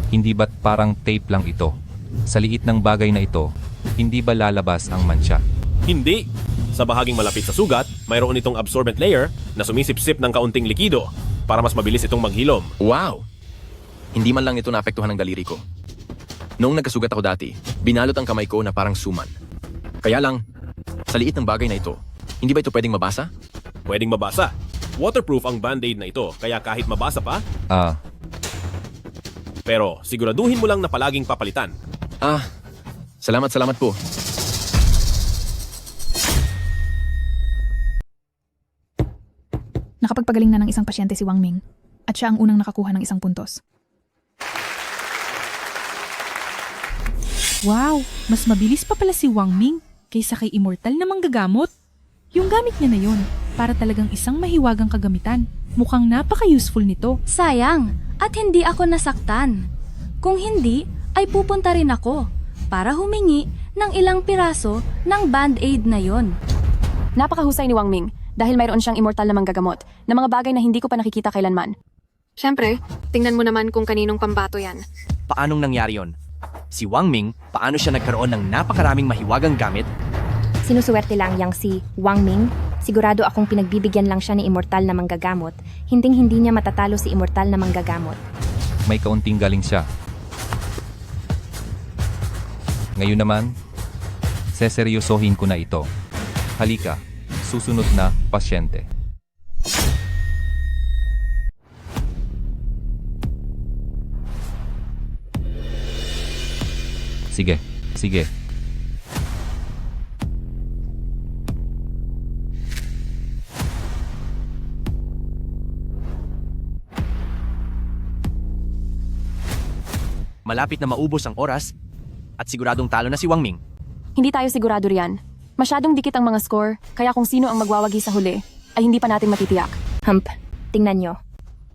Hindi ba't parang tape lang ito? Sa liit ng bagay na ito, hindi ba lalabas ang mancha? Hindi. Sa bahaging malapit sa sugat, mayroon itong absorbent layer na sumisipsip ng kaunting likido para mas mabilis itong maghilom. Wow! Hindi man lang ito naapektuhan ng daliri ko. Noong nagkasugat ako dati, binalot ang kamay ko na parang suman. Kaya lang, sa liit ng bagay na ito, hindi ba ito pwedeng mabasa? Pwedeng mabasa. Waterproof ang band-aid na ito, kaya kahit mabasa pa, pero siguraduhin mo lang na palaging papalitan. Salamat po. nakapagpagaling na ng isang pasyente si Wang Ming at siya ang unang nakakuha ng 1 puntos. Wow, mas mabilis pa pala si Wang Ming kaysa kay Immortal na manggagamot. Yung gamit niya na yun, para talagang isang mahiwagang kagamitan. Mukhang napaka-useful nito. Sayang, at hindi ako nasaktan. Kung hindi, ay pupunta rin ako para humingi ng ilang piraso ng band-aid na yon. Napakahusay ni Wang Ming dahil mayroon siyang immortal na manggagamot na mga bagay na hindi ko pa nakikita kailanman. Siyempre, tingnan mo naman kung kaninong pambato yan. Paanong nangyari yon? Si Wang Ming, paano siya nagkaroon ng napakaraming mahiwagang gamit? Sinusuwerte lang yang si Wang Ming. Sigurado akong pinagbibigyan lang siya ni immortal na manggagamot. Hinding-hindi niya matatalo si immortal na manggagamot. May kaunting galing siya. Ngayon naman, seseryosohin ko na ito. Halika, susunod na pasyente. Sige. Malapit na maubos ang oras at siguradong talo na si Wang Ming. Hindi tayo sigurado riyan. Masyadong dikit ang mga score, kaya kung sino ang magwawagi sa huli, ay hindi pa natin matitiyak. Tingnan nyo.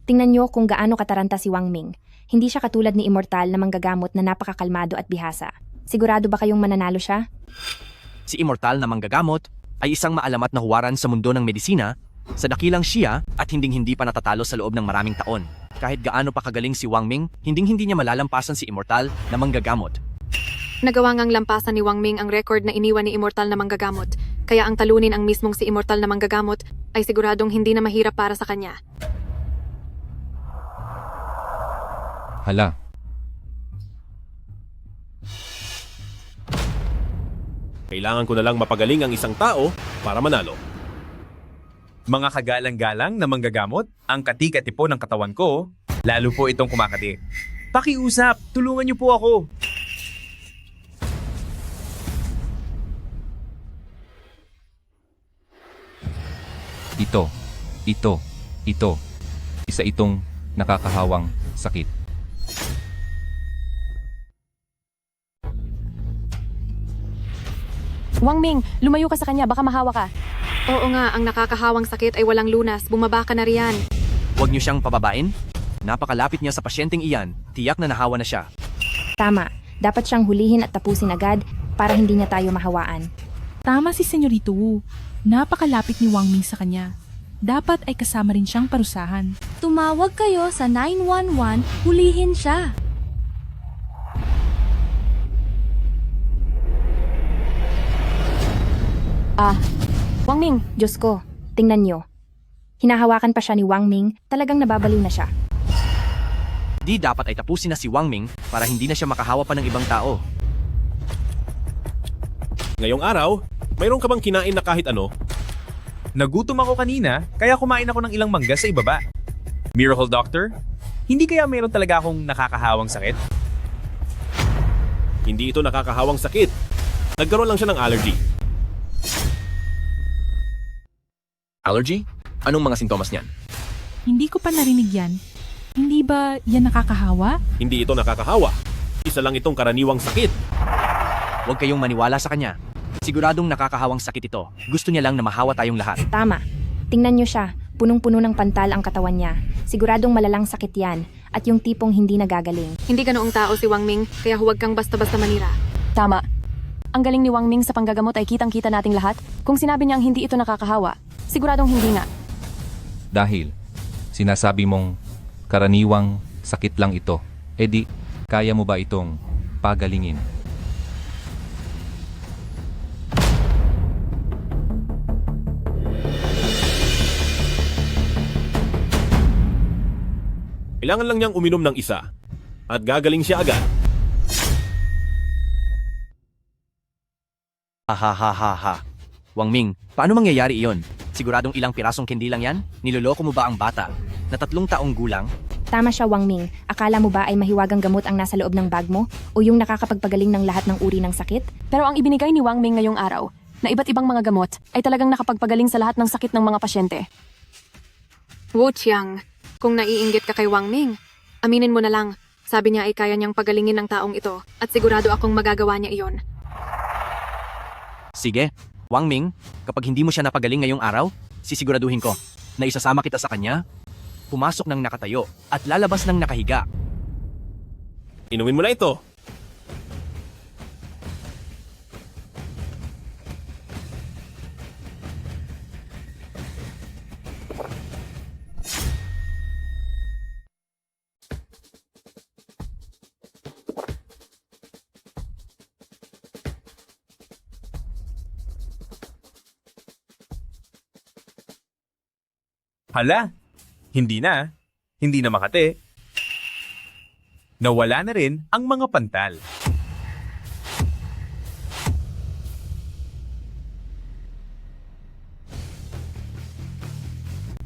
Tingnan nyo kung gaano kataranta si Wang Ming. Hindi siya katulad ni Immortal na manggagamot na napakakalmado at bihasa. Sigurado ba kayong mananalo siya? Si Immortal na manggagamot ay isang maalamat na huwaran sa mundo ng medisina, sa dakilang siya at hinding-hindi pa natatalo sa loob ng maraming taon. Kahit gaano pa kagaling si Wang Ming, hinding-hindi niya malalampasan si Immortal na manggagamot. Nagawa ngang lampasan ni Wang Ming ang record na iniwan ni Immortal na manggagamot, kaya ang talunin ang mismong si Immortal na manggagamot ay siguradong hindi na mahirap para sa kanya. Hala. Kailangan ko na lang mapagaling ang isang tao para manalo. Mga kagalang-galang na manggagamot, ang kati-katipo ng katawan ko, lalo po itong kumakati. Pakiusap, tulungan niyo po ako. Ito. Isa itong nakakahawang sakit. Wang Ming, lumayo ka sa kanya, baka mahawa ka. Oo nga, ang nakakahawang sakit ay walang lunas. Bumaba ka na riyan. Huwag niyo siyang pababain. Napakalapit niya sa pasyenteng iyan, tiyak na nahawa na siya. Tama. Dapat siyang hulihin at tapusin agad para hindi niya tayo mahawaan. Tama si Senyorito Wu. Napakalapit ni Wang Ming sa kanya. Dapat ay kasama rin siyang parusahan. Tumawag kayo sa 911, hulihin siya. Wang Ming, Diyos ko, tingnan nyo. Hinahawakan pa siya ni Wang Ming, talagang nababaliw na siya. Di dapat ay tapusin na si Wang Ming para hindi na siya makahawa pa ng ibang tao. Ngayong araw, mayroon ka bang kinain na kahit ano? Nagutom ako kanina, kaya kumain ako ng ilang mangga sa ibaba. Miracle Doctor, hindi kaya mayroon talaga akong nakakahawang sakit? Hindi ito nakakahawang sakit. Nagkaroon lang siya ng allergy. Allergy? Anong mga sintomas niyan? Hindi ko pa narinig yan. Hindi ba yan nakakahawa? Hindi ito nakakahawa. Isa lang itong karaniwang sakit. Huwag kayong maniwala sa kanya. Siguradong nakakahawang sakit ito. Gusto niya lang na mahawa tayong lahat. Tama. Tingnan nyo siya, punong-puno ng pantal ang katawan niya. Siguradong malalang sakit yan, at yung tipong hindi nagagaling. Hindi ganoong tao si Wang Ming, kaya huwag kang basta-basta manira. Tama. Ang galing ni Wang Ming sa panggagamot ay kitang-kita nating lahat. Kung sinabi niyang hindi ito nakakahawa, siguradong hindi nga. Dahil sinasabi mong karaniwang sakit lang ito, edi kaya mo ba itong pagalingin? Kailangan lang niyang uminom ng isa. At gagaling siya agad. Ahahaha. Wang Ming, paano mangyayari iyon? Siguradong ilang pirasong kendi lang yan? Niloloko mo ba ang bata na 3 taong gulang? Tama siya, Wang Ming. Akala mo ba ay mahiwagang gamot ang nasa loob ng bag mo? O yung nakakapagpagaling ng lahat ng uri ng sakit? Pero ang ibinigay ni Wang Ming ngayong araw, na iba't ibang mga gamot, ay talagang nakapagpagaling sa lahat ng sakit ng mga pasyente. Wu Qiang, kung naiinggit ka kay Wang Ming, aminin mo na lang. Sabi niya ay kaya niyang pagalingin ng taong ito at sigurado akong magagawa niya iyon. Sige, Wang Ming, kapag hindi mo siya napagaling ngayong araw, sisiguraduhin ko na isasama kita sa kanya, pumasok ng nakatayo at lalabas ng nakahiga. Inumin mo na ito. Hala, hindi na. Hindi na makati. Nawala na rin ang mga pantal.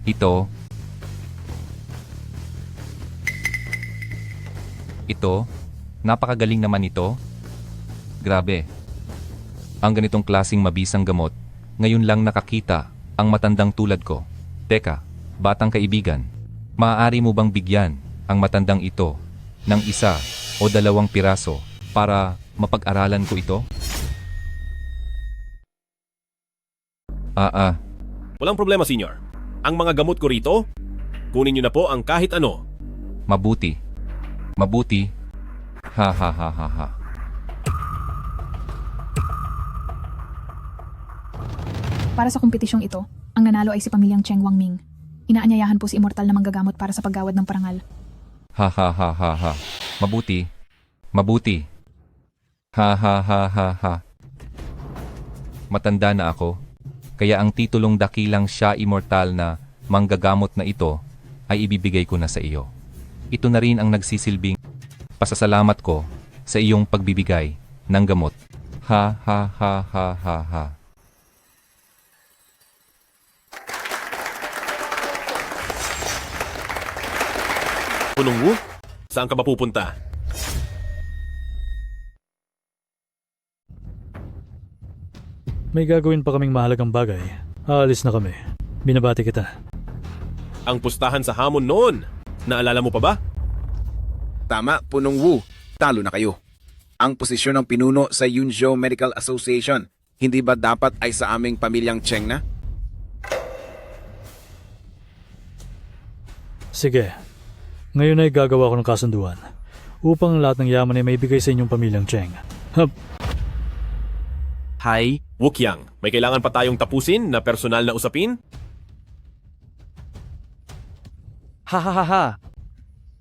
Ito, napakagaling naman ito. Grabe. Ang ganitong klasing mabisang gamot, ngayon lang nakakita ang matandang tulad ko. Teka, batang kaibigan, maaari mo bang bigyan ang matandang ito ng isa o 2 piraso para mapag-aralan ko ito? Walang problema, senyor. Ang mga gamot ko rito, kunin niyo na po ang kahit ano. Mabuti. Mabuti. Ha ha ha ha ha. Para sa kompetisyong ito, ang nanalo ay si pamilyang Cheng Wangming. Inaanyayahan po si immortal na manggagamot para sa paggawad ng parangal. Ha ha ha ha ha. Mabuti. Mabuti. Ha ha ha ha ha. Matanda na ako, kaya ang titulong dakilang siya immortal na manggagamot na ito ay ibibigay ko na sa iyo. Ito na rin ang nagsisilbing pasasalamat ko sa iyong pagbibigay ng gamot. Ha ha ha ha ha ha. Punong Wu, saan ka ba pupunta? May gagawin pa kaming mahalagang bagay. Aalis na kami. Binabati kita. Ang pustahan sa hamon noon. Naalala mo pa ba? Tama, Punong Wu. Talo na kayo. Ang posisyon ng pinuno sa Yunzhou Medical Association, hindi ba dapat ay sa aming pamilyang Cheng na? Sige. Ngayon ay gagawa ko ng kasunduan upang lahat ng yaman ay maibigay sa inyong pamilyang Cheng. Hup! Hi? Wukyang, may kailangan pa tayong tapusin na personal na usapin? Ha ha ha ha.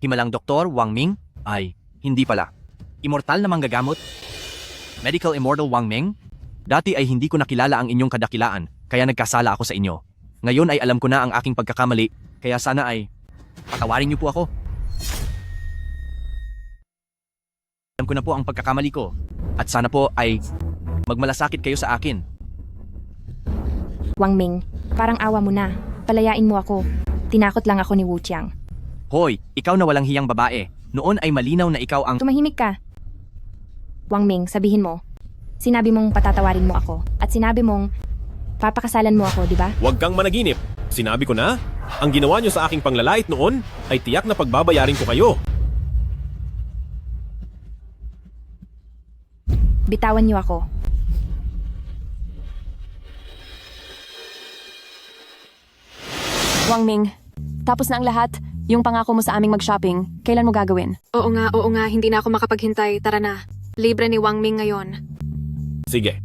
Himalang Doktor Wang Ming? Ay, hindi pala. Immortal na manggagamot? Medical Immortal Wang Ming? Dati ay hindi ko nakilala ang inyong kadakilaan, kaya nagkasala ako sa inyo. Ngayon ay alam ko na ang aking pagkakamali, kaya sana ay patawarin niyo po ako. Alam ko na po ang pagkakamali ko, at sana po ay magmalasakit kayo sa akin. Wang Ming, parang awa mo na. Palayain mo ako. Tinakot lang ako ni Wu Qiang. Hoy, ikaw na walang hiyang babae. Noon ay malinaw na ikaw ang... Tumahimik ka. Wang Ming, sabihin mo. Sinabi mong patatawarin mo ako. At sinabi mong papakasalan mo ako, di ba? Huwag kang managinip. Sinabi ko na, ang ginawa niyo sa aking panglalait noon ay tiyak na pagbabayarin ko kayo. Bitawan niyo ako. Wang Ming, tapos na ang lahat. Yung pangako mo sa aming mag-shopping, kailan mo gagawin? Oo nga, hindi na ako makapaghintay. Tara na. Libre ni Wang Ming ngayon. Sige,